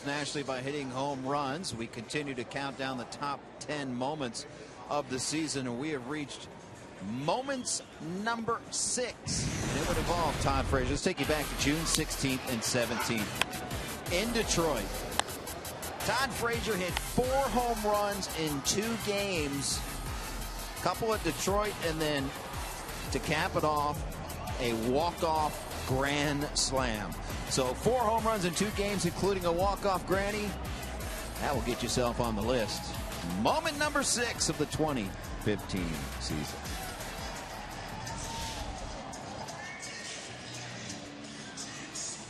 Nationally by hitting home runs. We continue to count down the top 10 moments of the season, and we have reached moments number 6. And it would involve Todd Frazier. Let's take you back to June 16th and 17th in Detroit. Todd Frazier hit 4 home runs in 2 games, a couple at Detroit, and then to cap it off, a walk-off grand slam. So 4 home runs in 2 games, including a walk-off granny. That will get yourself on the list. Moment number 6 of the 2015 season.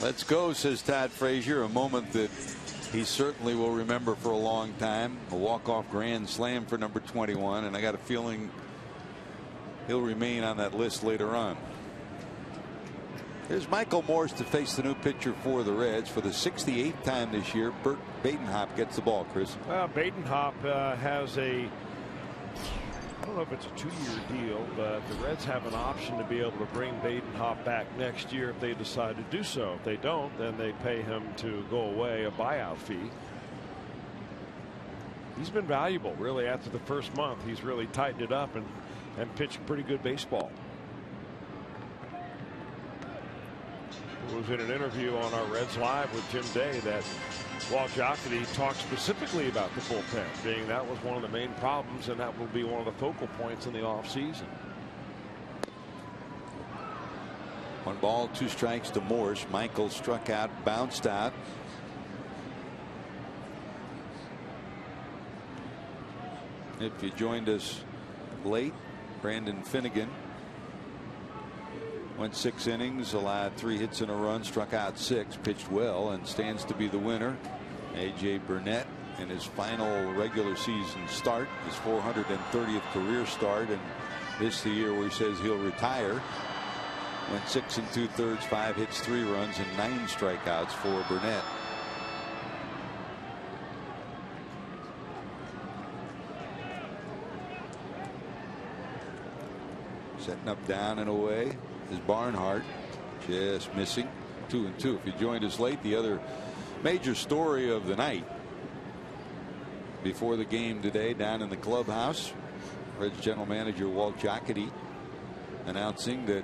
Let's go, says Todd Frazier. A moment that he certainly will remember for a long time. A walk-off grand slam for number 21, and I got a feeling he'll remain on that list later on. Here's Michael Morse to face the new pitcher for the Reds for the 68th time this year. Bert Badenhop gets the ball, Chris. Well, Badenhop has a, I don't know if it's a 2-year deal, but the Reds have an option to be able to bring Badenhop back next year if they decide to do so. If they don't, then they pay him to go away, a buyout fee. He's been valuable, really. After the first month, he's really tightened it up and pitched pretty good baseball. It was in an interview on our Reds Live with Jim Day that Walt Jocketty talked specifically about the bullpen, being that was one of the main problems, and that will be one of the focal points in the offseason. 1 ball, 2 strikes to Morse. Michael struck out, bounced out. If you joined us late, Brandon Finnegan went 6 innings, allowed 3 hits and a run, struck out 6, pitched well, and stands to be the winner. A.J. Burnett in his final regular season start, his 430th career start, and this the year where he says he'll retire. Went 6 2/3, 5 hits, 3 runs, and 9 strikeouts for Burnett. Setting up down and away is Barnhart, just missing. 2-2. If you joined us late, the other major story of the night before the game today down in the clubhouse, Reds general manager Walt Jocketty announcing that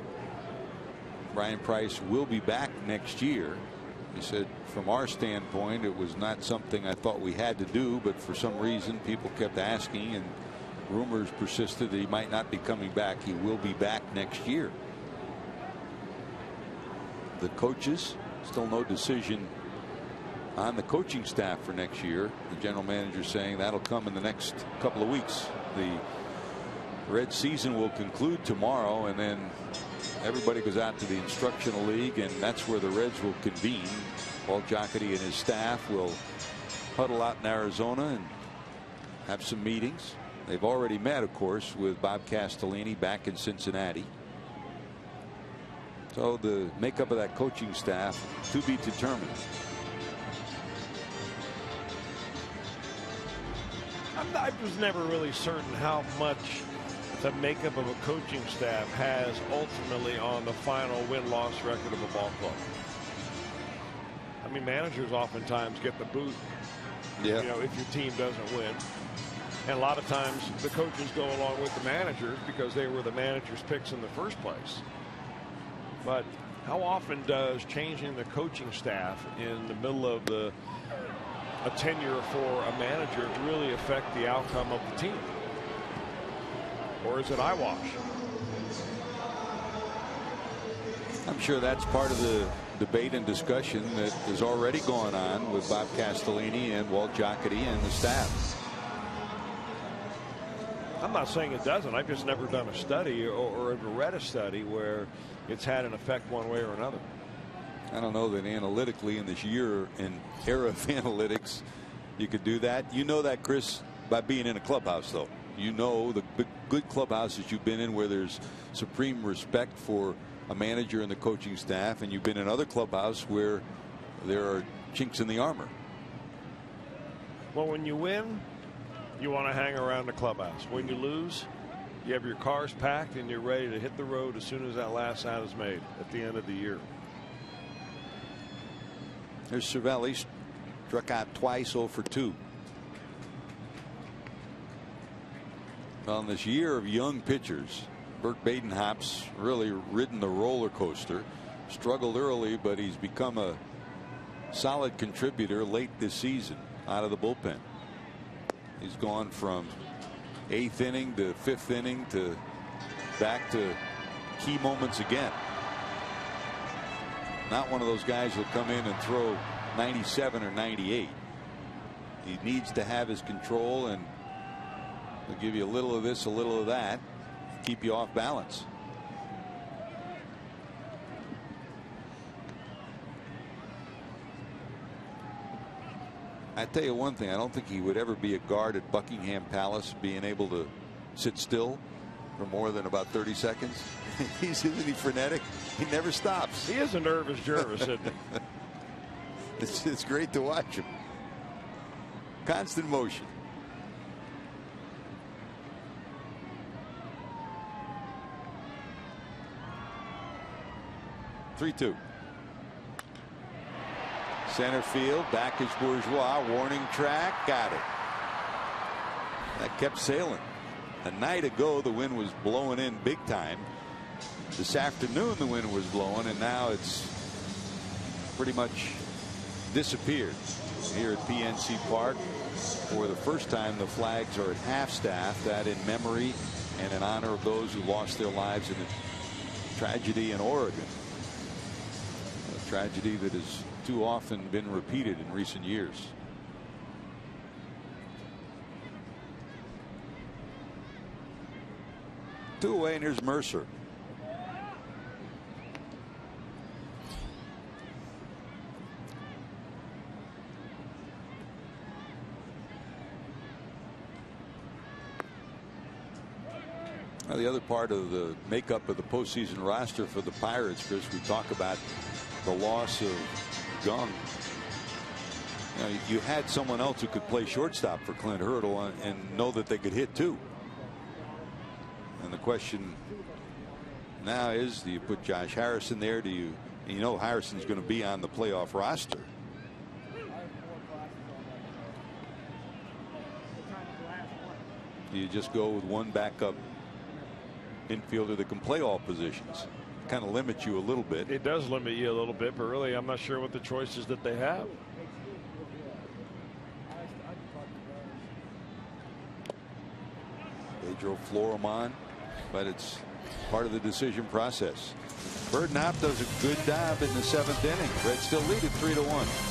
Brian Price will be back next year. He said, from our standpoint, it was not something I thought we had to do, but for some reason people kept asking and rumors persisted that he might not be coming back. He will be back next year. The coaches, still no decision on the coaching staff for next year. The general manager saying that'll come in the next couple of weeks. The Red season will conclude tomorrow, and then everybody goes out to the instructional league, and that's where the Reds will convene. Walt Jocketty and his staff will huddle out in Arizona and have some meetings. They've already met, of course, with Bob Castellini back in Cincinnati. So the makeup of that coaching staff to be determined. I was never really certain how much the makeup of a coaching staff has ultimately on the final win-loss record of a ball club. I mean, managers oftentimes get the boot, yeah, you know, if your team doesn't win. And a lot of times the coaches go along with the managers because they were the manager's picks in the first place. But how often does changing the coaching staff in the middle of a tenure for a manager really affect the outcome of the team? Or is it eyewash? I'm sure that's part of the debate and discussion that is already going on with Bob Castellini and Walt Jocketty and the staff. I'm not saying it doesn't. I've just never done a study or ever read a study where it's had an effect one way or another. I don't know that analytically in this year and era of analytics you could do that. You know that, Chris, by being in a clubhouse, though. You know the good clubhouses you've been in where there's supreme respect for a manager and the coaching staff, and you've been in other clubhouses where there are chinks in the armor. Well, when you win, you want to hang around the clubhouse. When you lose, you have your cars packed and you're ready to hit the road as soon as that last out is made at the end of the year. There's Cervelli, struck out twice, 0 for 2. On this year of young pitchers, Burt Badenhop's really ridden the roller coaster. Struggled early, but he's become a solid contributor late this season out of the bullpen. He's gone from 8th inning to 5th inning to back to key moments again. Not one of those guys who'll come in and throw 97 or 98. He needs to have his control, and he'll give you a little of this, a little of that, keep you off balance. I tell you one thing, I don't think he would ever be a guard at Buckingham Palace, being able to sit still for more than about 30 seconds. Isn't he frenetic? He never stops. He is a nervous Jervis, isn't he? It's great to watch him. Constant motion. Three-two. Center field, back is Bourgeois, warning track, got it. That kept sailing. A night ago the wind was blowing in big time. This afternoon the wind was blowing, and now it's pretty much disappeared. Here at PNC Park, for the first time the flags are at half-staff, that in memory and in honor of those who lost their lives in a tragedy in Oregon. A tragedy that has too often been repeated in recent years. 2 away, and here's Mercer. Now, the other part of the makeup of the postseason roster for the Pirates, Chris, we talk about the loss of Young. You know, you had someone else who could play shortstop for Clint Hurdle and know that they could hit too. And the question now is, do you put Josh Harrison there? Do you know Harrison's going to be on the playoff roster? Do you just go with one backup infielder that can play all positions? Kind of limits you a little bit. It does limit you a little bit, but really I'm not sure what the choices that they have. Pedro Florimon, but it's part of the decision process. Birdknapp does a good job in the 7th inning. Reds still lead at 3-1.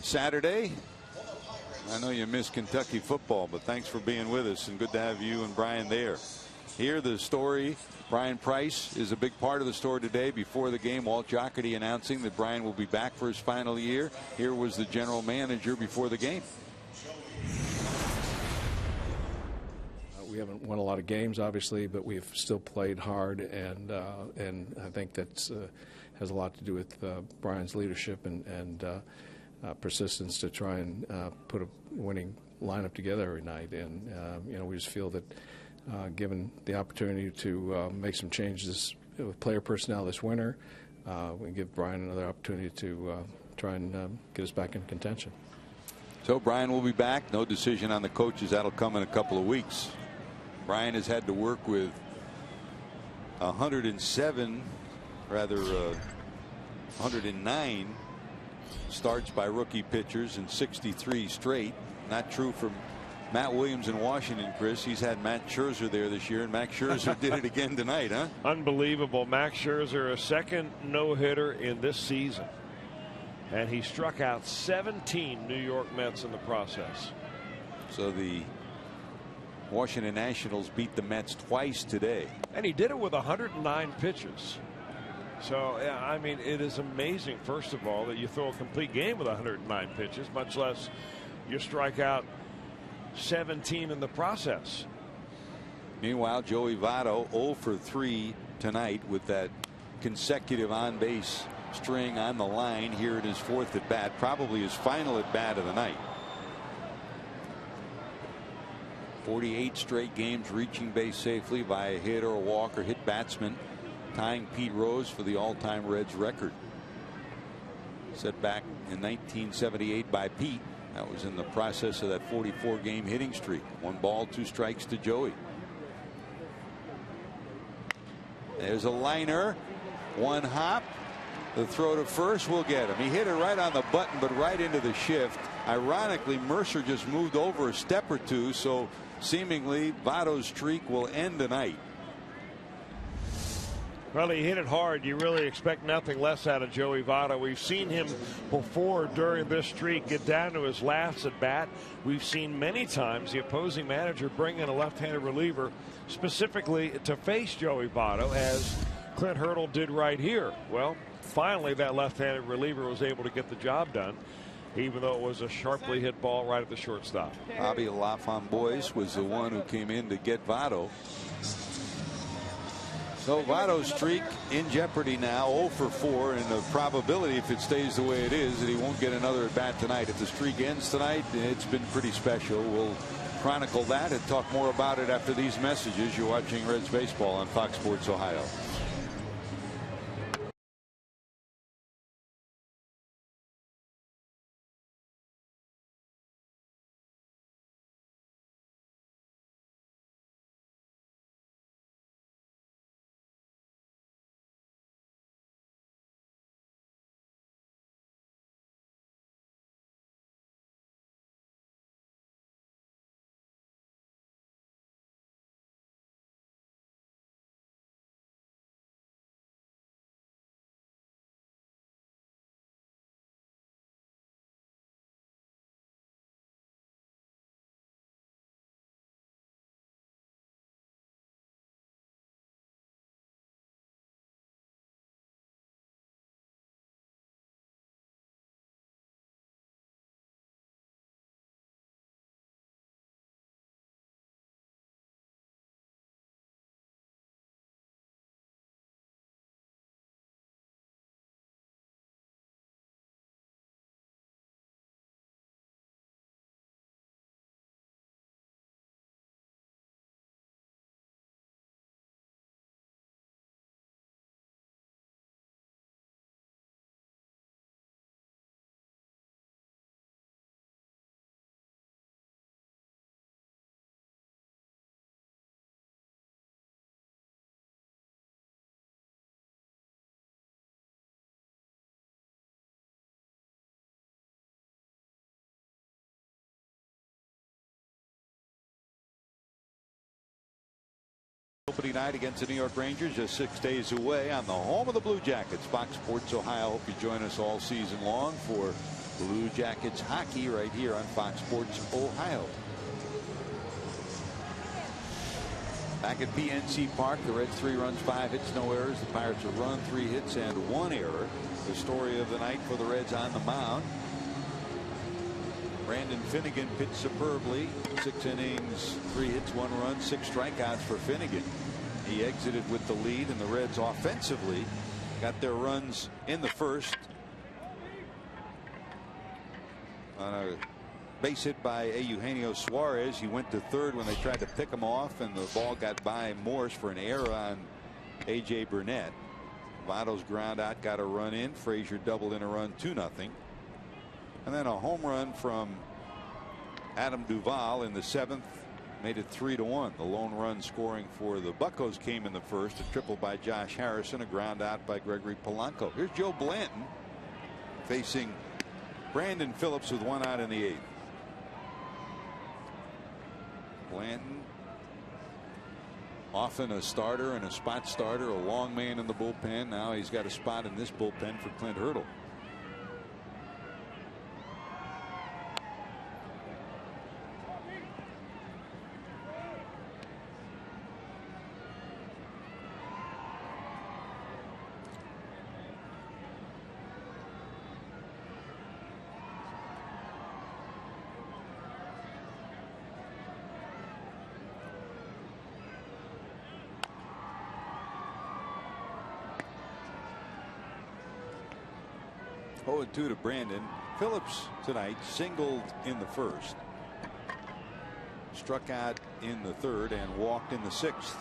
Saturday. I know you miss Kentucky football, but thanks for being with us, and good to have you and Brian there. Here, the story. Brian Price is a big part of the story today. Before the game, Walt Jocketty announcing that Brian will be back for his final year. Here was the general manager before the game. We haven't won a lot of games, obviously, but we've still played hard, and I think that has a lot to do with Brian's leadership and persistence to try and put a winning lineup together every night. And you know, we just feel that given the opportunity to make some changes with player personnel this winter, we give Brian another opportunity to try and get us back in contention. So Brian will be back. No decision on the coaches. That'll come in a couple of weeks. Brian has had to work with 109 starts by rookie pitchers and 63 straight. Not true for Matt Williams in Washington, Chris. He's had Matt Scherzer there this year, and Max Scherzer did it again tonight, huh? Unbelievable. Max Scherzer, a second no-hitter in this season. And he struck out 17 New York Mets in the process. So the Washington Nationals beat the Mets twice today. And he did it with 109 pitches. So, yeah, I mean, it is amazing, first of all, that you throw a complete game with 109 pitches, much less you strike out 17 in the process. Meanwhile, Joey Votto 0 for 3 tonight with that consecutive on-base string on the line here in his 4th at bat, probably his final at bat of the night. 48 straight games reaching base safely via hit or a walk or hit batsman, tying Pete Rose for the all-time Reds record. Set back in 1978 by Pete. That was in the process of that 44-game hitting streak. 1 ball, 2 strikes to Joey. There's a liner. 1 hop. The throw to first will get him. He hit it right on the button, but right into the shift. Ironically, Mercer just moved over a step or two, so seemingly Votto's streak will end tonight. Well, he hit it hard. You really expect nothing less out of Joey Votto. We've seen him before during this streak get down to his last at bat. We've seen many times the opposing manager bring in a left-handed reliever specifically to face Joey Votto, as Clint Hurdle did right here. Well, finally that left-handed reliever was able to get the job done, even though it was a sharply hit ball right at the shortstop. Bobby Lafamboise was the one who came in to get Votto. So Votto's streak in jeopardy now, 0 for 4, and the probability, if it stays the way it is, that he won't get another at bat tonight. If the streak ends tonight, it's been pretty special. We'll chronicle that and talk more about it after these messages. You're watching Reds baseball on Fox Sports Ohio. Opening night against the New York Rangers, just 6 days away, on the home of the Blue Jackets, Fox Sports Ohio. Hope you join us all season long for Blue Jackets hockey right here on Fox Sports Ohio. Back at PNC Park, the Reds 3 runs, 5 hits, no errors. The Pirates a run, 3 hits, and 1 error. The story of the night for the Reds on the mound. Brandon Finnegan pitched superbly. 6 innings, 3 hits, 1 run, 6 strikeouts for Finnegan. He exited with the lead, and the Reds offensively got their runs in the first on a base hit by Eugenio Suarez. He went to third when they tried to pick him off, and the ball got by Morse for an error on A.J. Burnett. Votto's ground out got a run in. Frazier doubled in a run, 2-0. And then a home run from Adam Duvall in the 7th made it 3-1. The lone run scoring for the Buccos came in the first. A triple by Josh Harrison, a ground out by Gregory Polanco. Here's Joe Blanton facing Brandon Phillips with 1 out in the 8th. Blanton, often a starter and a spot starter, a long man in the bullpen. Now he's got a spot in this bullpen for Clint Hurdle. Oh, 2 to Brandon. Phillips tonight singled in the first. struck out in the 3rd and walked in the 6th.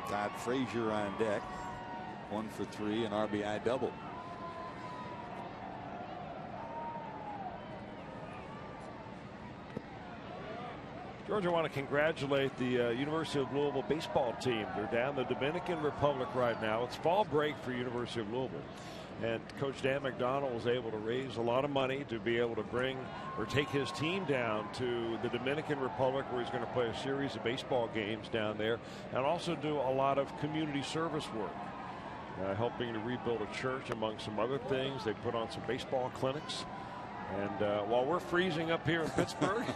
Todd Frazier on deck. 1 for 3, an RBI double. George, I want to congratulate the University of Louisville baseball team. They're down the Dominican Republic right now. It's fall break for University of Louisville. And Coach Dan McDonald was able to raise a lot of money to be able to bring or take his team down to the Dominican Republic, where he's going to play a series of baseball games down there and also do a lot of community service work, helping to rebuild a church, among some other things. They put on some baseball clinics. And while we're freezing up here in Pittsburgh,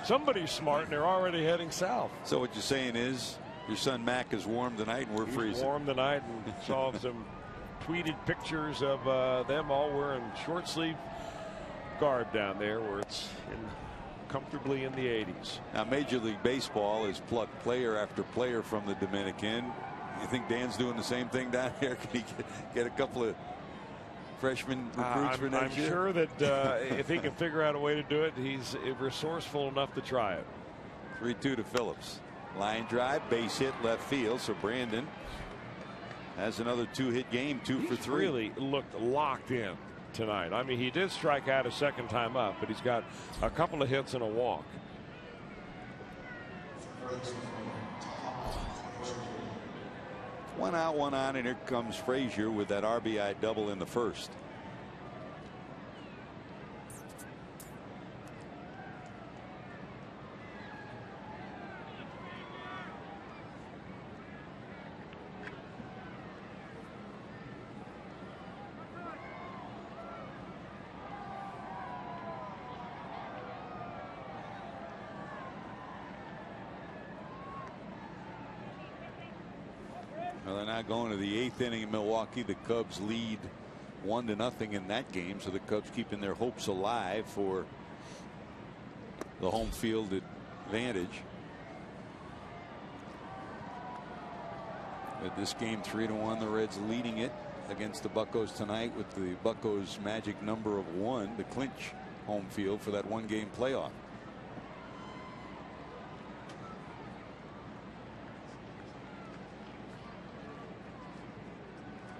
somebody's smart and they're already heading south. So what you're saying is your son Mac is warm tonight and we're freezing. Warm tonight, and saw some tweeted pictures of them all wearing short sleeve garb down there, where it's comfortably in the 80s. Now Major League Baseball has plucked player after player from the Dominican. You think Dan's doing the same thing down here? Can he get a couple of freshman recruits for next year? I'm sure that if he can figure out a way to do it, he's resourceful enough to try it. 3-2 to Phillips. Line drive, base hit, left field. So Brandon has another 2-hit game, 2 for 3. Really looked locked in tonight. I mean, he did strike out a second time up, but he's got a couple of hits and a walk. One out, one on, and here comes Frazier with that RBI double in the 1st. Well, they're now going to the 8th inning in Milwaukee. The Cubs lead 1-0 in that game, so the Cubs keeping their hopes alive for the home field advantage. At this game 3-1, the Reds leading it against the Buccos tonight, with the Buccos magic number of 1 to clinch home field for that 1-game playoff.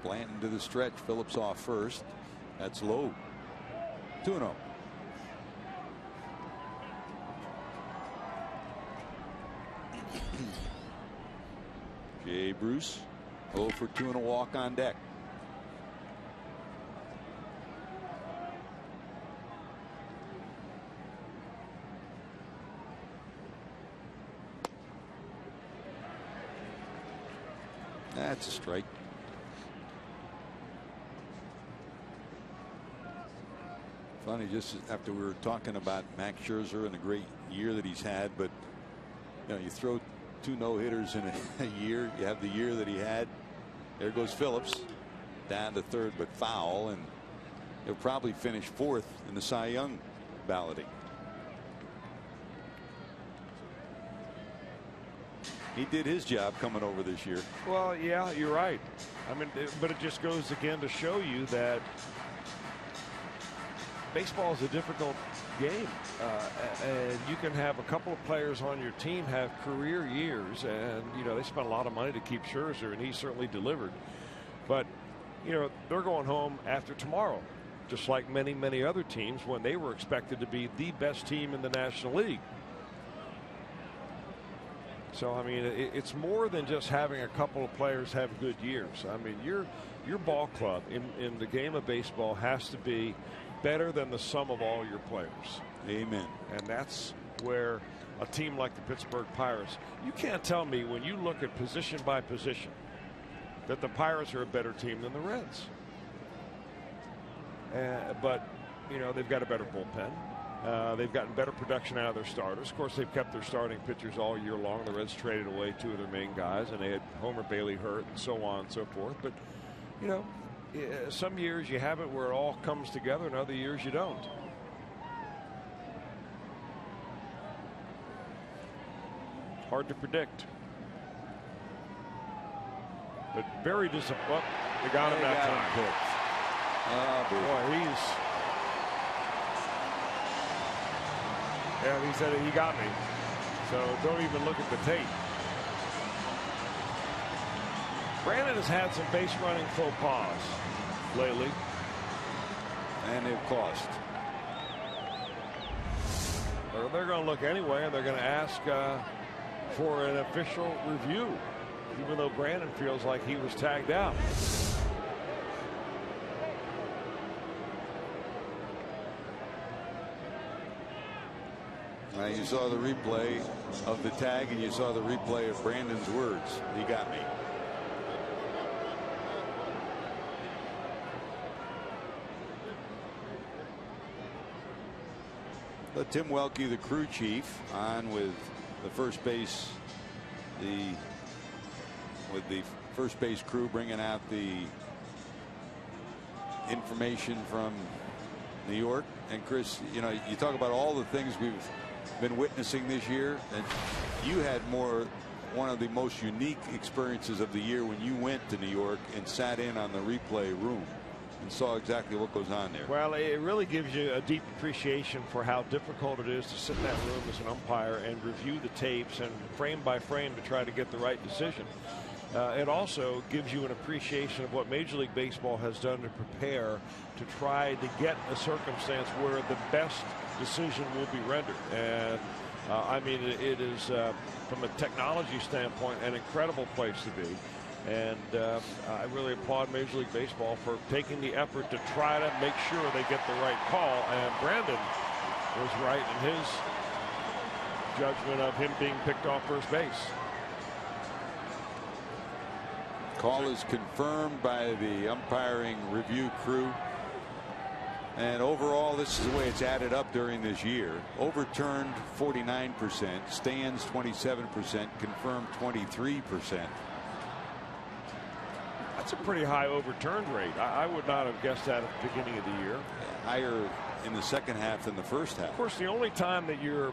Blanton to the stretch. Phillips off first. That's low. 2-0. Jay Bruce 0 for 2 and a walk on deck. That's a strike. Funny, just after we were talking about Max Scherzer and the great year that he's had, but you know, you throw 2 no-hitters in a year. You have the year that he had. There goes Phillips down to 3rd, but foul, and he'll probably finish 4th in the Cy Young balloting. He did his job coming over this year. Well, yeah, you're right. I mean, but it just goes again to show you that baseball is a difficult game, and you can have a couple of players on your team have career years, and you know they spent a lot of money to keep Scherzer, and he certainly delivered. But you know they're going home after tomorrow, just like many other teams when they were expected to be the best team in the National League. So I mean, it's more than just having a couple of players have good years. I mean, your ball club in the game of baseball has to be better than the sum of all your players. Amen. And that's where a team like the Pittsburgh Pirates, you can't tell me when you look at position by position that the Pirates are a better team than the Reds. But you know they've got a better bullpen. They've gotten better production out of their starters. Of course, they've kept their starting pitchers all year long. The Reds traded away 2 of their main guys, and they had Homer Bailey hurt and so on and so forth. But you know, some years you have it where it all comes together, and other years you don't. Hard to predict. But very disappointing. They got him that time. Oh, boy, And he said he got me. So don't even look at the tape. Brandon has had some base running faux pas lately. And they've cost. They're going to look anyway, and they're going to ask for an official review, even though Brandon feels like he was tagged out. Now you saw the replay of the tag, and you saw the replay of Brandon's words. He got me. But Tim Welke, the crew chief, on with the first base, with the first base crew, bringing out the information from New York. And Chris, you know, you talk about all the things we've been witnessing this year, and you had one of the most unique experiences of the year when you went to New York and sat in on the replay room and saw exactly what goes on there. Well, it really gives you a deep appreciation for how difficult it is to sit in that room as an umpire and review the tapes and frame by frame to try to get the right decision. It also gives you an appreciation of what Major League Baseball has done to prepare to try to get a circumstance where the best decision will be rendered. And I mean, it is from a technology standpoint an incredible place to be. And I really applaud Major League Baseball for taking the effort to try to make sure they get the right call. And Brandon was right in his judgment of him being picked off first base. Call is confirmed by the umpiring review crew. And overall, this is the way it's added up during this year. Overturned 49%, stands 27%, confirmed 23%. That's a pretty high overturned rate. I would not have guessed that at the beginning of the year. Higher in the second half than the first half. Of course, the only time that you're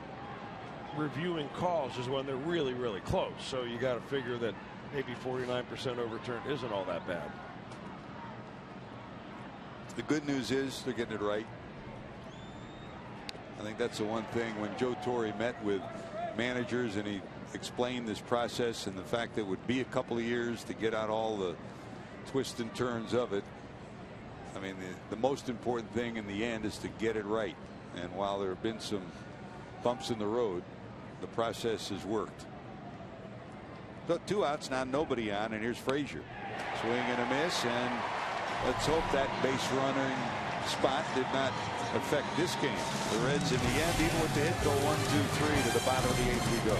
reviewing calls is when they're really, really close. So you got to figure that maybe 49% overturned isn't all that bad. The good news is they're getting it right. I think that's the one thing when Joe Torre met with managers and he explained this process and the fact that it would be a couple of years to get out all the twists and turns of it. I mean, the most important thing in the end is to get it right. And while there have been some bumps in the road, the process has worked. So 2 outs now, nobody on, and here's Frazier. Swing and a miss, and let's hope that base running spot did not affect this game. The Reds in the end, even with the hit, go 1-2-3 to the bottom of the 8th we go.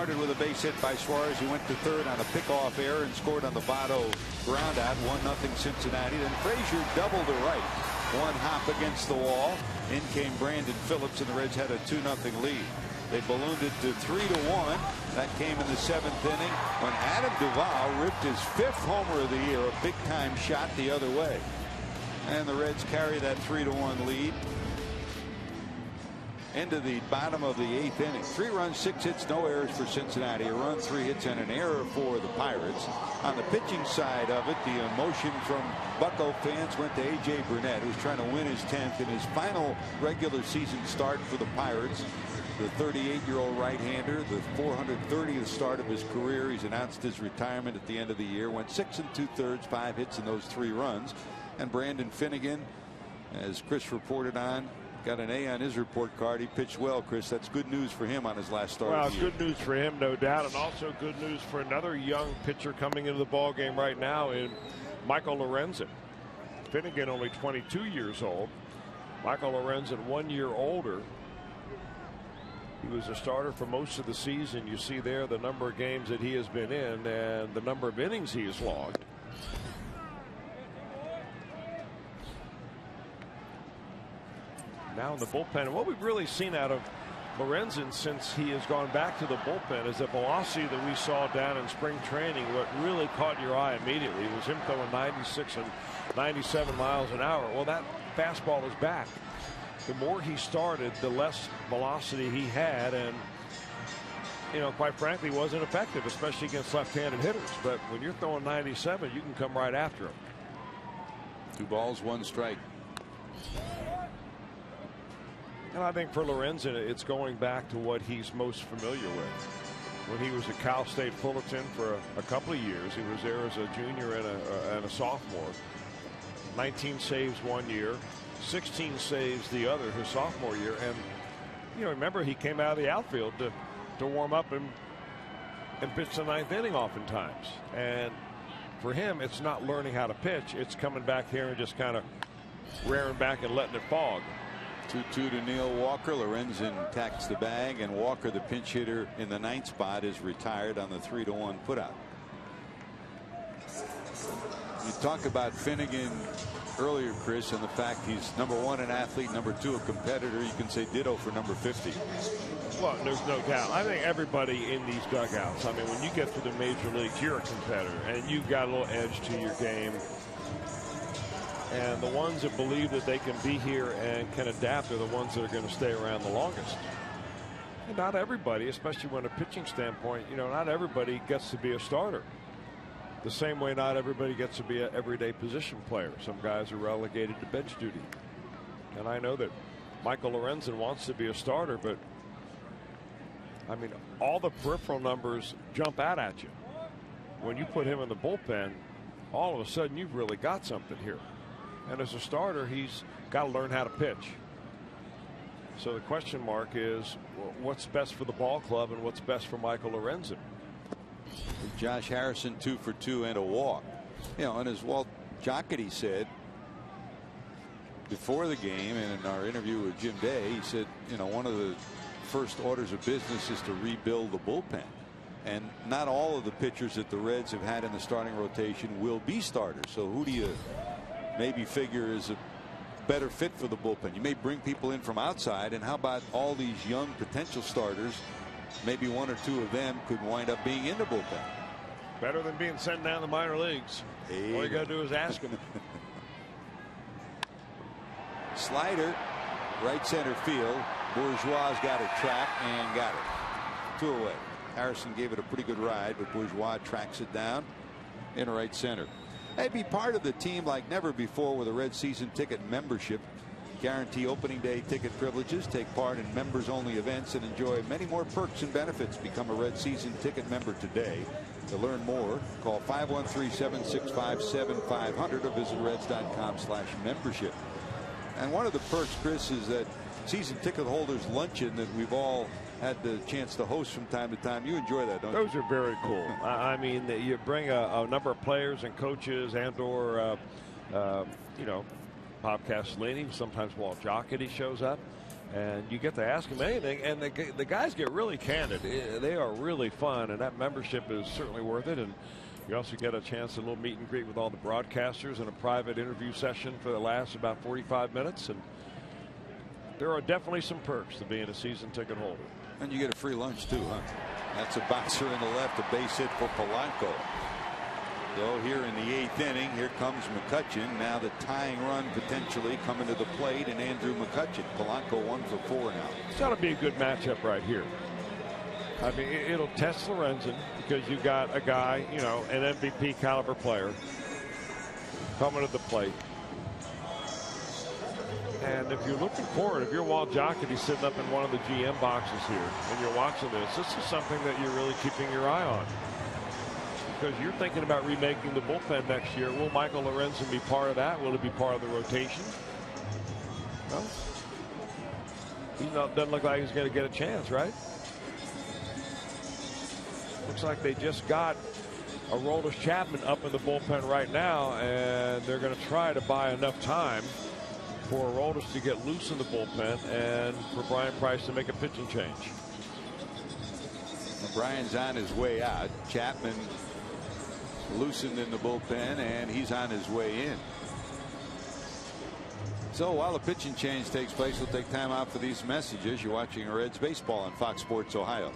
started with a base hit by Suarez. He went to third on a pickoff error and scored on the Votto groundout. 1-0 Cincinnati. Then Frazier doubled to right. One hop against the wall. In came Brandon Phillips, and the Reds had a 2-0 lead. They ballooned it to 3-1. That came in the 7th inning when Adam Duvall ripped his 5th homer of the year, a big-time shot the other way. And the Reds carry that 3-1 lead into the bottom of the 8th inning. 3 runs, 6 hits, no errors for Cincinnati. A run, 3 hits, and an error for the Pirates. On the pitching side of it, the emotion from Bucco fans went to A.J. Burnett, who's trying to win his 10th in his final regular season start for the Pirates. The 38-year-old right-hander, the 430th start of his career. He's announced his retirement at the end of the year. Went 6 2/3, 5 hits in those 3 runs. And Brandon Finnegan, as Chris reported on, got an A on his report card. He pitched well, Chris. That's good news for him on his last start. Well, of the year. good news for him, no doubt, and also good news for another young pitcher coming into the ball game right now in Michael Lorenzen. Finnegan only 22 years old. Michael Lorenzen 1 year older. He was a starter for most of the season. You see there the number of games that he has been in and the number of innings he has logged. Now in the bullpen, and what we've really seen out of Lorenzen since he has gone back to the bullpen is the velocity that we saw down in spring training. What really caught your eye immediately was him throwing 96 and 97 miles an hour. Well, that fastball is back. The more he started, the less velocity he had, and quite frankly, wasn't effective, especially against left-handed hitters. But when you're throwing 97, you can come right after him. 2 balls, 1 strike. And I think for Lorenzen, it's going back to what he's most familiar with. When he was at Cal State Fullerton for a couple of years, he was there as a junior and a sophomore. 19 saves 1 year. 16 saves the other, his sophomore year. And remember, he came out of the outfield to warm up and pitch the 9th inning oftentimes. And for him, it's not learning how to pitch, it's coming back here and just kind of rearing back and letting it fog. 2-2 to Neil Walker. Lorenzen tacks the bag, and Walker, the pinch hitter in the 9th spot, is retired on the 3-1 putout. You talk about Finnegan earlier, Chris, and the fact he's #1 an athlete, #2 a competitor. You can say ditto for number 50. Well, there's no doubt. I think everybody in these dugouts, I mean, when you get to the major leagues, you're a competitor and you've got a little edge to your game. And the ones that believe that they can be here and can adapt are the ones that are going to stay around the longest. And not everybody, especially from a pitching standpoint, not everybody gets to be a starter. The same way not everybody gets to be an everyday position player. Some guys are relegated to bench duty. And I know that Michael Lorenzen wants to be a starter, but I mean, all the peripheral numbers jump out at you. When you put him in the bullpen, all of a sudden you've really got something here. And as a starter, he's got to learn how to pitch. So the question mark is, what's best for the ball club and what's best for Michael Lorenzen? Josh Harrison 2 for 2 and a walk. And as Walt Jocketty said before the game and in our interview with Jim Day, he said, one of the first orders of business is to rebuild the bullpen. And not all of the pitchers that the Reds have had in the starting rotation will be starters. So who do you maybe figure is a better fit for the bullpen? You may bring people in from outside, and how about all these young potential starters? Maybe 1 or 2 of them could wind up being in the bullpen. Better than being sent down the minor leagues. Hey. All you got to do is ask them. Slider, right center field. Bourgeois got it tracked and got it. 2 away. Harrison gave it a pretty good ride, but Bourgeois tracks it down in right center. Hey, be part of the team like never before with a Red season ticket membership. Guarantee opening day ticket privileges, take part in members only events, and enjoy many more perks and benefits. Become a Red season ticket member today. To learn more, call 513-765-7500 or visit reds.com/membership. And one of the perks, Chris, is that season ticket holders luncheon that we've all had the chance to host from time to time. You enjoy that, don't you? Those are very cool. I mean, you bring a number of players and coaches and/or Bob Castellini. Sometimes Walt Jocketty shows up. And you get to ask them anything, and the guys get really candid. They are really fun, and that membership is certainly worth it. And you also get a chance to a little meet and greet with all the broadcasters and a private interview session for the last about 45 minutes. And there are definitely some perks to being a season ticket holder. And you get a free lunch too, huh? That's a bouncer in the left, a base hit for Polanco. So here in the 8th inning, here comes McCutchen. Now the tying run potentially coming to the plate, and Andrew McCutchen. Polanco 1 for 4 now. It's got to be a good matchup right here. I mean, it'll test Lorenzen because you got a guy, you know, an MVP caliber player coming to the plate. And if you're looking forward, if you're Walt Jocketty sitting up in one of the GM boxes here and you're watching this is something that you're really keeping your eye on. Because you're thinking about remaking the bullpen next year. Will Michael Lorenzen be part of that? Will it be part of the rotation? Well, he doesn't look like he's going to get a chance, right? Looks like they just got Aroldis Chapman up in the bullpen right now, and they're going to try to buy enough time for Aroldis to get loose in the bullpen and for Brian Price to make a pitching change. Brian's on his way out. Chapman loosened in the bullpen, and he's on his way in. So while the pitching change takes place, we'll take time out for these messages. You're watching Reds baseball on Fox Sports Ohio.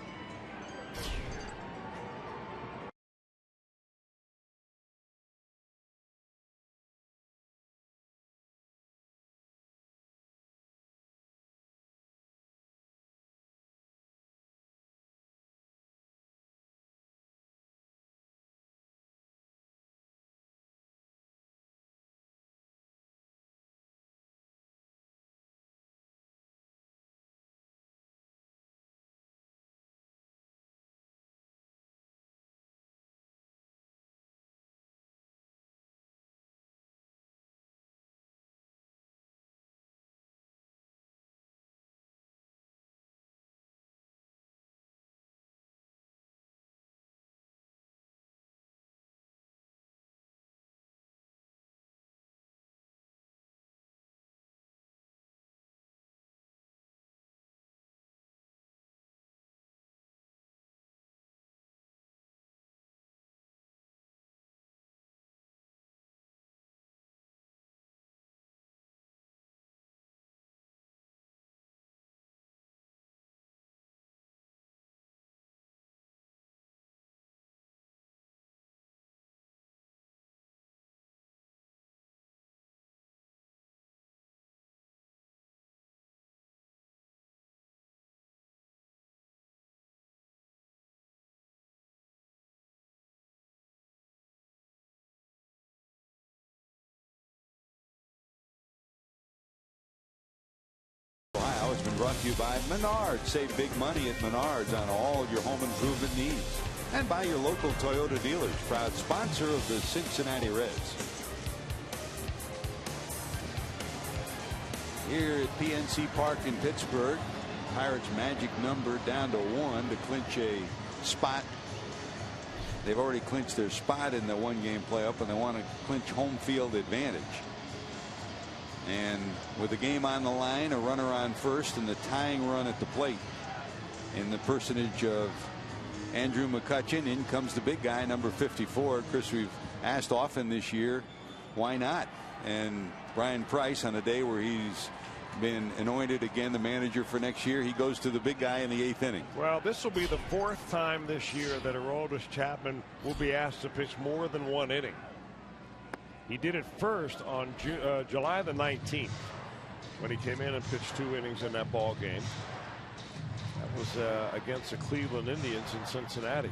Ohio has been brought to you by Menards. Save big money at Menards on all your home improvement needs. And by your local Toyota dealers, proud sponsor of the Cincinnati Reds. Here at PNC Park in Pittsburgh, Pirates' magic number down to 1 to clinch a spot. They've already clinched their spot in the one-game playoff, and they want to clinch home field advantage. And with the game on the line, a runner on first, and the tying run at the plate in the personage of Andrew McCutchen, in comes the big guy, number 54. Chris, we've asked often this year, why not? And Brian Price, on a day where he's been anointed again the manager for next year, he goes to the big guy in the 8th inning. Well, this will be the 4th time this year that Aroldis Chapman will be asked to pitch more than 1 inning. He did it first on July the 19th when he came in and pitched 2 innings in that ball game. That was against the Cleveland Indians in Cincinnati.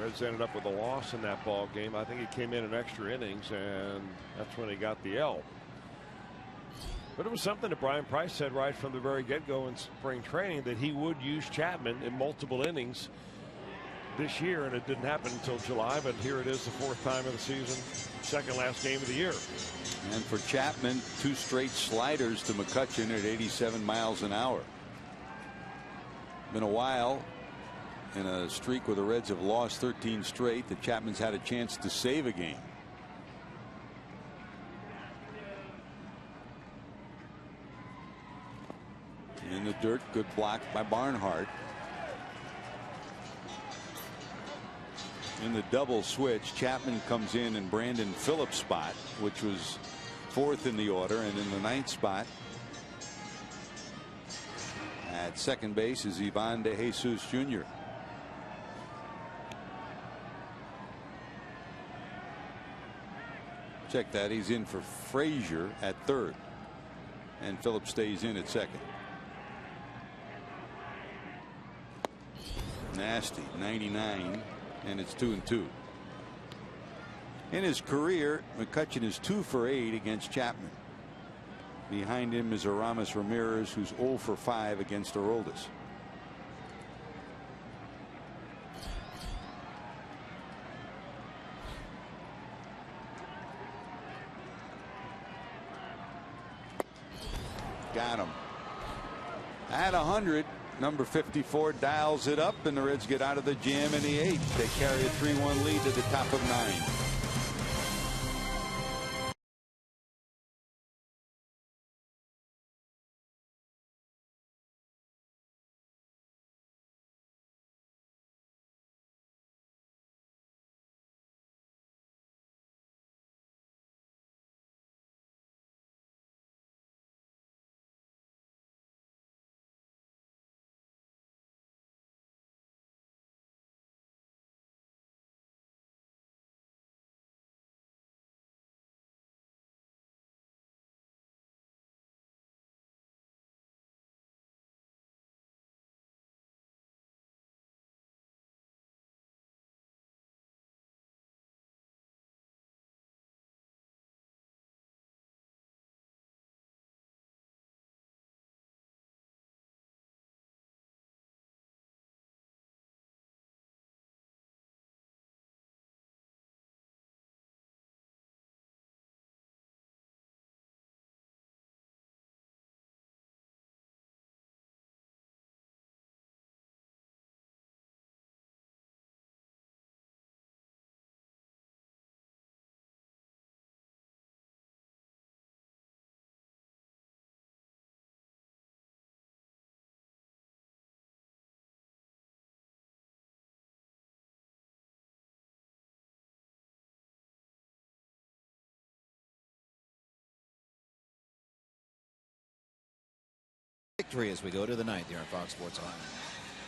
Reds ended up with a loss in that ball game. I think he came in extra innings, and that's when he got the L. But it was something that Brian Price said right from the very get-go in spring training, that he would use Chapman in multiple innings this year, and it didn't happen until July, but here it is, the 4th time of the season, 2nd last game of the year. And for Chapman, 2 straight sliders to McCutchen at 87 miles an hour. Been a while in a streak where the Reds have lost 13 straight that Chapman's had a chance to save a game. dirt. Good block by Barnhart. In the double switch, Chapman comes in Brandon Phillips' spot, which was 4th in the order, and in the 9th spot at second base is Ivan De Jesus Jr. Check that. He's in for Frazier at third, and Phillips stays in at second. Nasty 99, and it's 2-2. In his career, McCutchen is 2 for 8 against Chapman. Behind him is Aramis Ramirez, who's 0 for 5 against Aroldis. Got him. At 100, number 54 dials it up, and the Reds get out of the jam in the 8th. They carry a 3-1 lead to the top of 9. Victory as we go to the 9th here on Fox Sports Ohio.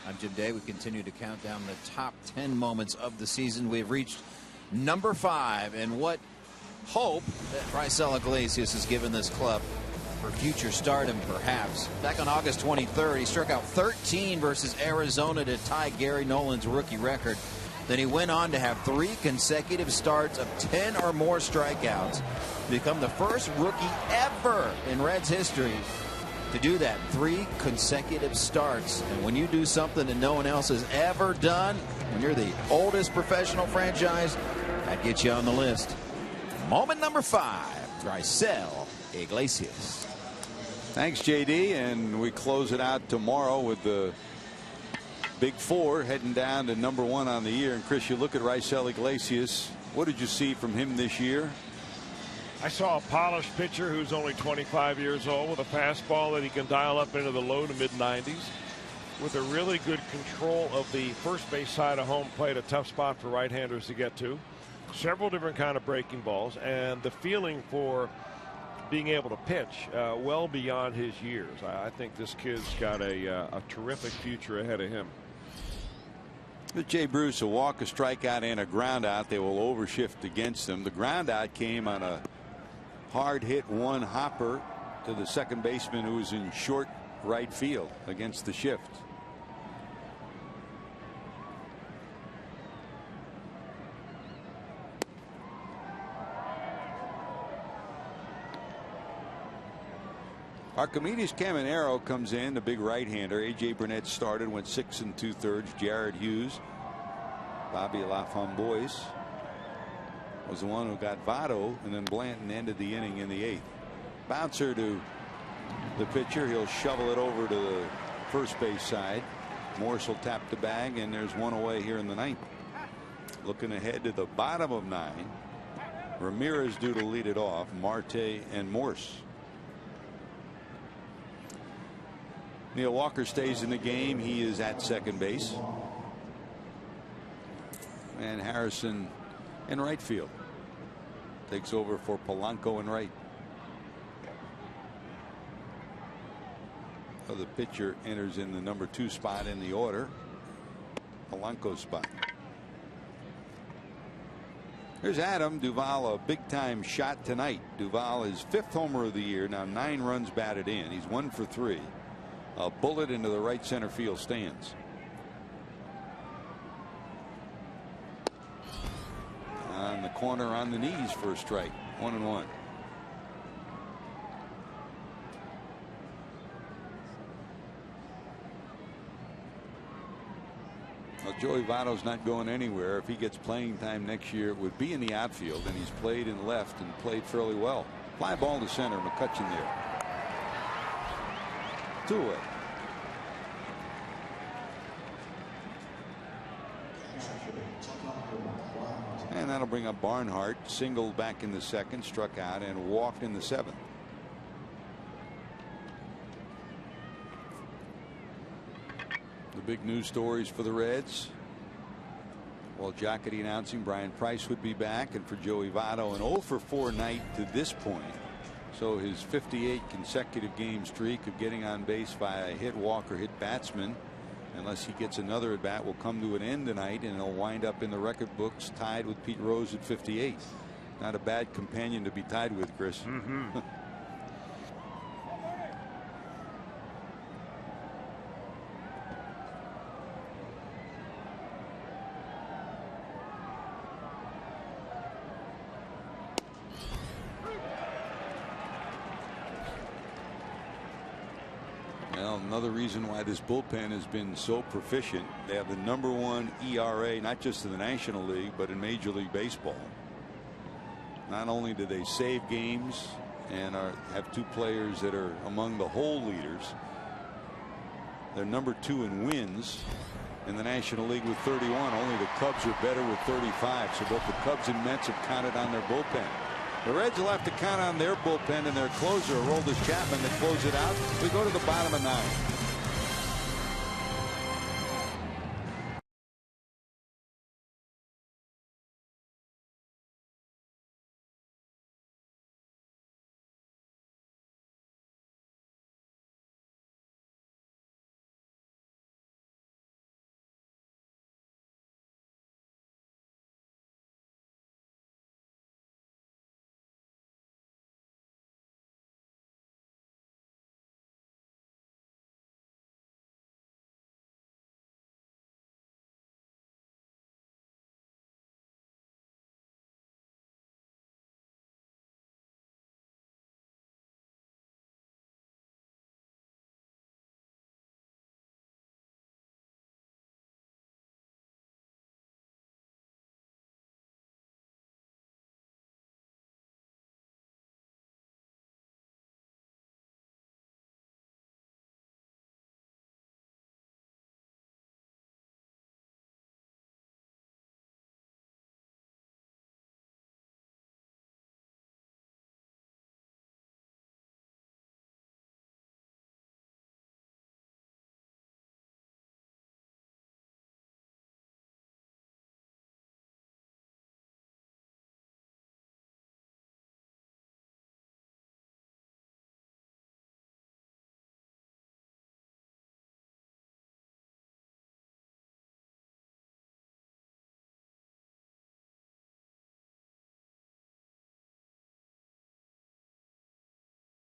I'm Jim Day. We continue to count down the top 10 moments of the season. We've reached number 5, and what hope that Raisel Iglesias has given this club for future stardom, perhaps. Back on August 23rd, he struck out 13 versus Arizona to tie Gary Nolan's rookie record. Then he went on to have 3 consecutive starts of 10 or more strikeouts to become the first rookie ever in Reds history to do that. 3 consecutive starts. And when you do something that no one else has ever done, when you're the oldest professional franchise, that gets you on the list. Moment number 5, Raisel Iglesias. Thanks, JD, and we close it out tomorrow with the Big 4 heading down to number 1 on the year. And Chris, you look at Raisel Iglesias. What did you see from him this year? I saw a polished pitcher who's only 25 years old with a fastball that he can dial up into the low to mid 90s, with a really good control of the first base side of home plate, a tough spot for right-handers to get to. Several different kind of breaking balls, and the feeling for being able to pitch well beyond his years. I think this kid's got a terrific future ahead of him. With Jay Bruce, a walk, a strikeout, and a ground out. They will overshift against them. The ground out came on a hard hit one hopper to the second baseman who was in short right field against the shift. Archimedes Caminero comes in, the big right-hander. A.J. Burnett started, went 6 2/3. Jared Hughes, Bobby Lafamboise was the one who got Votto, and then Blanton ended the inning in the 8th. Bouncer to the pitcher. He'll shovel it over to the first base side. Morse will tap the bag, and there's one away here in the 9th. Looking ahead to the bottom of 9. Ramirez due to lead it off. Marte and Morse. Neil Walker stays in the game. He is at second base. And Harrison in right field. Takes over for Polanco in right. So the pitcher enters in the number 2 spot in the order. Polanco's spot. Here's Adam Duvall, a big time shot tonight. Duvall is 5th homer of the year. Now 9 runs batted in. He's 1 for 3. A bullet into the right center field stands. On the corner on the knees for a strike. 1-1. Well, Joey Votto's not going anywhere. If he gets playing time next year, it would be in the outfield, and he's played in left and played fairly well. Fly ball to center. McCutchen there. 2 away. And that'll bring up Barnhart. Singled back in the 2nd, struck out, and walked in the 7th. The big news stories for the Reds. Well, Jocketty announcing Brian Price would be back, and for Joey Votto, an 0 for 4 night to this point. So his 58 consecutive game streak of getting on base by a hit walk or hit batsman, unless he gets another at bat, will come to an end tonight, and he'll wind up in the record books tied with Pete Rose at 58. Not a bad companion to be tied with, Chris. Well, another reason why this bullpen has been so proficient. They have the number 1 ERA, not just in the National League, but in Major League Baseball. Not only do they save games and have 2 players that are among the hole leaders, they're number 2 in wins in the National League with 31. Only the Cubs are better with 35. So both the Cubs and Mets have counted on their bullpen. The Reds will have to count on their bullpen and their closer, Aroldis Chapman, to close it out. We go to the bottom of 9.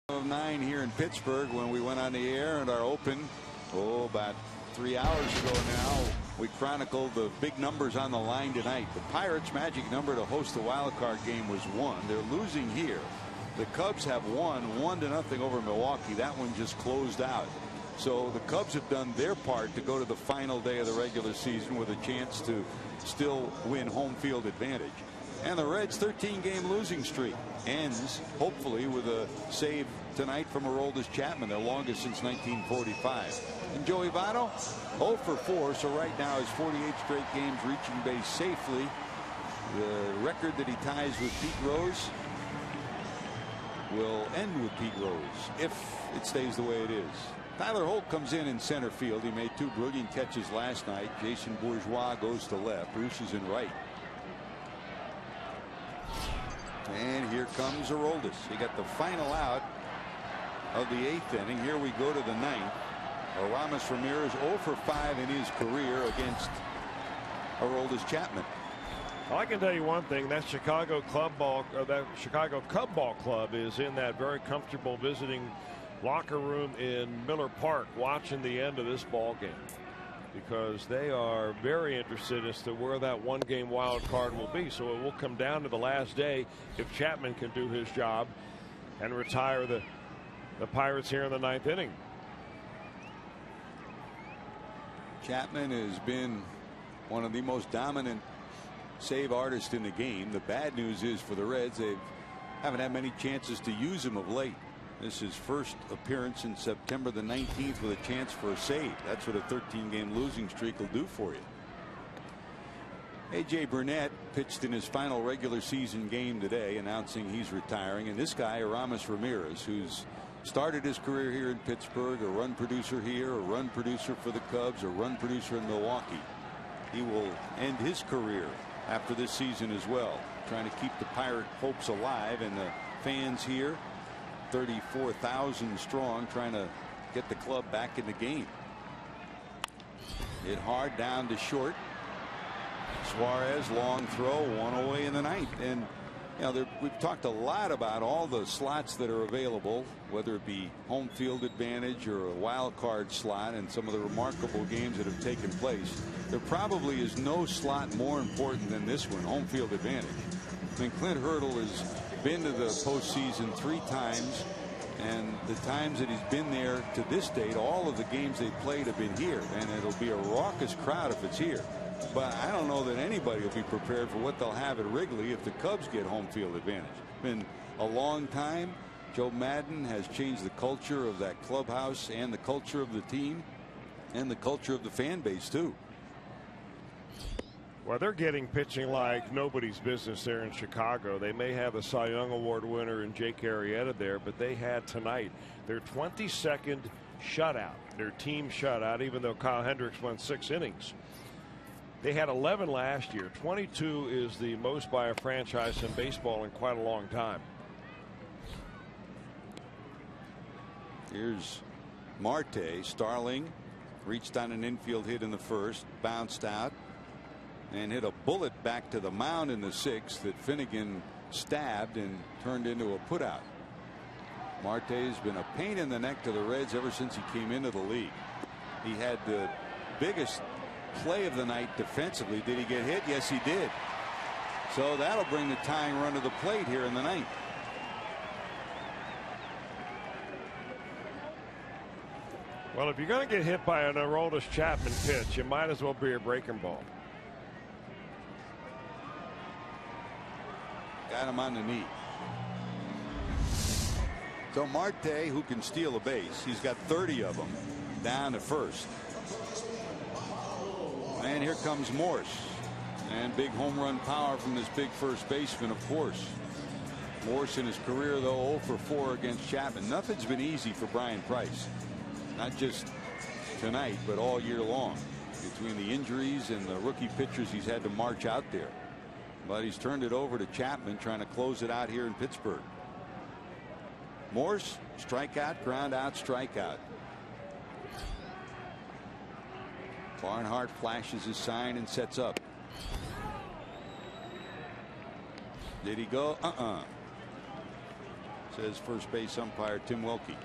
Of 9 here in Pittsburgh when we went on the air and our open about 3 hours ago now. We chronicled the big numbers on the line tonight. The Pirates' magic number to host the wild card game was 1. They're losing here. The Cubs have won 1-0 over Milwaukee. That one just closed out. So the Cubs have done their part to go to the final day of the regular season with a chance to still win home field advantage. And the Reds' 13-game losing streak ends hopefully with a save tonight from Aroldis Chapman, their longest since 1945. And Joey Votto 0 for 4, so right now his 48 straight games reaching base safely. The record that he ties with Pete Rose will end with Pete Rose if it stays the way it is. Tyler Holt comes in center field. He made 2 brilliant catches last night. Jason Bourgeois goes to left. Bruce is in right. And here comes Aroldis. He got the final out of the 8th inning. Here we go to the 9th. Aramis Ramirez 0 for 5 in his career against Aroldis Chapman. Well, I can tell you one thing, that Chicago Cub Ball Club is in that very comfortable visiting locker room in Miller Park watching the end of this ball game, because they are very interested as to where that 1-game wild card will be. So it will come down to the last day if Chapman can do his job and retire the Pirates here in the 9th inning. Chapman has been one of the most dominant save artists in the game. The bad news is for the Reds, they haven't had many chances to use him of late. This is his first appearance in September the 19th with a chance for a save. That's what a 13-game losing streak will do for you. A.J. Burnett pitched in his final regular season game today, announcing he's retiring. And this guy, Aramis Ramirez, who's started his career here in Pittsburgh, a run producer here, a run producer for the Cubs, a run producer in Milwaukee. He will end his career after this season as well, trying to keep the Pirate hopes alive, and the fans here, 34,000 strong, trying to get the club back in the game. Hit hard down to short. Suarez, long throw, 1 away in the 9th. And you know, we've talked a lot about all the slots that are available, whether it be home field advantage or a wild card slot, and some of the remarkable games that have taken place. There probably is no slot more important than this one, home field advantage. I mean, Clint Hurdle has been to the postseason 3 times, and the times that he's been there to this date, all of the games they've played have been here, and it'll be a raucous crowd if it's here. But I don't know that anybody will be prepared for what they'll have at Wrigley if the Cubs get home field advantage. It's been a long time. Joe Madden has changed the culture of that clubhouse and the culture of the team and the culture of the fan base too. Well, they're getting pitching like nobody's business there in Chicago. They may have a Cy Young Award winner in Jake Arrieta there, but they had tonight their 22nd shutout, their team shutout, even though Kyle Hendricks went 6 innings. They had 11 last year. 22 is the most by a franchise in baseball in quite a long time. Here's Marte. Starling reached on an infield hit in the 1st, bounced out, and hit a bullet back to the mound in the 6th that Finnegan stabbed and turned into a putout. Marte's been a pain in the neck to the Reds ever since he came into the league. He had the biggest play of the night defensively. Did he get hit? Yes, he did. So that'll bring the tying run to the plate here in the 9th. Well, if you're going to get hit by an Aroldis Chapman pitch, it might as well be a breaking ball. Got him on the knee. So Marte, who can steal a base, he's got 30 of them, down to first. And here comes Morse, and big home run power from this big first baseman, of course. Morse in his career, though, 0 for 4 against Chapman. Nothing's been easy for Brian Price, not just tonight, but all year long, between the injuries and the rookie pitchers he's had to march out there. But he's turned it over to Chapman, trying to close it out here in Pittsburgh. Morse, strikeout, ground out, strikeout. Barnhart flashes his sign and sets up. Did he go? Says first base umpire Tim Wilkie.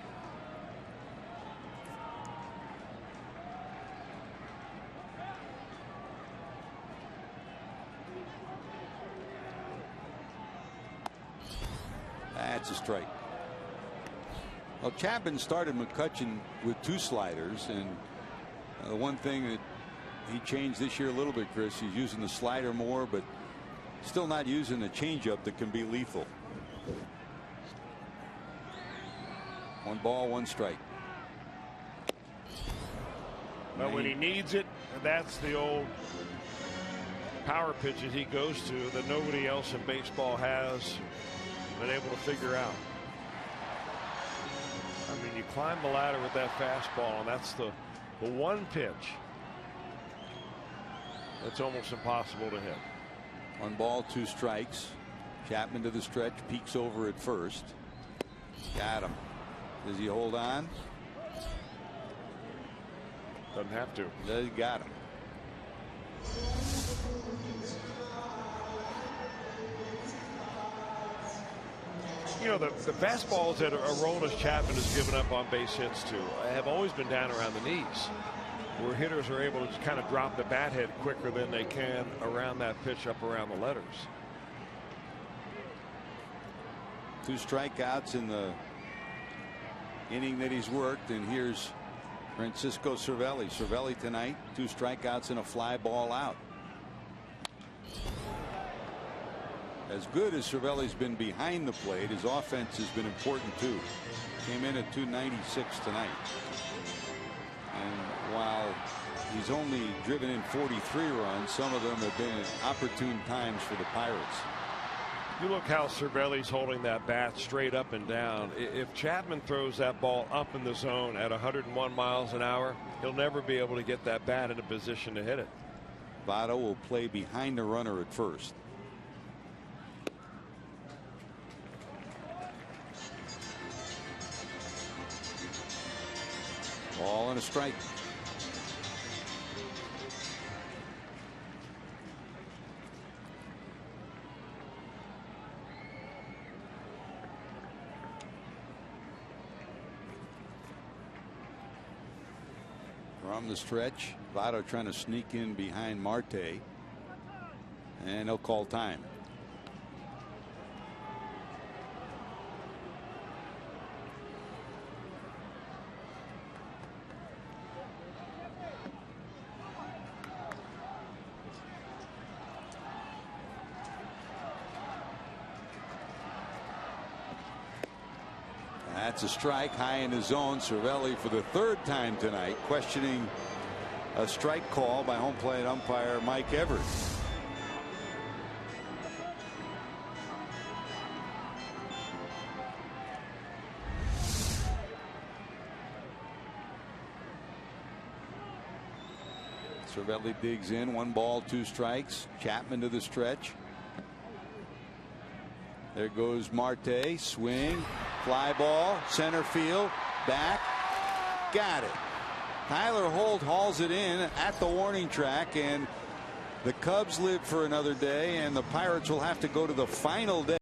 That's a strike. Well, Chapman started McCutchen with 2 sliders, and the one thing that he changed this year a little bit, Chris, he's using the slider more, but still not using the changeup that can be lethal. 1 ball, 1 strike. But when he needs it, that's the old power pitches he goes to that nobody else in baseball has been able to figure out. I mean, you climb the ladder with that fastball, and that's the one pitch that's almost impossible to hit. 1 ball, 2 strikes. Chapman to the stretch, peeks over at first. Got him. Does he hold on? Doesn't have to. He got him. You know, the fastballs that Aroldis Chapman has given up on base hits to have always been down around the knees, where hitters are able to kind of drop the bat head quicker than they can around that pitch up around the letters. 2 strikeouts in the inning that he's worked, and here's Francisco Cervelli. Cervelli tonight, 2 strikeouts and a fly ball out. As good as Cervelli's been behind the plate, his offense has been important too. Came in at 296 tonight. And while he's only driven in 43 runs, some of them have been at opportune times for the Pirates. You look how Cervelli's holding that bat straight up and down. If Chapman throws that ball up in the zone at 101 miles an hour, he'll never be able to get that bat in a position to hit it. Votto will play behind the runner at first. Ball and a strike. From the stretch, Votto trying to sneak in behind Marte, and he'll call time. That's a strike, high in the zone. Cervelli for the 3rd time tonight questioning a strike call by home plate umpire Mike Everett. Cervelli digs in. 1 ball, 2 strikes. Chapman to the stretch. There goes Marte. Swing. Fly ball. Center field. Back. Got it. Tyler Holt hauls it in at the warning track, and the Cubs live for another day, and the Pirates will have to go to the final day.